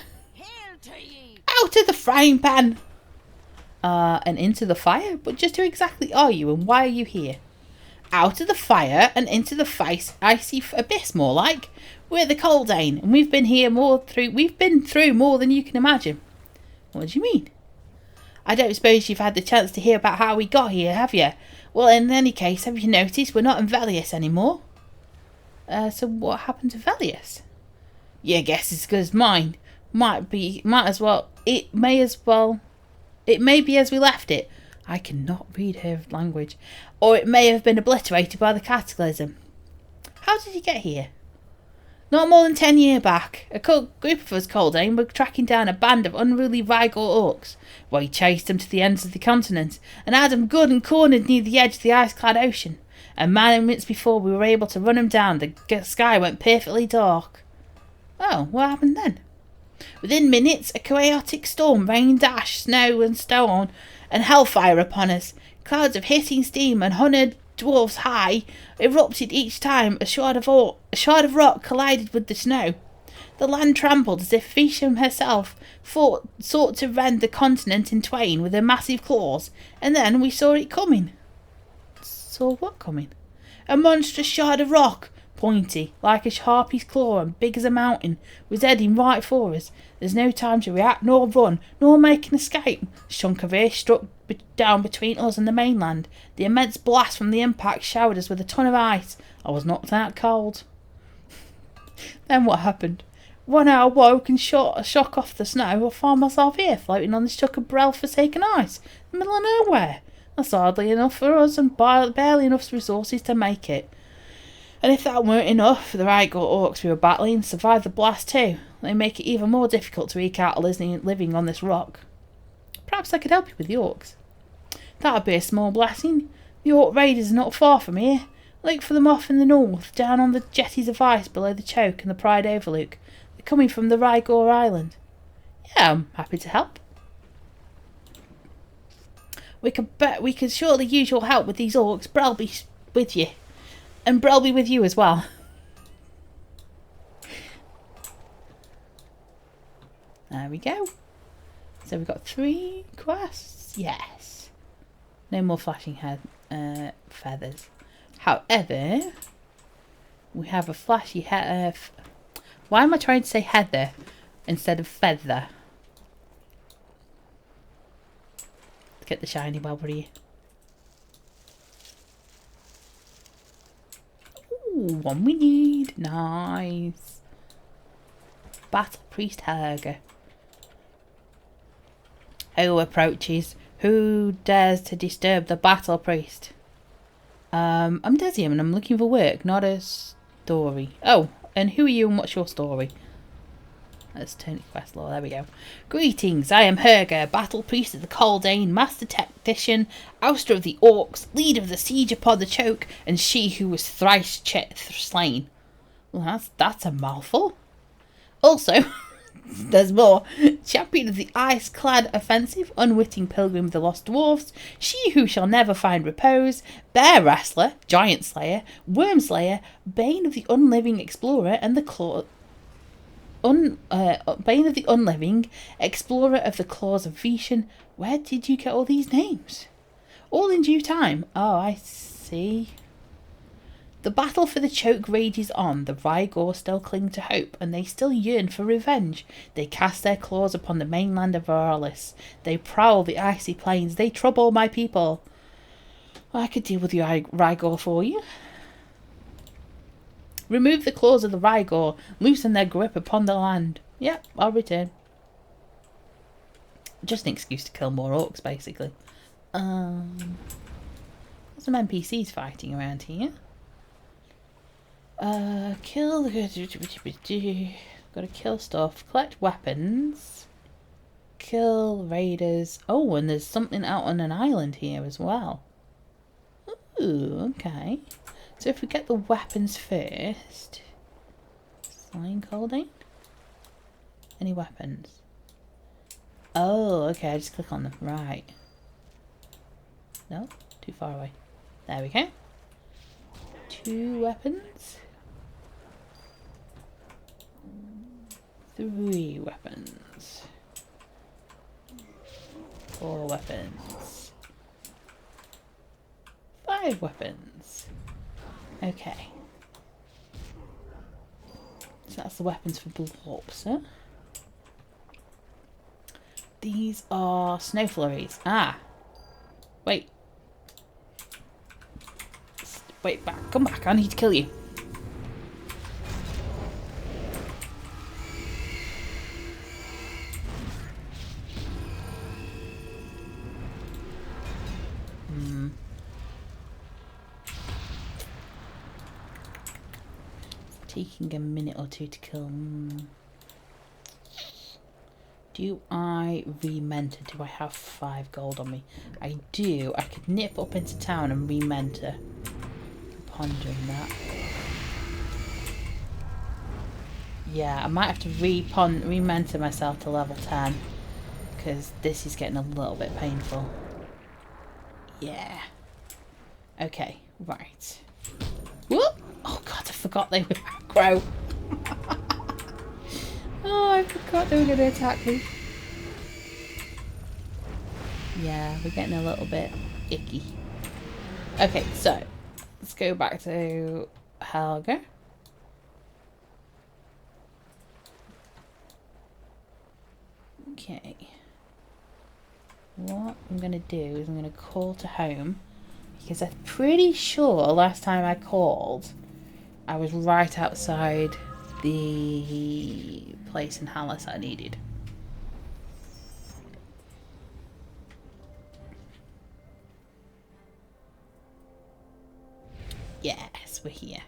Out of the frying pan! And into the fire? But just who exactly are you and why are you here? Out of the fire and into the icy abyss, more like. We're the Coldane, and we've been through more than you can imagine. What do you mean? I don't suppose you've had the chance to hear about how we got here, have you? Well, in any case, have you noticed we're not in Velius anymore? So what happened to Velius? Your guess is as good as mine. It may be as we left it. I cannot read her language. Or it may have been obliterated by the cataclysm. How did you get here? Not more than 10 years back. A group of us Coldane were tracking down a band of unruly Rygor orcs. We chased them to the ends of the continent and had them good and cornered near the edge of the ice-clad ocean. And minutes before we were able to run them down, the sky went perfectly dark. Oh, what happened then? Within minutes, a chaotic storm rained ash, snow and stone and hellfire upon us. Clouds of hissing steam and 100 dwarfs high erupted each time a shard of rock collided with the snow. The land trembled as if Visham herself sought to rend the continent in twain with her massive claws, and then we saw it coming. Saw what coming? A monstrous shard of rock, pointy, like a harpy's claw and big as a mountain, was heading right for us. There's no time to react, nor run, nor make an escape. A chunk of air struck down between us and the mainland. The immense blast from the impact showered us with a ton of ice. I was knocked out cold. Then what happened? When I awoke and shot a shock off the snow, I found myself here, floating on this chunk of forsaken ice, in the middle of nowhere. That's hardly enough for us, and barely enough resources to make it. And if that weren't enough, the Rigor orcs we were battling survived the blast too. They make it even more difficult to eke out a living on this rock. Perhaps I could help you with the orcs. That'd be a small blessing. The orc raiders are not far from here. Look for them off in the north, down on the jetties of ice below the choke and the Pride Overlook. They're coming from the Rigor Island. Yeah, I'm happy to help. We could surely use your help with these orcs. Br'll be with you. And Br'll be with you as well. There we go. So we've got 3 quests. Yes. No more flashing feathers. However, we have a flashy why am I trying to say heather instead of feather? Let's get the shiny Barbary. Ooh, one we need. Nice. Battle Priest Helga. Who approaches? Who dares to disturb the Battle Priest? I'm Desium and I'm looking for work, not a story. Oh, and who are you and what's your story? That's Tony Questlore, there we go. Greetings, I am Herger, Battle Priest of the Kaldane, Master Tactician, ouster of the Orcs, leader of the siege upon the choke, and she who was thrice slain. Well, that's a mouthful. Also, there's more. Champion of the ice-clad offensive, unwitting pilgrim of the lost dwarfs, she who shall never find repose, bear wrestler, giant slayer, worm slayer, bane of the unliving explorer, and the bane of the unliving, explorer of the claws of Vishan. Where did you get all these names? All in due time. Oh, I see. The battle for the choke rages on. The Rigor still cling to hope, and they still yearn for revenge. They cast their claws upon the mainland of Varalis. They prowl the icy plains. They trouble my people. Well, I could deal with the Rigor for you. Remove the claws of the Rigor. Loosen their grip upon the land. Yep, I'll return. Just an excuse to kill more orcs, basically. There's some NPCs fighting around here. Kill the... Gotta kill stuff. Collect weapons. Kill raiders. Oh, and there's something out on an island here as well. Ooh, okay. So if we get the weapons first... Flying Colding? Any weapons? Oh, okay, I just click on them. Right. No? Too far away. There we go. 2 weapons. 3 weapons. 4 weapons. 5 weapons. Okay. So that's the weapons for blobs, huh? These are snow flurries. Ah! Wait. Wait, back. Come back. I need to kill you. Taking a minute or 2 to kill. Do I re-mentor? Do I have 5 gold on me? I do. I could nip up into town and re-mentor. Pondering that. Yeah, I might have to re-mentor myself to level 10. Because this is getting a little bit painful. Yeah. Okay, right. Whoop! Oh god, I forgot they were aggro. Oh, I forgot they were going to attack me. Yeah, we're getting a little bit icky. Okay, so let's go back to Helga. Okay. What I'm going to do is I'm going to call to home. Because I'm pretty sure last time I called, I was right outside the place in Hallis I needed. Yes, we're here.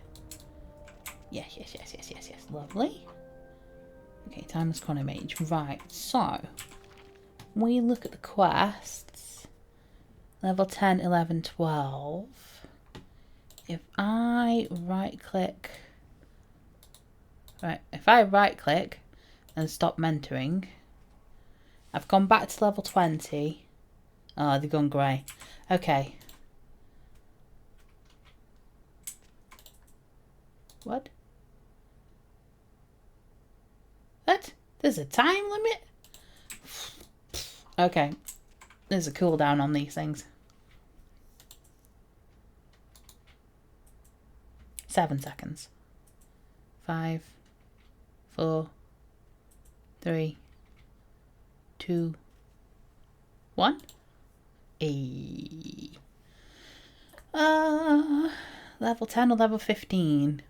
Yes. Lovely. Okay, timeless chrono mage. Right, so we look at the quests. Level 10, 11, 12. If I right click and stop mentoring, I've gone back to level 20. Oh, they've gone grey. Okay. What? What? There's a time limit? Okay. There's a cooldown on these things. 7 seconds. 5, 4, 3, 2, 1. Level 10 or level 15?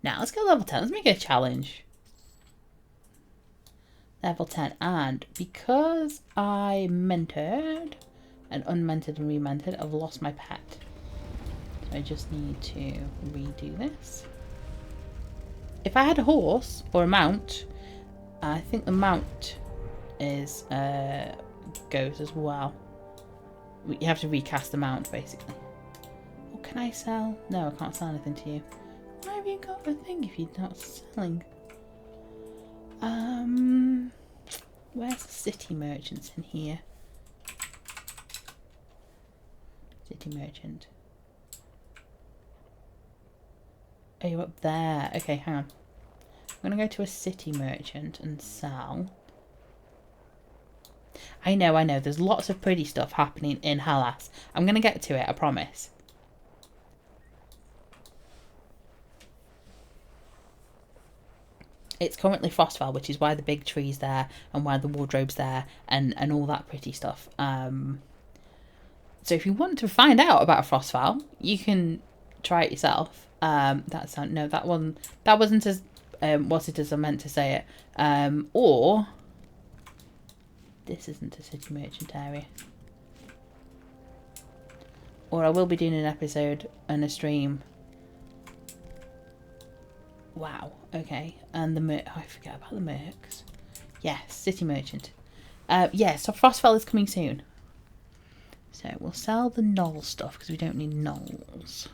Now let's go level 10. Let's make it a challenge. Level 10. And because I mentored and unmentored and rementored, I've lost my pet. So I just need to redo this. If I had a horse or a mount, I think the mount is goes as well. You have to recast the mount basically. What can I sell? No, I can't sell anything to you. Why have you got a thing if you're not selling? Where's the city merchants in here? City merchant. Oh, you're up there. Okay, hang on. I'm going to go to a city merchant and sell. I know. There's lots of pretty stuff happening in Hallas. I'm going to get to it, I promise. It's currently Frostfell, which is why the big tree's there and why the wardrobe's there and all that pretty stuff. So if you want to find out about Frostfell, you can try it yourself. That wasn't as what it is I meant to say it. Or this isn't a city merchant area. Or I will be doing an episode and a stream. Wow. Okay. And I forget about the mercs. Yes, city merchant. So Frostfell is coming soon. So we'll sell the knoll stuff because we don't need knolls.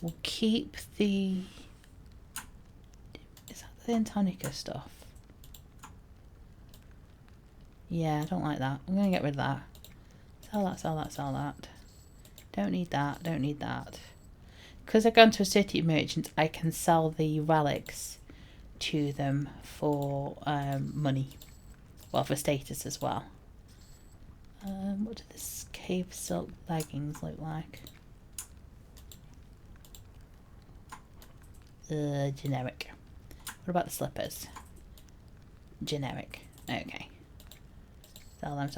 We'll keep the... Is that the Antonica stuff? Yeah, I don't like that. I'm going to get rid of that. Sell that. Don't need that. Because I've gone to a city merchant, I can sell the relics to them for money. Well, for status as well. What do this cave silk leggings look like? Generic. What about the slippers? Generic. Okay. Sell them.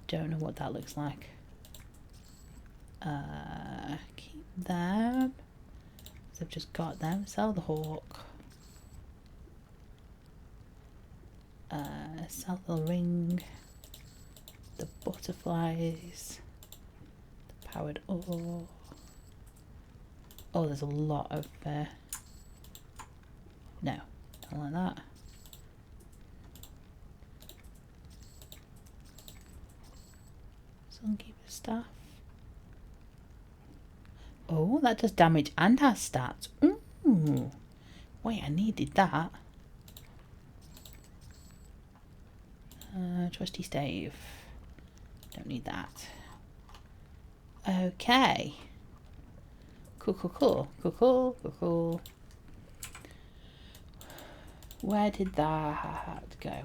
Don't know what that looks like. Keep them. So I've just got them. Sell the hawk. Sell the ring. The butterflies. The powered ore. Oh, there's a lot of... No, don't like that. Sunkeeper staff. Oh, that does damage and has stats. Ooh. Wait, I needed that. Trusty stave. Don't need that. Okay. Cool. Where did that go?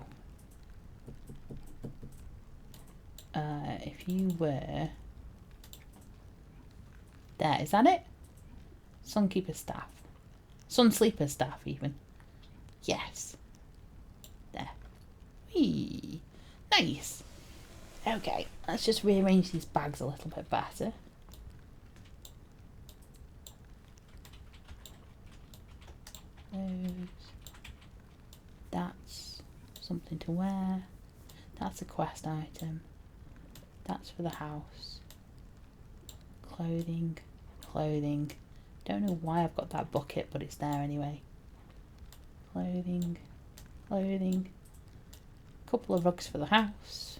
If you were... There, is that it? Sunkeeper's staff. Sunsleeper's staff, even. Yes. There. Whee. Nice. Okay, let's just rearrange these bags a little bit better. That's something to wear. That's a quest item. That's for the house. Clothing. Don't know why I've got that bucket, but it's there anyway. Clothing. Couple of rugs for the house.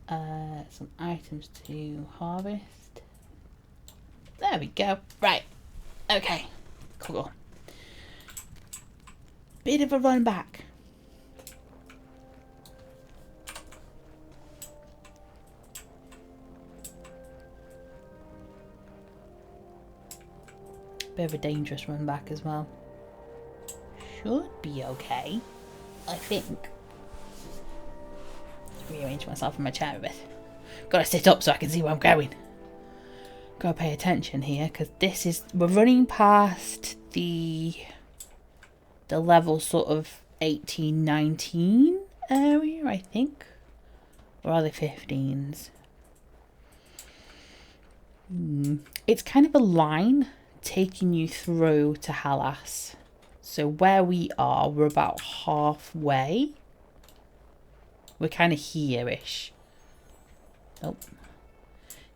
Some items to harvest. There we go. Right. Okay. Cool. Bit of a run back. Bit of a dangerous run back as well. Should be okay, I think. Rearrange myself in my chair a bit. Gotta sit up so I can see where I'm going. Gotta pay attention here because this is... We're running past the level sort of 18, 19 area, I think. Or are they 15s? It's kind of a line taking you through to Halas. So where we are, we're about halfway. We're kind of here-ish. Oh.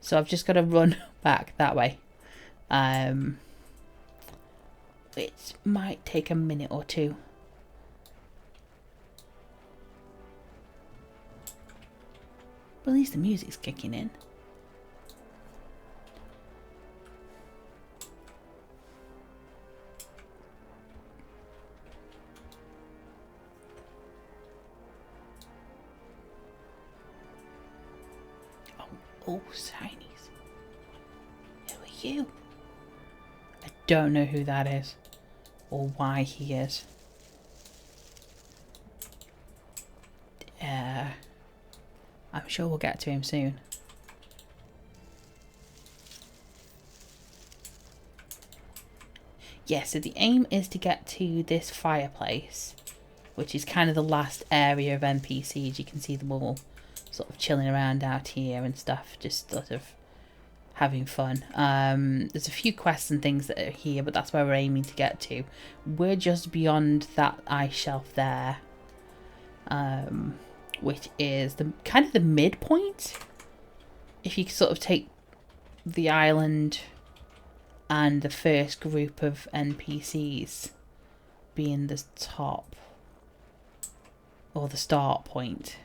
So I've just got to run back that way. It might take a minute or two. But at least the music's kicking in. Oh, Shinies. Who are you? I don't know who that is. Or why he is. I'm sure we'll get to him soon. Yeah, so the aim is to get to this fireplace, which is kind of the last area of NPCs. You can see them all sort of chilling around out here and stuff, just sort of having fun. There's a few quests and things that are here, but that's where we're aiming to get to. We're just beyond that ice shelf there, which is the kind of the midpoint. If you sort of take the island and the first group of NPCs being the top or the start point,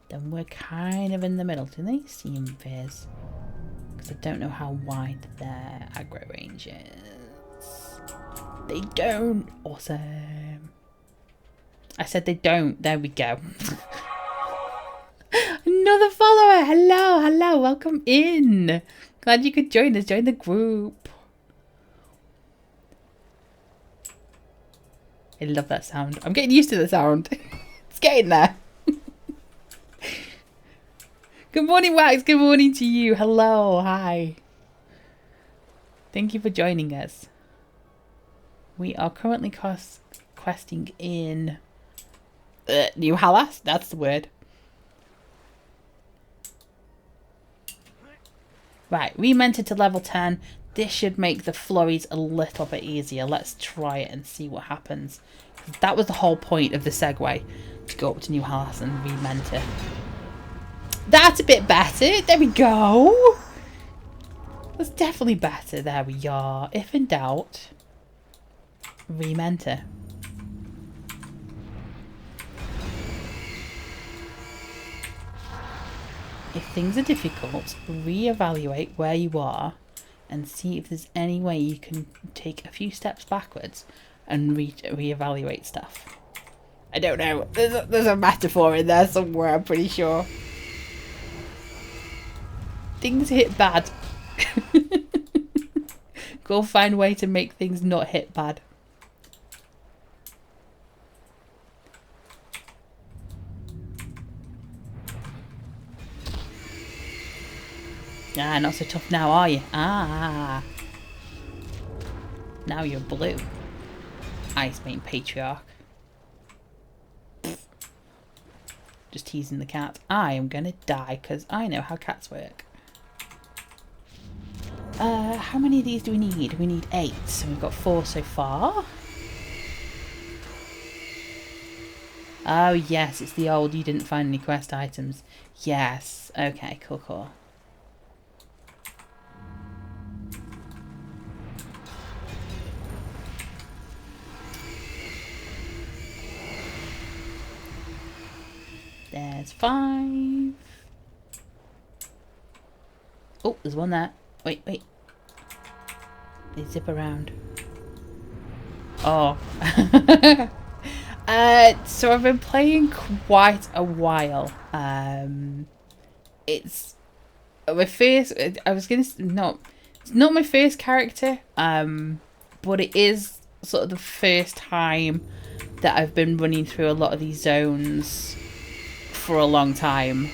then we're kind of in the middle. Do they seem fierce? Because I don't know how wide their aggro range is. They don't. Awesome. I said they don't. There we go. Another follower. Hello. Welcome in. Glad you could join us. Join the group. I love that sound. I'm getting used to the sound. It's getting there. Good morning, Wax. Good morning to you. Hello. Hi. Thank you for joining us. We are currently questing in New Halas. That's the word. Right. Remented to level 10. This should make the flurries a little bit easier. Let's try it and see what happens. That was the whole point of the segue. To go up to New Halas and rementor. That's a bit better. There we go. That's definitely better. There we are. If in doubt, rementor. If things are difficult, reevaluate where you are and see if there's any way you can take a few steps backwards and reevaluate stuff. I don't know. There's a metaphor in there somewhere, I'm pretty sure. Things hit bad. Go find a way to make things not hit bad. Ah, not so tough now, are you? Ah. Now you're blue. Ice Main Patriarch. Just teasing the cat. I am gonna die because I know how cats work. How many of these do we need? We need 8, so we've got 4 so far. Oh yes, it's the old you didn't find any quest items. Yes. Okay, cool. There's 5. Oh, there's one there. Wait. They zip around. Oh. So I've been playing quite a while. It's my first. I was gonna not. It's not my first character. But it is sort of the first time that I've been running through a lot of these zones for a long time.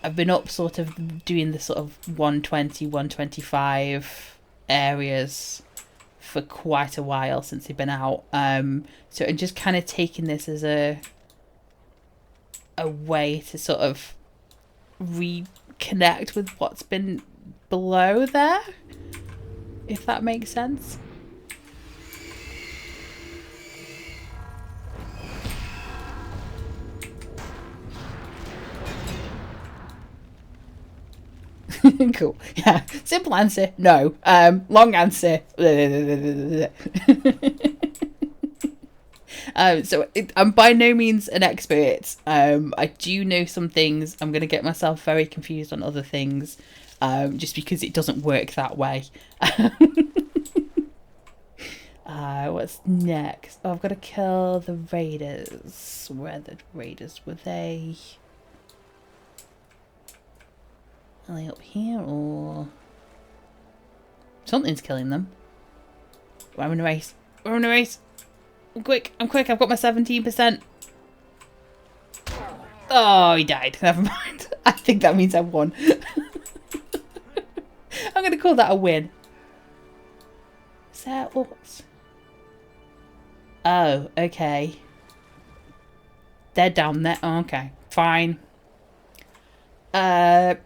I've been up sort of doing the sort of 120, 125 areas for quite a while since they've been out. So I'm just kind of taking this as a way to sort of reconnect with what's been below there, if that makes sense. Cool. Yeah. Simple answer, no. Long answer. So I'm by no means an expert. I do know some things. I'm going to get myself very confused on other things, just because it doesn't work that way. What's next? Oh, I've got to kill the raiders. Where the raiders were they? Are they up here or something's killing them? I'm in a race. We're in a race. I'm quick. I've got my 17%. Oh, he died. Never mind. I think that means I won. I'm going to call that a win. Is that what? Oh, okay. They're down there. Oh, okay. Fine.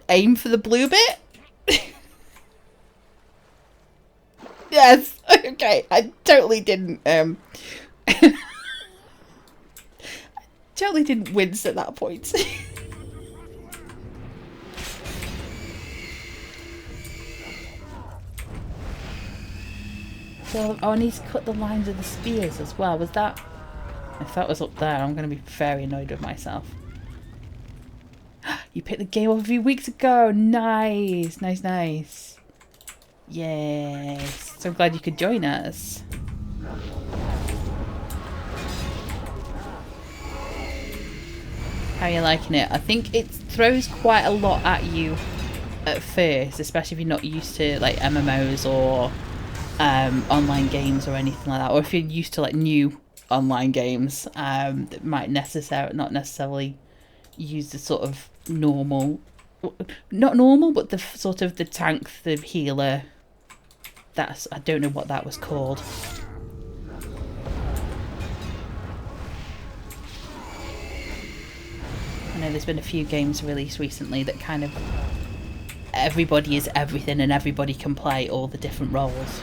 Aim for the blue bit? Yes. Okay. I totally didn't, I totally didn't wince at that point. So, I need to cut the lines of the spears as well. Was that... If that was up there, I'm going to be very annoyed with myself. You picked the game up a few weeks ago. Nice. Yes. So glad you could join us. How are you liking it? I think it throws quite a lot at you at first, especially if you're not used to like MMOs or online games or anything like that, or if you're used to like new online games that might not necessarily use the sort of normal, not normal, but the sort of the tank, the healer. That's, I don't know what that was called. I know there's been a few games released recently that kind of everybody is everything and everybody can play all the different roles.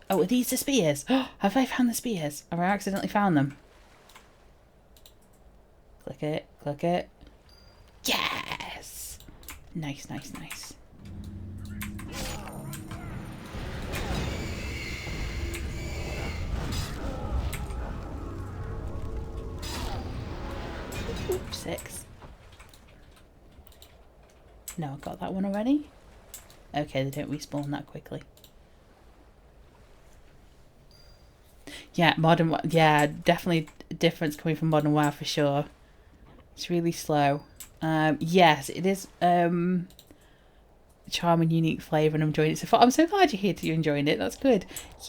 Oh, are these the spears? Have I found the spears? Have I accidentally found them? Click it. Yes! Nice. Oops, 6. No, I got that one already. Okay, they don't respawn that quickly. Yeah, yeah, definitely a difference coming from Modern WoW for sure. It's really slow. Yes, it is charming, unique flavour, and I'm enjoying it so far. I'm so glad you're enjoying it. That's good.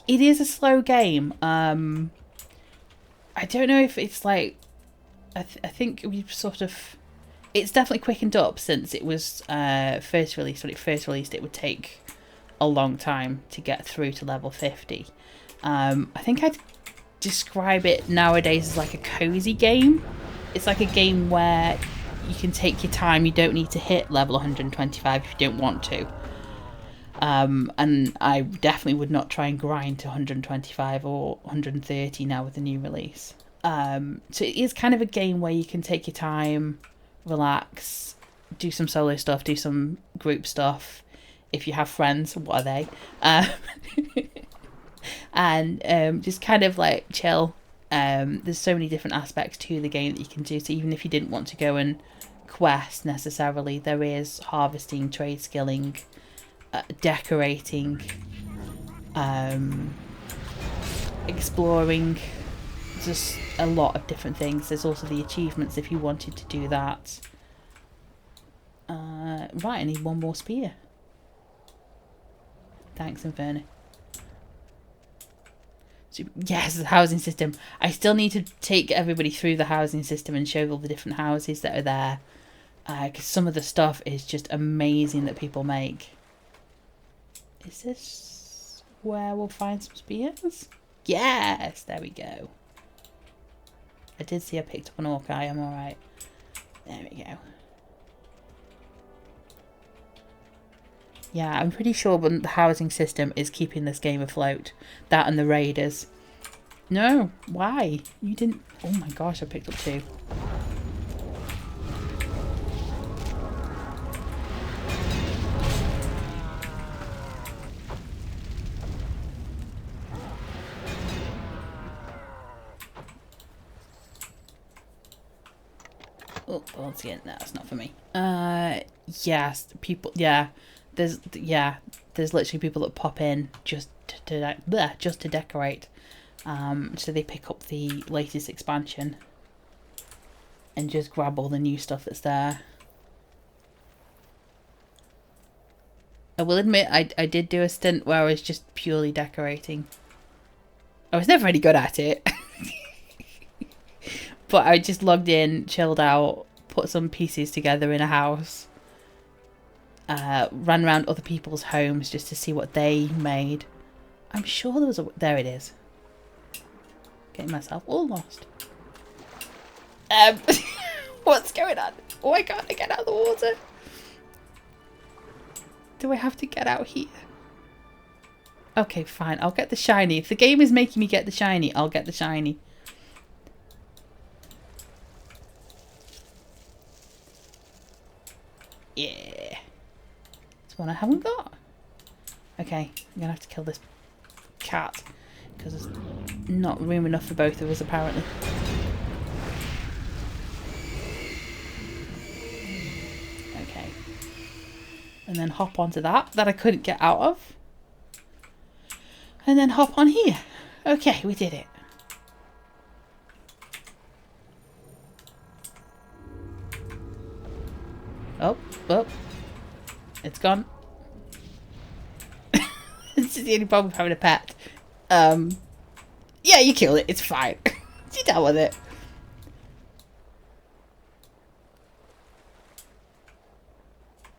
It is a slow game. I don't know if it's like... I think we've sort of... It's definitely quickened up since it was first released. When it first released, it would take a long time to get through to level 50. I think I'd describe it nowadays as like a cozy game. It's like a game where you can take your time. You don't need to hit level 125 if you don't want to. And I definitely would not try and grind to 125 or 130 now with the new release. So it is kind of a game where you can take your time, relax, do some solo stuff, do some group stuff. If you have friends, what are they? And just kind of like chill. There's so many different aspects to the game that you can do. So even if you didn't want to go and quest necessarily, there is harvesting, trade skilling, decorating, exploring, just a lot of different things. There's also the achievements if you wanted to do that. Right, I need one more spear. Thanks, Inferno. So, yes, the housing system. I still need to take everybody through the housing system and show all the different houses that are there. Because some of the stuff is just amazing that people make. Is this where we'll find some spears? Yes, there we go. I did see I picked up an orc eye, I'm alright. There we go. Yeah, I'm pretty sure the housing system is keeping this game afloat. That and the raiders. No, why? You didn't... Oh my gosh, I picked up 2. Oh, once again, no, that's not for me. Yes, people, yeah. There's literally people that pop in just to decorate. So they pick up the latest expansion and just grab all the new stuff that's there. I will admit, I did do a stint where I was just purely decorating. I was never any good at it. But I just logged in, chilled out, put some pieces together in a house. Ran around other people's homes just to see what they made. I'm sure there was a... There it is. Getting myself all lost. What's going on? Why can't I get out of the water? Do I have to get out here? Okay, fine. I'll get the shiny. If the game is making me get the shiny, I'll get the shiny. Yeah. It's one I haven't got. Okay, I'm gonna have to kill this cat because there's not room enough for both of us apparently. Okay. And then hop onto that I couldn't get out of. And then hop on here. Okay, we did it. Oh, oh. It's gone. This is the only problem with having a pet. Yeah, you killed it. It's fine. You dealt with it.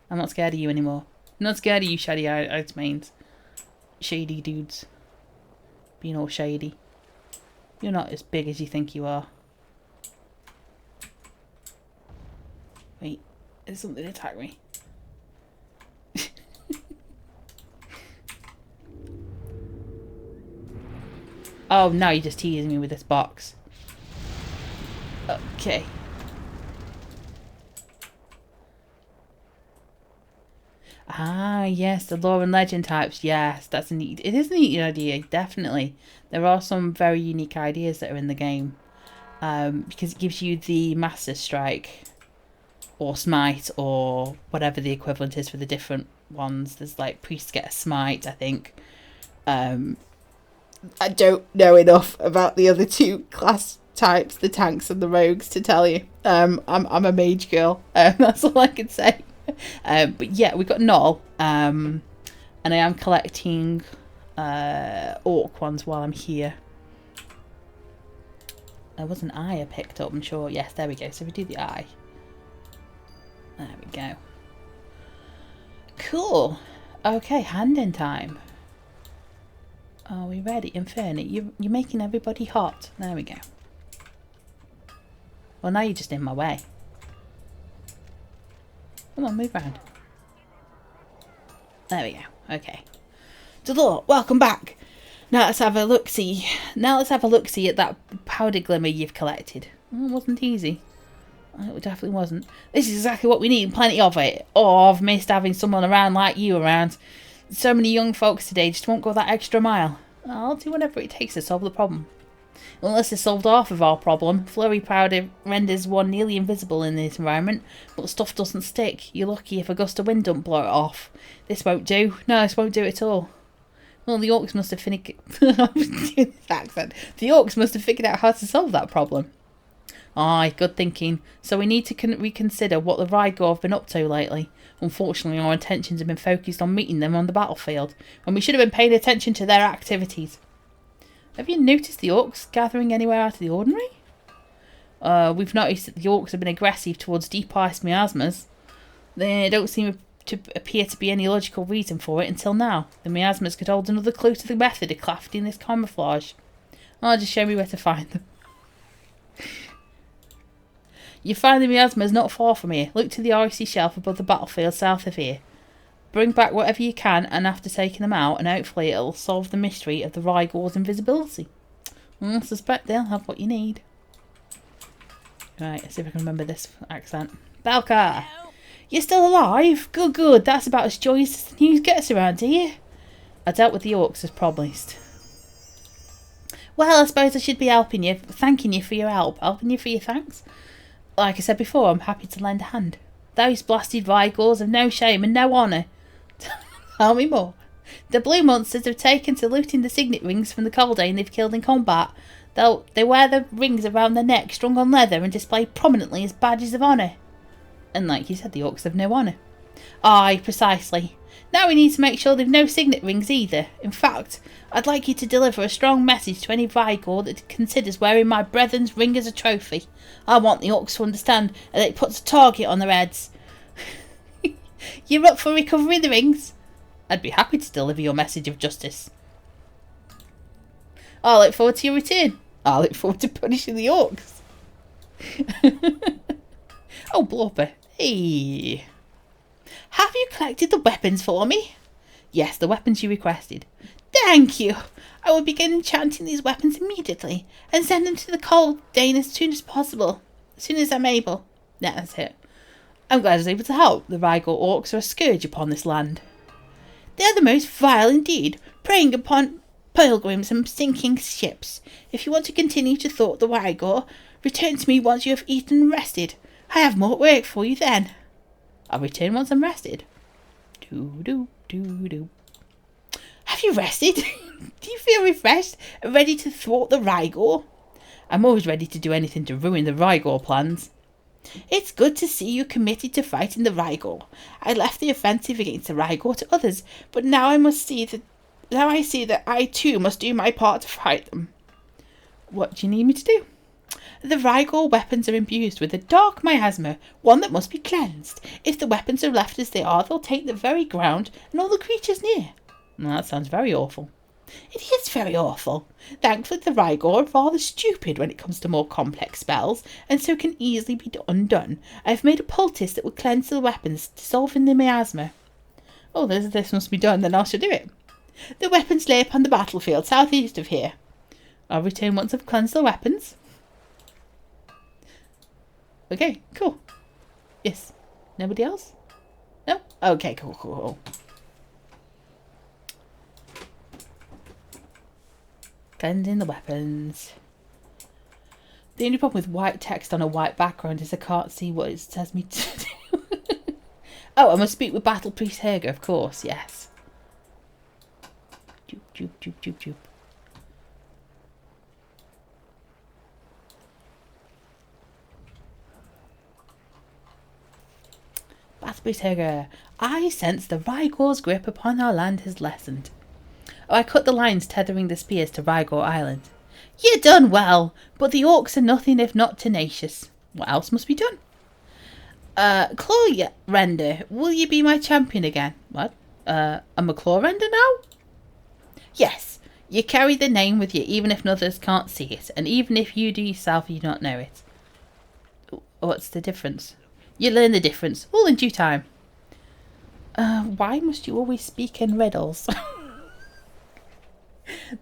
I'm not scared of you anymore. I'm not scared of you shady-eyed mains. Shady dudes. Being all shady. You're not as big as you think you are. Wait. There's something attack me. Oh, now you're just teasing me with this box. Okay. Ah, yes, the lore and legend types. Yes, that's a neat... It is a neat idea, definitely. There are some very unique ideas that are in the game. because it gives you the Master Strike or Smite or whatever the equivalent is for the different ones. There's like priests get a Smite, I think. I don't know enough about the other two class types, the tanks and the rogues, to tell you. I'm a mage girl. That's all I can say. But yeah, we've got Null. And I am collecting orc ones while I'm here. There was an eye I picked up, I'm sure. Yes, there we go. So we do the eye. There we go. Cool. Okay, hand-in time. Are we ready? Inferno, you're making everybody hot. There we go. Well, now you're just in my way. Come on, move around. There we go. Okay. Delore, welcome back. Now let's have a look-see. Now let's have a look-see at that powder glimmer you've collected. Well, it wasn't easy. It definitely wasn't. This is exactly what we need, and plenty of it. Oh, I've missed having someone around like you around. So many young folks today just won't go that extra mile. I'll do whatever it takes to solve the problem. Unless it's solved half of our problem, flurry powder renders one nearly invisible in this environment, but stuff doesn't stick. You're lucky if a gust of wind don't blow it off. This won't do. No, this won't do at all. Well, the orcs must have finished... accent. The orcs must have figured out how to solve that problem. Aye, good thinking. So we need to reconsider what the Rygor have been up to lately. Unfortunately, our attentions have been focused on meeting them on the battlefield, and we should have been paying attention to their activities. Have you noticed the orcs gathering anywhere out of the ordinary? We've noticed that the orcs have been aggressive towards deep-ice miasmas. There don't seem to appear to be any logical reason for it until now. The miasmas could hold another clue to the method of crafting this camouflage. Oh, just show me where to find them. You find the miasmas not far from here. Look to the icy shelf above the battlefield south of here. Bring back whatever you can, and after taking them out, and hopefully it'll solve the mystery of the Rygor's invisibility. I suspect they'll have what you need. Right, let's see if I can remember this accent. Balka! You're still alive? Good, good. That's about as joyous as the news gets around here. I dealt with the orcs as promised. Well, I suppose I should be helping you, thanking you for your help. Helping you for your thanks? Like I said before, I'm happy to lend a hand. Those blasted Rygors have no shame and no honour. Tell me more. The blue monsters have taken to looting the signet rings from the Kaldane they've killed in combat. They wear the rings around their neck, strung on leather, and displayed prominently as badges of honour. And like you said, the orcs have no honour. Aye, precisely. Now we need to make sure they've no signet rings either. In fact, I'd like you to deliver a strong message to any Rygor that considers wearing my brethren's ring as a trophy. I want the orcs to understand that it puts a target on their heads. You're up for recovering the rings? I'd be happy to deliver your message of justice. I look forward to your return. I look forward to punishing the orcs. Oh, Blopper. Hey. Have you collected the weapons for me? Yes, the weapons you requested. Thank you. I will begin enchanting these weapons immediately and send them to the Kaldane as soon as possible. As soon as I'm able. Yeah, that's it. I'm glad I was able to help. The Rygor orcs are a scourge upon this land. They are the most vile indeed, preying upon pilgrims and sinking ships. If you want to continue to thwart the Rygor, return to me once you have eaten and rested. I have more work for you then. I'll return once I'm rested. Do. Have you rested? Do you feel refreshed and ready to thwart the Rygor? I'm always ready to do anything to ruin the Rygor plans. It's good to see you committed to fighting the Rygor. I left the offensive against the Rygor to others, but now I see that I too must do my part to fight them. What do you need me to do? The Rygor weapons are imbued with a dark miasma, one that must be cleansed. If the weapons are left as they are, they'll take the very ground and all the creatures near. Well, that sounds very awful. It is very awful. Thankfully, the Rygor are rather stupid when it comes to more complex spells, and so can easily be undone. I have made a poultice that will cleanse the weapons, dissolving the miasma. Oh, this must be done, then I shall do it. The weapons lay upon the battlefield southeast of here. I'll return once I've cleansed the weapons. Okay, cool. Yes. Nobody else? No? Okay, cool. Cleansing the weapons. The only problem with white text on a white background is I can't see what it says me to do. Oh, I must speak with Battle Priest Hager, of course, yes. Joop, joop, joop, joop, joop. Battle Priest Hager, I sense the Rygor's grip upon our land has lessened. Oh, I cut the lines tethering the spears to Rygor Island. You done well, but the orcs are nothing if not tenacious. What else must be done? Claw Render, will you be my champion again? What? I'm a Claw Render now? Yes, you carry the name with you even if others can't see it, and even if you do yourself you not know it. What's the difference? You learn the difference, all in due time. Why must you always speak in riddles?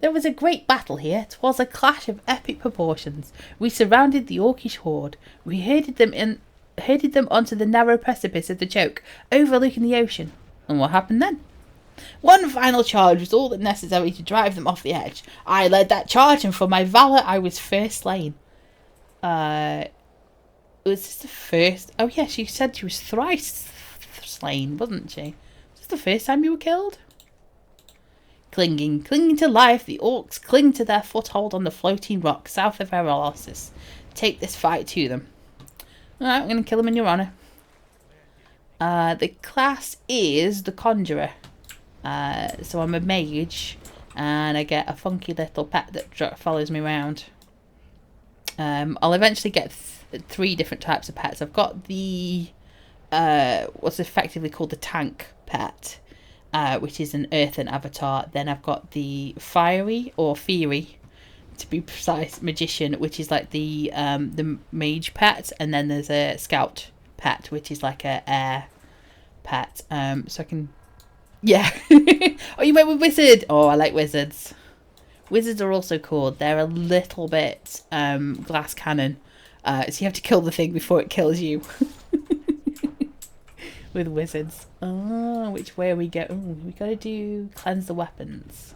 There was a great battle here. 'Twas a clash of epic proportions. We surrounded the orcish horde. We herded them onto the narrow precipice of the choke, overlooking the ocean. And what happened then? One final charge was all that necessary to drive them off the edge. I led that charge, and for my valour I was first slain. Was this the first? Oh yeah, she said she was thrice slain, wasn't she? Was this the first time you were killed? Clinging to life, the orcs cling to their foothold on the floating rock south of Erolosis. Take this fight to them. Alright, I'm going to kill them in your honour. The class is the Conjurer. So I'm a mage, and I get a funky little pet that follows me around. I'll eventually get 3 different types of pets. I've got the, what's effectively called the tank pet. Which is an earthen avatar. Then I've got the fiery, or fiery to be precise, magician, which is like the mage pet, and then there's a scout pet, which is like a air pet. So I can, yeah. Oh, you went with wizard. Oh, I like wizards. Wizards are also cool. They're a little bit glass cannon, so you have to kill the thing before it kills you. With wizards. Oh, which way are we go? Ooh, we gotta do cleanse the weapons.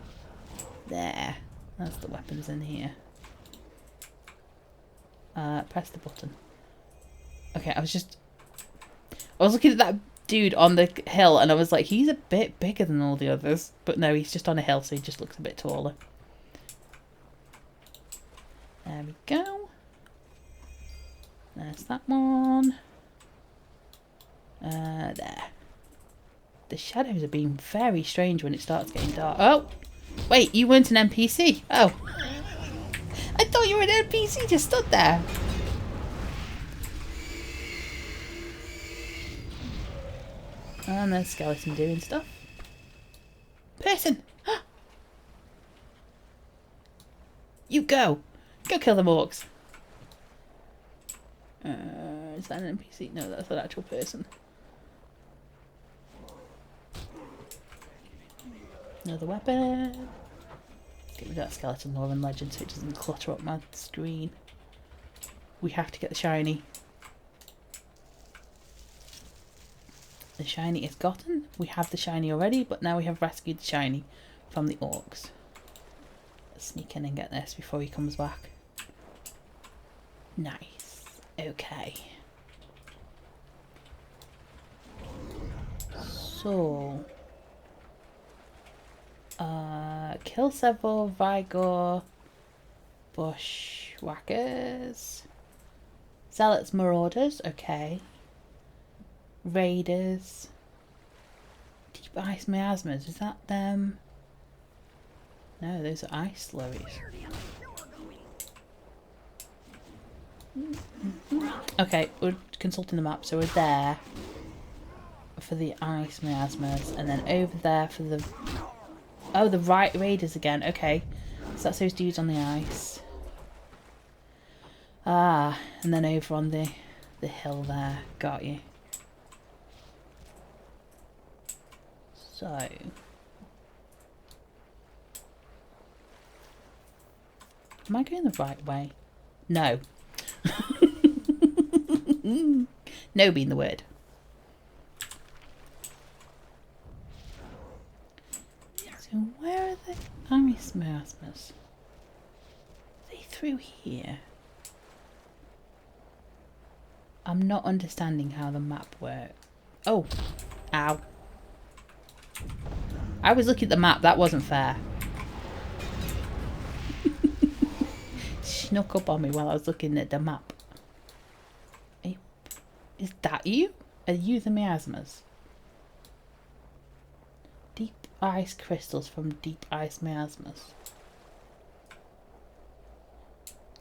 There. That's the weapons in here. Press the button. Okay, I was looking at that dude on the hill and I was like, he's a bit bigger than all the others. But no, he's just on a hill, so he just looks a bit taller. There we go. There's that one. There. The shadows are being very strange when it starts getting dark. Oh! Wait, you weren't an NPC. Oh. I thought you were an NPC, just stood there. And there's skeleton doing stuff. Person! You go! Go kill the orcs. Is that an NPC? No, that's an actual person. Another weapon. Let's get rid of that skeleton lore and legend so it doesn't clutter up my screen. We have to get the shiny. The shiny is gotten. We have the shiny already, but now we have rescued the shiny from the orcs. Let's sneak in and get this before he comes back. Nice. Okay. So... kill several Vigor bushwhackers. Zealots, marauders, okay. Raiders. Deep ice miasmas, is that them? No, those are ice slurries. Okay, we're consulting the map, so we're there for the ice miasmas, and then over there for the... Oh, the raiders again. Okay. So that's those dudes on the ice. Ah, and then over on the hill there. Got you. So... Am I going the right way? No. No being the word. So where are the ice miasmas? Are they through here? I'm not understanding how the map works. Oh. Ow. I was looking at the map. That wasn't fair. Snuck up on me while I was looking at the map. Hey, is that you? Are you the miasmas? Deep ice crystals from deep ice miasmas.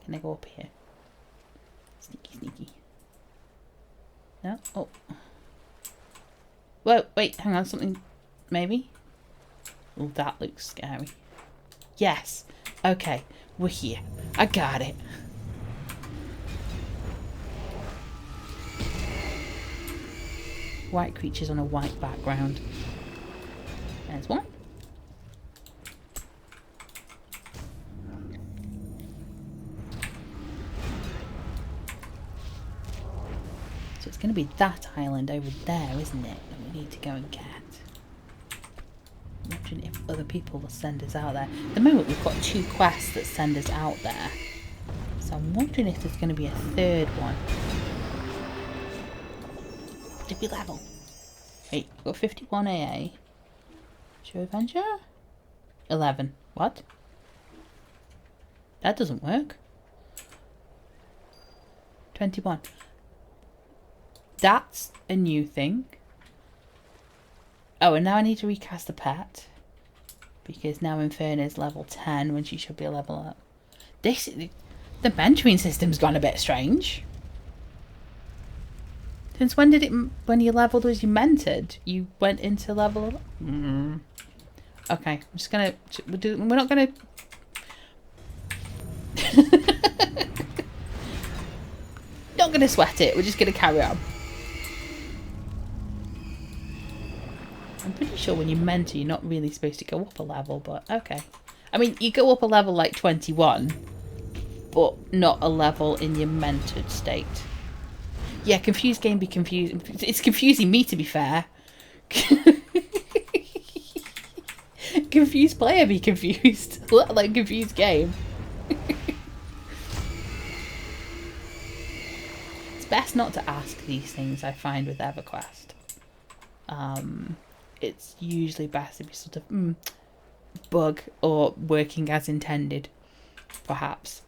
Can I go up here? Sneaky, sneaky. No? Oh. Whoa, wait, hang on, something... Maybe? Oh, that looks scary. Yes. Okay, we're here. I got it. White creatures on a white background. There's one. So it's going to be that island over there, isn't it? That we need to go and get. I'm wondering if other people will send us out there. At the moment we've got 2 quests that send us out there. So I'm wondering if there's going to be a 3rd one. Did we level? Wait, we've got 51 AA. Show Adventure? 11. What? That doesn't work. 21. That's a new thing. Oh, and now I need to recast the pet. Because now Inferno's level 10 when she should be a level up. The mentoring system's gone a bit strange. Since when did it, when you leveled was you mentored? You went into level... Okay, I'm just gonna... We're not gonna... Not gonna sweat it, we're just gonna carry on. I'm pretty sure when you mentor, you're not really supposed to go up a level, but okay. I mean, you go up a level like 21, but not a level in your mentored state. Yeah, confused game be confused. It's confusing me, to be fair. Confused player be confused. Let alone confused game. It's best not to ask these things, I find, with EverQuest. It's usually best to be sort of bug or working as intended, perhaps.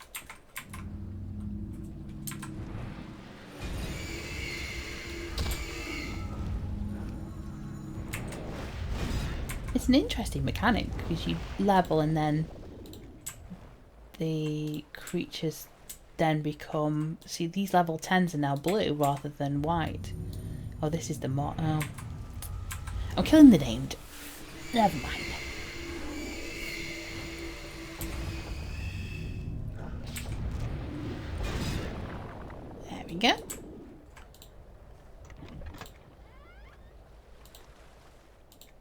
It's an interesting mechanic because you level and then the creatures then become... See, these level 10s are now blue rather than white. Oh, this is the mod. Oh. I'm killing the named. Never mind. There we go.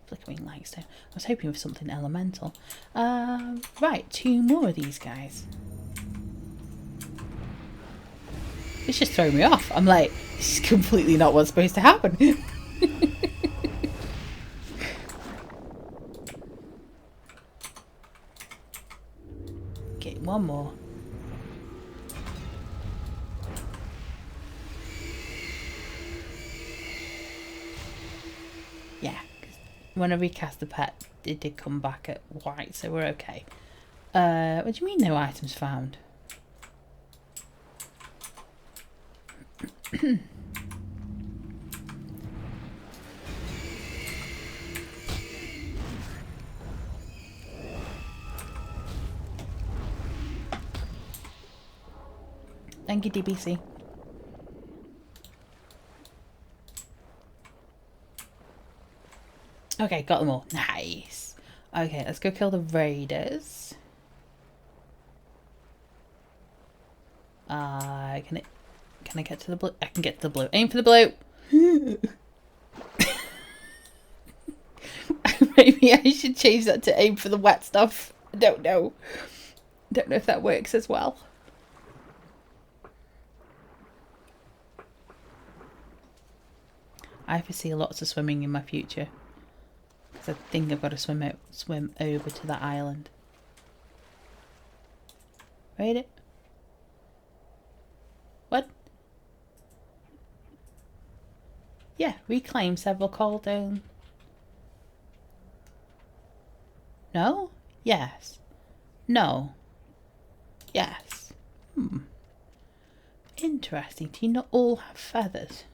Flickering lightstone. I was hoping for something elemental. Right, 2 more of these guys. It's just throwing me off. I'm like, this is completely not what's supposed to happen. Okay, 1 more. Yeah, because when I recast the pet, it did come back at white, so we're okay. What do you mean no items found? Thank you, DBC. Okay, got them all. Nice. Okay, let's go kill the raiders. Can I get to the blue? I can get to the blue. Aim for the blue. Maybe I should change that to aim for the wet stuff. I don't know. Don't know if that works as well. I foresee lots of swimming in my future. Because I think I've got to swim over to that island. Raid it. What? Yeah, reclaim several cauldron. No? Yes. No. Yes. Interesting. Do you not all have feathers?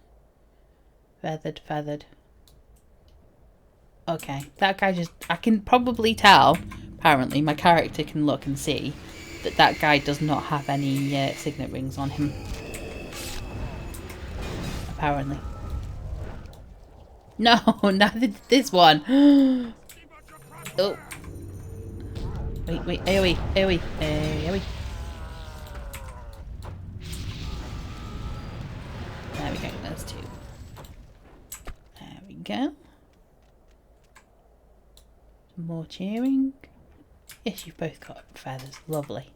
Feathered. Okay, that guy just... I can probably tell, apparently, my character can look and see that that guy does not have any signet rings on him. Apparently. No, neither did this one. Oh. Wait, AoE. There we go, there's two. There we go. Some more cheering. Yes, you've both got feathers. Lovely.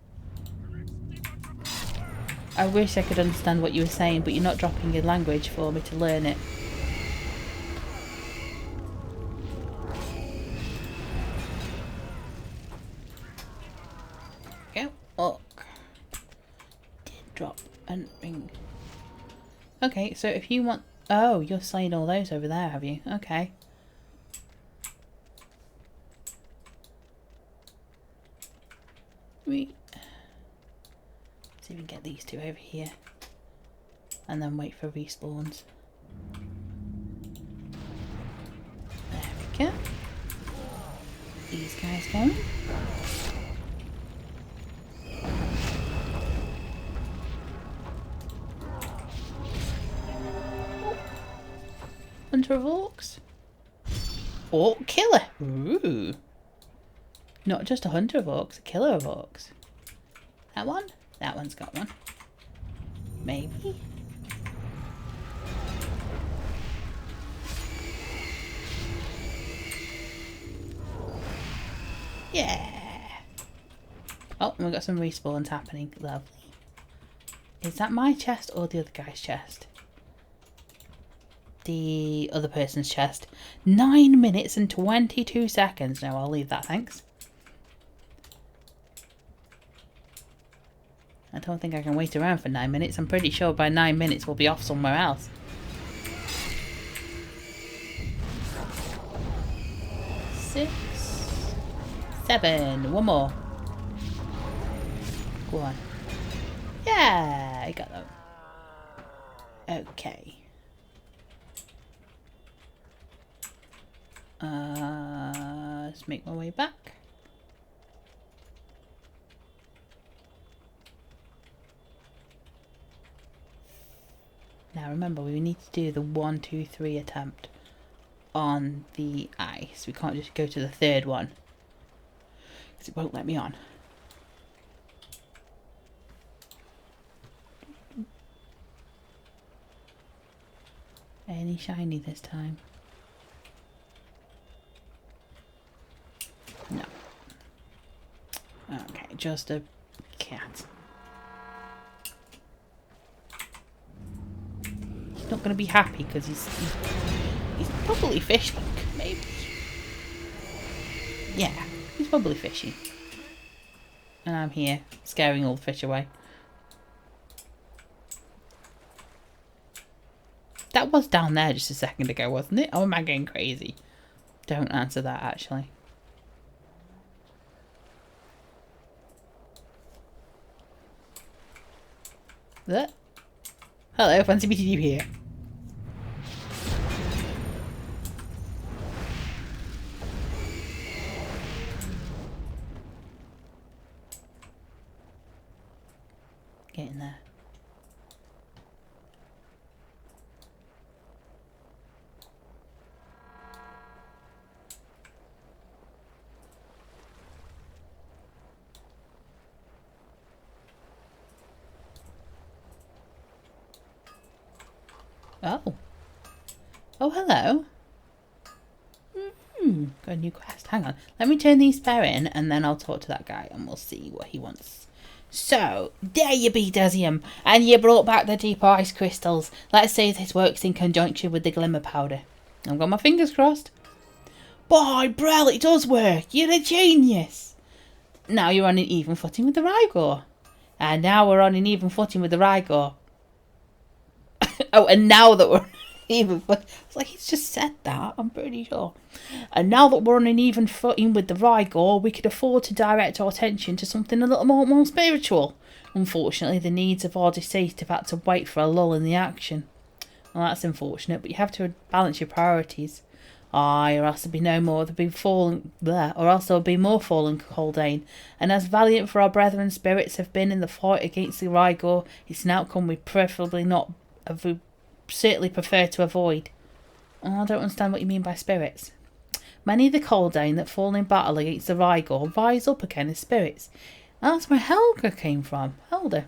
I wish I could understand what you were saying, but you're not dropping your language for me to learn it. Go. Look. Did drop and ring. Okay, so if you want... Oh, you're slaying all those over there, have you? Okay. See if we can get these two over here. And then wait for respawns. There we go. These guys going. Hunter of orcs. Orc killer. Ooh. Not just a hunter of orcs, a killer of orcs. That one? That one's got one. Maybe. Yeah. Oh, we've got some respawns happening. Lovely. Is that my chest or the other guy's chest? The other person's chest. 9 minutes and 22 seconds. No, I'll leave that, thanks. I don't think I can wait around for 9 minutes. I'm pretty sure by 9 minutes we'll be off somewhere else. Six, 7. One more. Go on. Yeah, I got them. Okay. Let's make my way back. Now remember, we need to do the 1, 2, 3 attempt on the ice. We can't just go to the third one because it won't let me on. Any shiny this time? No. Okay, just a cat. He's not going to be happy because he's probably fishing, maybe. Yeah, he's probably fishing. And I'm here, scaring all the fish away. That was down there just a second ago, wasn't it? Oh, am I getting crazy? Don't answer that, actually. There. Hello, fancy meeting you here. Get in there. Oh. Oh, hello. Got a new quest. Hang on. Let me turn these spare in and then I'll talk to that guy and we'll see what he wants. So, there you be, Desium. And you brought back the deep ice crystals. Let's see if this works in conjunction with the glimmer powder. I've got my fingers crossed. Boy, Brel, it does work. You're a genius. Now you're on an even footing with the Rygor. And now we're on an even footing with the Rygor. Oh, and now that we're... It's like he's just said that, I'm pretty sure. And now that we're on an even footing with the Rygor, we could afford to direct our attention to something a little more spiritual. Unfortunately, the needs of our deceased have had to wait for a lull in the action. Well, that's unfortunate, but you have to balance your priorities. Aye, or else there'll be no more, there'll be fallen there, or else there'll be more fallen Haldane. And as valiant for our brethren spirits have been in the fight against the Rygor, it's an outcome we certainly prefer to avoid. Oh, I don't understand what you mean by spirits. Many of the Haldane that fall in battle against the Rygor rise up again as spirits. That's where Helga came from. Helga.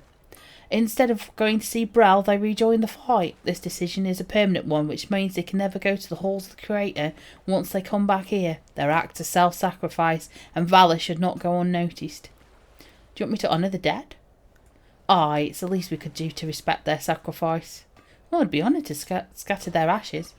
Instead of going to see Brel, they rejoin the fight. This decision is a permanent one, which means they can never go to the halls of the Creator once they come back here. Their act of self-sacrifice and valour should not go unnoticed. Do you want me to honour the dead? Aye, it's the least we could do to respect their sacrifice. Well, I'd be honoured to scatter their ashes.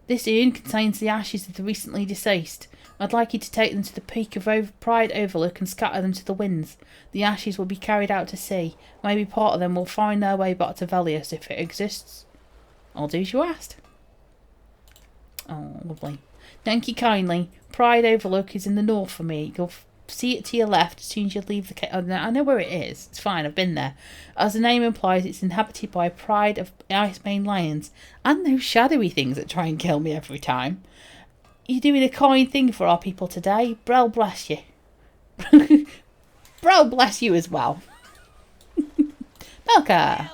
This urn contains the ashes of the recently deceased. I'd like you to take them to the peak of Pride Overlook and scatter them to the winds. The ashes will be carried out to sea. Maybe part of them will find their way back to Velius if it exists. I'll do as you asked. Oh, lovely. Thank you kindly. Pride Overlook is in the north for me. You'll see it to your left as soon as you leave the cave. Oh, I know where it is. It's fine, I've been there. As the name implies, it's inhabited by a pride of ice-mane lions and those shadowy things that try and kill me every time. You're doing a kind thing for our people today. Brel bless you. Brel bless you as well. Melka.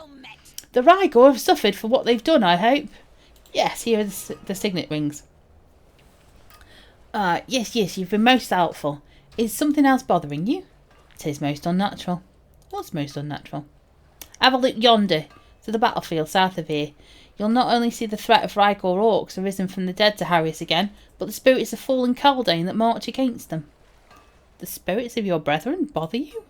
The Rygor have suffered for what they've done, I hope. Yes, here are the signet rings. Yes, you've been most helpful. Is something else bothering you? It is most unnatural. What's most unnatural? Have a look yonder, to the battlefield south of here. You'll not only see the threat of Rygor orcs arisen from the dead to harry us again, but the spirits of fallen Haldane that march against them. The spirits of your brethren bother you?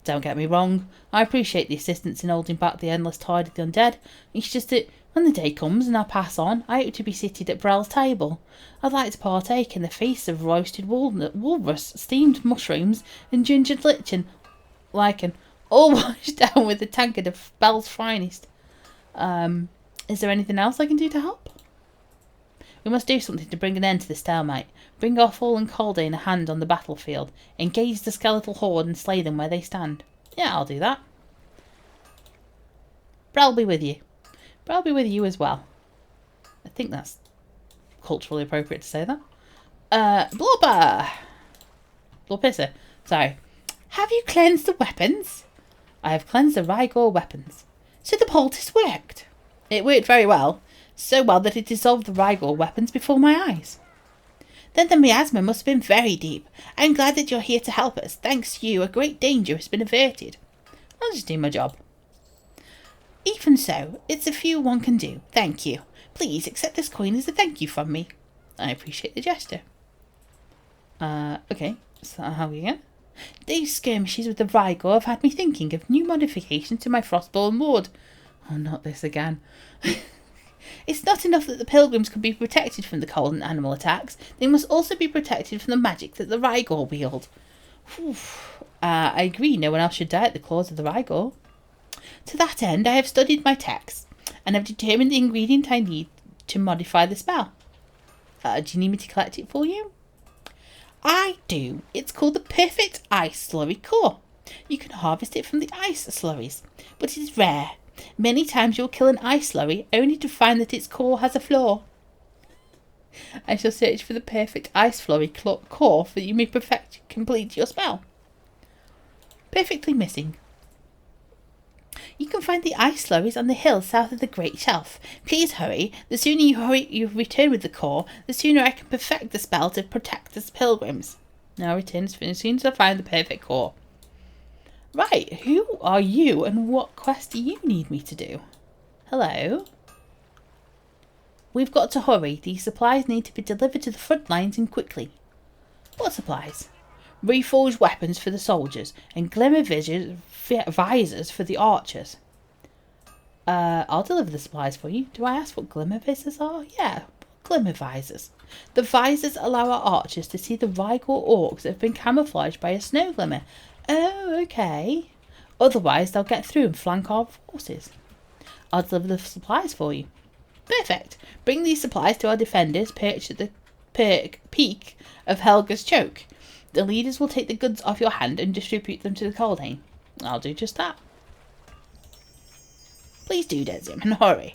Don't get me wrong, I appreciate the assistance in holding back the endless tide of the undead. It's just that when the day comes and I pass on, I hope to be seated at Brel's table. I'd like to partake in the feast of roasted walrus, steamed mushrooms, and gingered lichen, all washed down with a tankard of Bel's finest. Is there anything else I can do to help? We must do something to bring an end to this stalemate. Bring our fallen Haldane a hand on the battlefield. Engage the skeletal horde and slay them where they stand. Yeah, I'll do that. Brel be with you. Brel be with you as well. I think that's culturally appropriate to say that. Blubber! Blubpisser. Sorry. Have you cleansed the weapons? I have cleansed the Rygor weapons. So the poultice worked. It worked very well. So well that it dissolved the Rygor weapons before my eyes. Then the miasma must have been very deep. I'm glad that you're here to help us. Thanks to you, a great danger has been averted. I'll just do my job. Even so, it's a few one can do. Thank you. Please accept this coin as a thank you from me. I appreciate the gesture. Okay. So how are we again? These skirmishes with the Rygor have had me thinking of new modifications to my Frostborn ward. Oh, not this again. It's not enough that the pilgrims can be protected from the cold and animal attacks. They must also be protected from the magic that the Rygor wield. I agree, no one else should die at the claws of the Rygor. To that end, I have studied my texts, and have determined the ingredient I need to modify the spell. Do you need me to collect it for you? I do. It's called the Perfect Ice Slurry Core. You can harvest it from the ice slurries, but it is rare. Many times you'll kill an ice slurry only to find that its core has a flaw. I shall search for the perfect ice slurry core so that you may complete your spell. Perfectly missing. You can find the ice slurries on the hill south of the Great Shelf. Please hurry. The sooner you return with the core, the sooner I can perfect the spell to protect the pilgrims. Now return as soon as I find the perfect core. Right, who are you and what quest do you need me to do? Hello? We've got to hurry. These supplies need to be delivered to the front lines and quickly. What supplies? Reforged weapons for the soldiers and glimmer visors for the archers. I'll deliver the supplies for you. Do I ask what glimmer visors are? Yeah, glimmer visors. The visors allow our archers to see the Rygor orcs that have been camouflaged by a snow glimmer. Oh, okay. Otherwise, they'll get through and flank our forces. I'll deliver the supplies for you. Perfect. Bring these supplies to our defenders perched at the peak of Helga's choke. The leaders will take the goods off your hand and distribute them to the Kaldane. I'll do just that. Please do, Dezim, and hurry.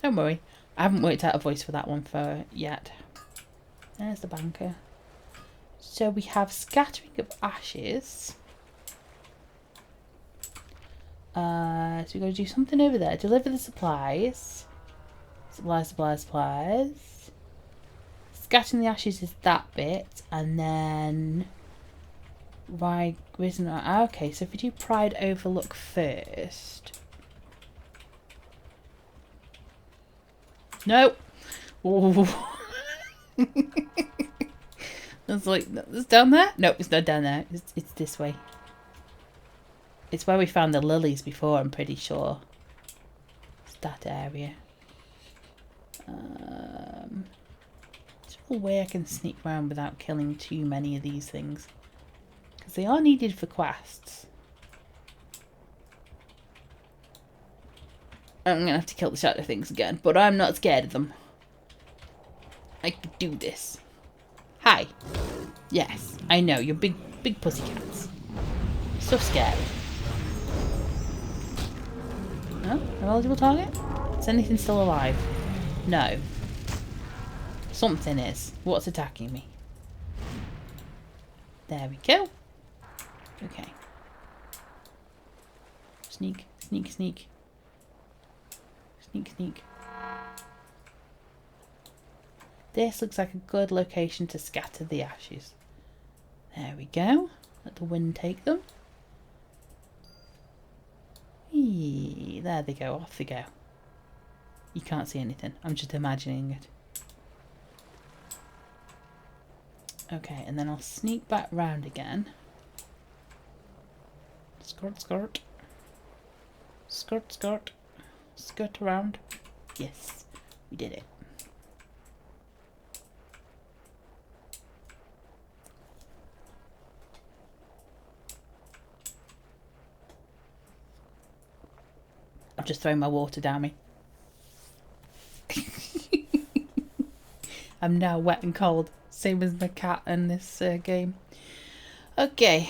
Don't worry. I haven't worked out a voice for that one yet. There's the banker. So we have scattering of ashes. So we've got to do something over there. Deliver the supplies. Supplies. Scattering the ashes is that bit. And then... Okay, so if we do Pride Overlook first... No! Ooh. It's like, it's down there? No, it's not down there. It's this way. It's where we found the lilies before, I'm pretty sure. It's that area. There's no way I can sneak around without killing too many of these things. Because they are needed for quests. I'm going to have to kill the shadow things again, but I'm not scared of them. I can do this. Hi. Yes, I know, you're big pussycats. So scary. No? No eligible target? Is anything still alive? No. Something is. What's attacking me? There we go. Okay. Sneak. This looks like a good location to scatter the ashes. There we go. Let the wind take them. Eee, there they go. Off they go. You can't see anything. I'm just imagining it. Okay, and then I'll sneak back round again. Skirt. Skirt around. Yes, we did it. I've just thrown my water down me. I'm now wet and cold. Same as my cat in this game. Okay.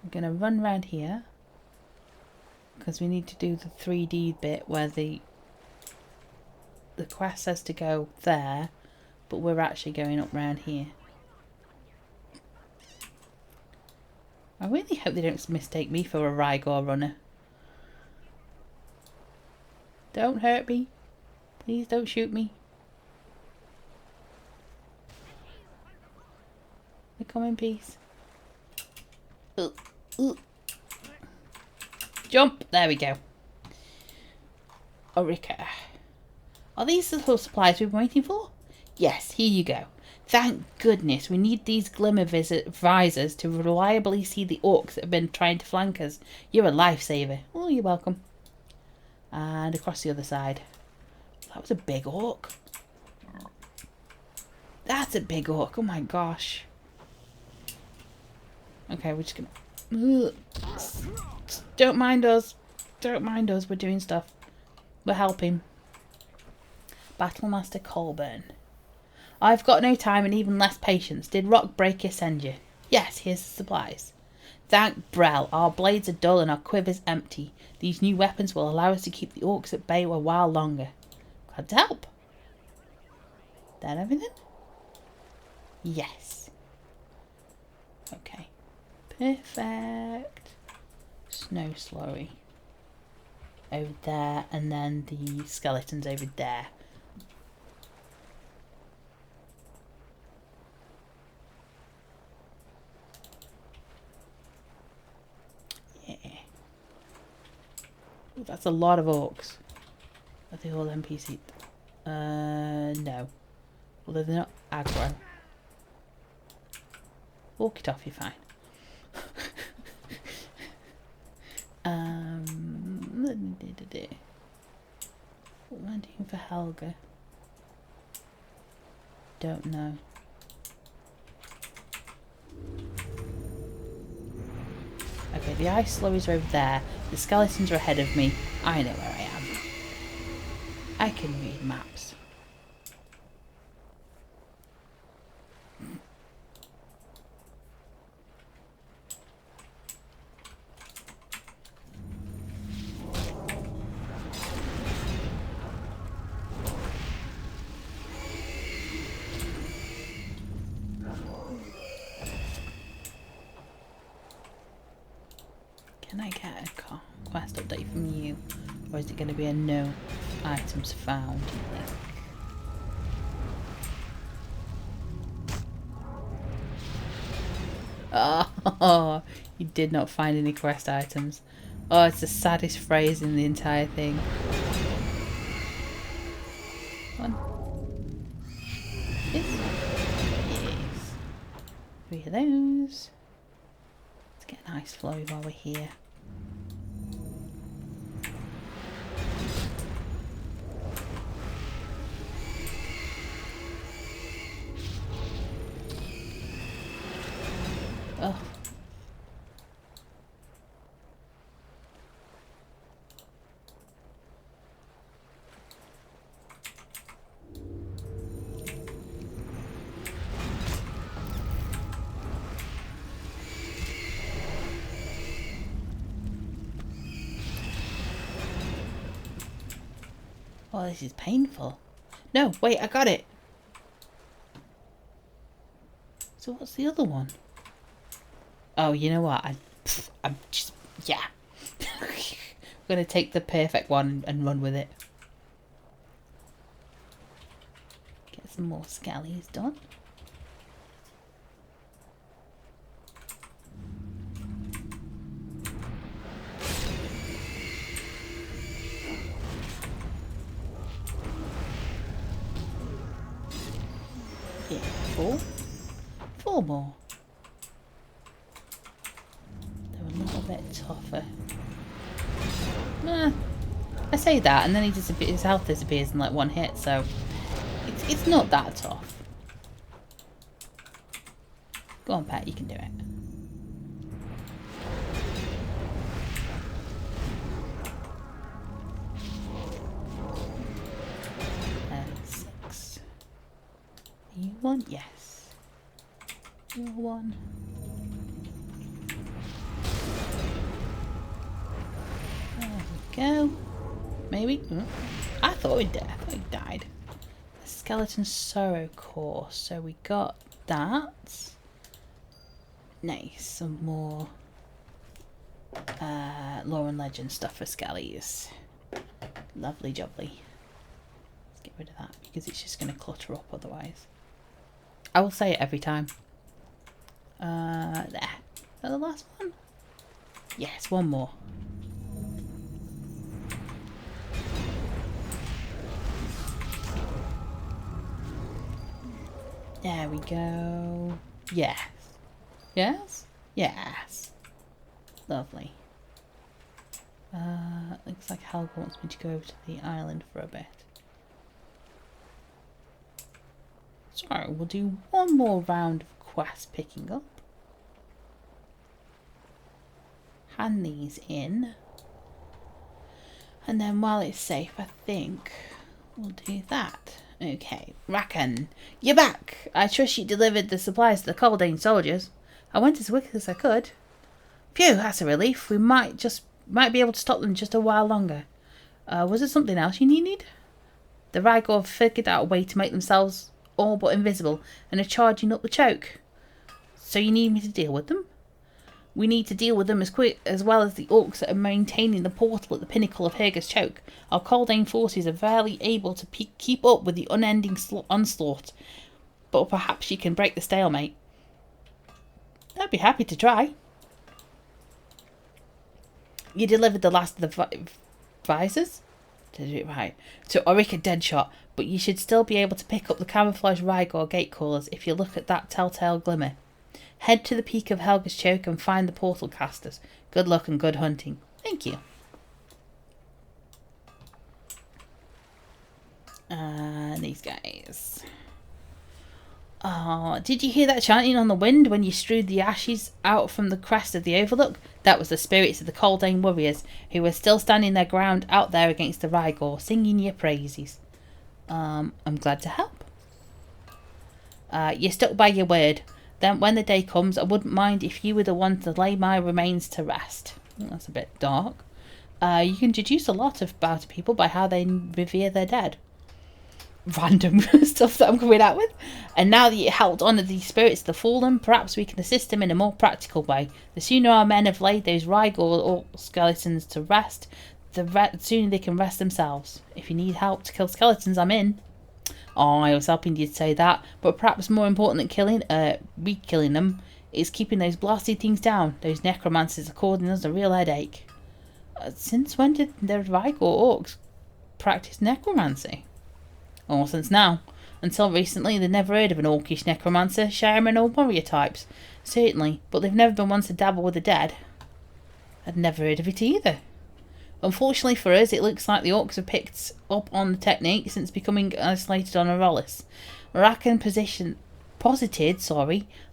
I'm going to run around here. Because we need to do the 3D bit where the quest says to go there. But we're actually going up round here. I really hope they don't mistake me for a Rygor runner. Don't hurt me. Please don't shoot me. They come in peace. Jump! There we go. Orica. Are these the sort of supplies we've been waiting for? Yes, here you go. Thank goodness, we need these glimmer visors to reliably see the orcs that have been trying to flank us. You're a lifesaver. Oh, you're welcome. And across the other side. That was a big orc. That's a big orc. Oh my gosh. Okay, we're just gonna... Don't mind us. Don't mind us. We're doing stuff. We're helping. Battlemaster Colburn. I've got no time and even less patience. Did Rockbreaker send you? Yes, here's the supplies. Thank Brel. Our blades are dull and our quivers empty. These new weapons will allow us to keep the orcs at bay a while longer. Glad to help. That everything? Yes. Okay. Perfect. Snow slurry. Over there, and then the skeletons over there. Ooh, that's a lot of orcs. Are they all NPC? No. Although they're not aggro. Walk it off, you're fine. What am I doing for Helga? Don't know. Okay, the ice slurries are over there. The skeletons are ahead of me. I know where I am. I can read maps. Can I get a quest update from you? Or is it going to be a no items found? Oh, you did not find any quest items. Oh, it's the saddest phrase in the entire thing. One. Yes. Yes. 3 of those. Let's get an ice flowy while we're here. Oh. Oh, this is painful. No, wait, I got it. So what's the other one? Oh, you know what? I'm just, yeah. I'm going to take the perfect one and run with it. Get some more skellies done. Yeah, 4. 4 more. They're a little bit tougher. I say that, and then his health disappears in like 1 hit, so it's not that tough. Go on, Pet, you can do it. Six. You one? Yes. You're 1. There we go. Maybe? I thought he died. The Skeleton Sorrow Core. So we got that. Nice. Some more lore and legend stuff for Skellies. Lovely jubbly. Let's get rid of that because it's just going to clutter up otherwise. I will say it every time. There. Is that the last one? Yes, 1 more. There we go. Yes. Yes? Yes. Lovely. Looks like Helga wants me to go over to the island for a bit. So we'll do 1 more round of quest picking up. Hand these in. And then while it's safe, I think we'll do that. Okay, Rakan, you're back. I trust you delivered the supplies to the Kaldane soldiers. I went as quick as I could. Phew, that's a relief. We might be able to stop them just a while longer. Was there something else you needed? The Rygor figured out a way to make themselves all but invisible and are charging up the choke. So you need me to deal with them? We need to deal with them as well as the orcs that are maintaining the portal at the pinnacle of Herger's Choke. Our Kaldane forces are barely able to keep up with the unending onslaught, but perhaps you can break the stalemate. I'd be happy to try. You delivered the last of the visors? To do it right. To Orica Deadshot, but you should still be able to pick up the camouflage Rygor gatecallers if you look at that telltale glimmer. Head to the peak of Helga's Choke and find the portal casters. Good luck and good hunting. Thank you. These guys. Oh, did you hear that chanting on the wind when you strewed the ashes out from the crest of the overlook? That was the spirits of the Kaldane warriors, who were still standing their ground out there against the Rygor, singing your praises. I'm glad to help. You stuck by your word. Then when the day comes, I wouldn't mind if you were the one to lay my remains to rest. That's a bit dark. You can deduce a lot about people by how they revere their dead. Random stuff that I'm coming out with. And now that you helped honour these spirits of the fallen, perhaps we can assist them in a more practical way. The sooner our men have laid those Rygor or skeletons to rest, the sooner they can rest themselves. If you need help to kill skeletons, I'm in. Oh, I was helping you to say that, but perhaps more important than re-killing them is keeping those blasted things down. Those necromancers are causing us a real headache. Since when did the Rygor orcs practice necromancy? Oh, since now. Until recently, they'd never heard of an orcish necromancer, shaman or warrior types. Certainly, but they've never been one to dabble with the dead. I'd never heard of it either. Unfortunately for us, it looks like the orcs have picked up on the technique since becoming isolated on Aurolis. Rakan posited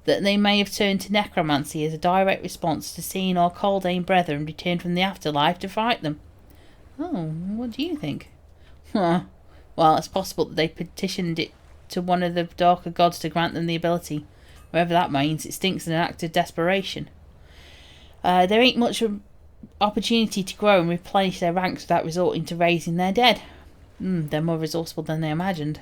that they may have turned to necromancy as a direct response to seeing our Kaldane brethren return from the afterlife to fight them. Oh, what do you think? Well, it's possible that they petitioned it to one of the darker gods to grant them the ability. Whatever that means, it stinks in an act of desperation. There ain't much opportunity to grow and replenish their ranks without resorting to raising their dead. They're more resourceful than they imagined.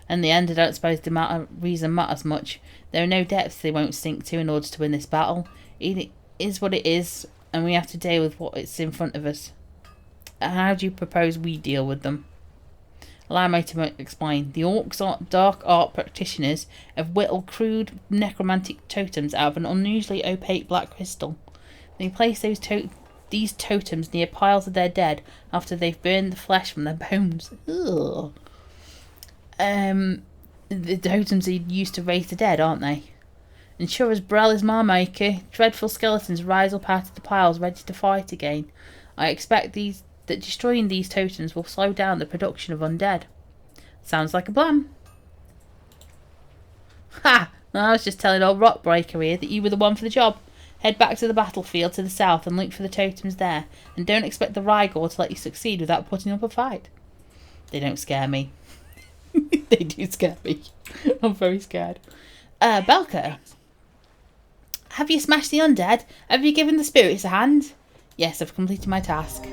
In the end, I don't suppose the reason matters much. There are no depths they won't sink to in order to win this battle. It is what it is, and we have to deal with what is in front of us. How do you propose we deal with them? Allow me to explain. The orcs, dark art practitioners, have whittled crude necromantic totems out of an unusually opaque black crystal. They place these totems near piles of their dead after they've burned the flesh from their bones. Ugh. The totems are used to raise the dead, aren't they? And sure as Brel is my maker, dreadful skeletons rise up out of the piles ready to fight again. I expect that destroying these totems will slow down the production of undead. Sounds like a plan. Ha! I was just telling old Rockbreaker here that you were the one for the job. Head back to the battlefield to the south and look for the totems there, and don't expect the Rygor to let you succeed without putting up a fight. They don't scare me. They do scare me. I'm very scared. Belka, have you smashed the undead? Have you given the spirits a hand? Yes, I've completed my task.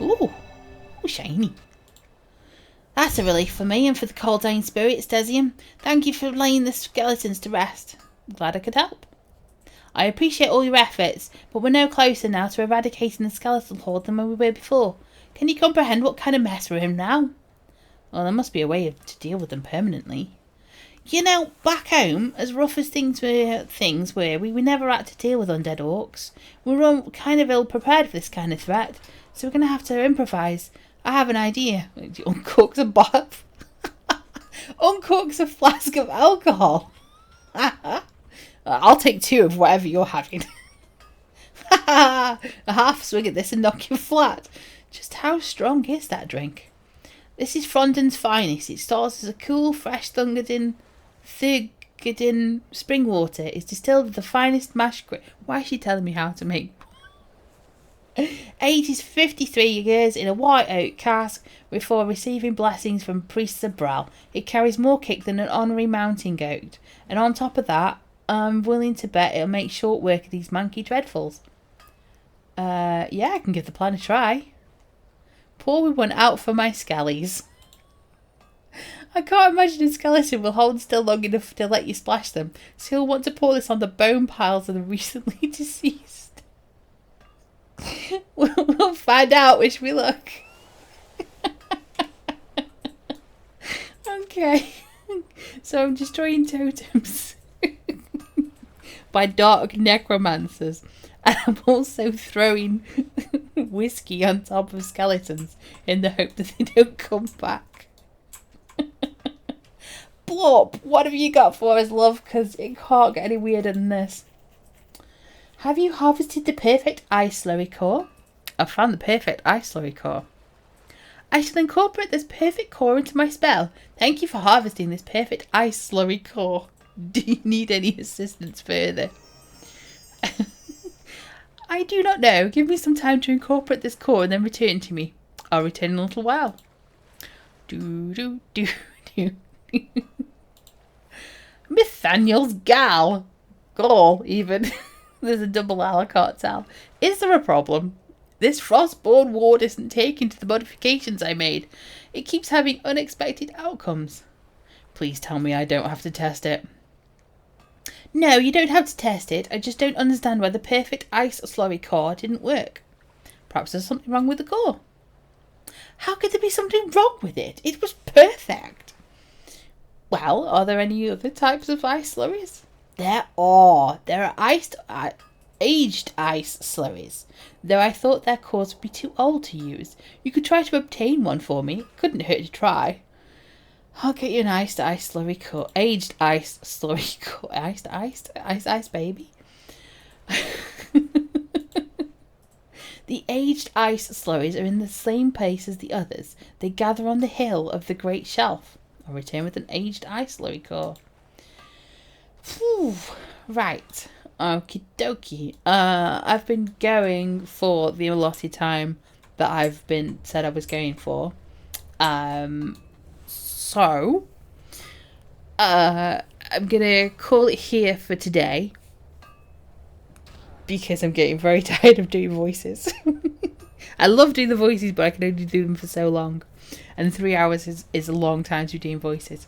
Ooh, shiny. That's a relief for me and for the Kaldane spirits, Desium. Thank you for laying the skeletons to rest. I'm glad I could help. I appreciate all your efforts, but we're no closer now to eradicating the skeletal horde than we were before. Can you comprehend what kind of mess we're in now? Well, there must be a way to deal with them permanently. You know, back home, as rough as things were, we never had to deal with undead orcs. We're all kind of ill-prepared for this kind of threat, so we're going to have to improvise. I have an idea. Uncorks a bath. Uncorks a flask of alcohol. I'll take 2 of whatever you're having. A half swig of this and knock you flat. Just how strong is that drink? This is Frondon's finest. It starts as a cool, fresh Thurgoden spring water. It's distilled with the finest mashed grape. Why is she telling me how to make? Ages 53 years in a white oak cask before receiving blessings from priests of Bral. It carries more kick than an honorary mountain goat. And on top of that, I'm willing to bet it'll make short work of these manky dreadfuls. Yeah, I can give the plan a try. Pour we one out for my skellies. I can't imagine a skeleton will hold still long enough to let you splash them, so you'll want to pour this on the bone piles of the recently deceased. We'll find out, wish me luck. Okay. So I'm destroying totems by dark necromancers. And I'm also throwing whiskey on top of skeletons in the hope that they don't come back. Blop, what have you got for us, love? Because it can't get any weirder than this. Have you harvested the perfect ice slurry core? I've found the perfect ice slurry core. I shall incorporate this perfect core into my spell. Thank you for harvesting this perfect ice slurry core. Do you need any assistance further? I do not know. Give me some time to incorporate this core and then return to me. I'll return in a little while. Do do do do. Nathaniel's gal. Gall, even. There's a double L, I can't tell. Is there a problem? This Frostborn ward isn't taken to the modifications I made. It keeps having unexpected outcomes. Please tell me I don't have to test it. No, you don't have to test it. I just don't understand why the perfect ice slurry core didn't work. Perhaps there's something wrong with the core. How could there be something wrong with it? It was perfect. Well, are there any other types of ice slurries? There are. There are aged ice slurries, though I thought their cores would be too old to use. You could try to obtain one for me. Couldn't hurt to try. I'll get you an aged ice slurry core. Ice baby. The aged ice slurries are in the same place as the others. They gather on the hill of the Great Shelf. I'll return with an aged ice slurry core. Whew. Right. Okie dokie. I've been going for the allotted time that I've been said I was going for. So I'm gonna call it here for today because I'm getting very tired of doing voices. I love doing the voices, but I can only do them for so long, and 3 hours is a long time to be doing voices.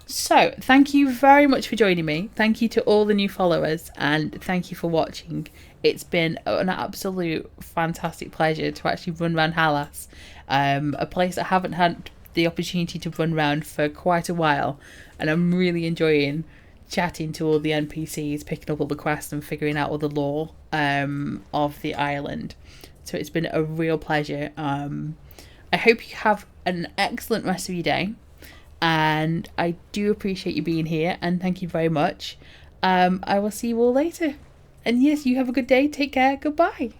So, thank you very much for joining me. Thank you to all the new followers, and thank you for watching. It's been an absolute fantastic pleasure to actually run around Hallas, a place I haven't had the opportunity to run around for quite a while, and I'm really enjoying chatting to all the NPCs, picking up all the quests and figuring out all the lore of the island. So it's been a real pleasure. I hope you have an excellent rest of your day. And I do appreciate you being here, and thank you very much. I will see you all later. And yes, you have a good day. Take care. Goodbye.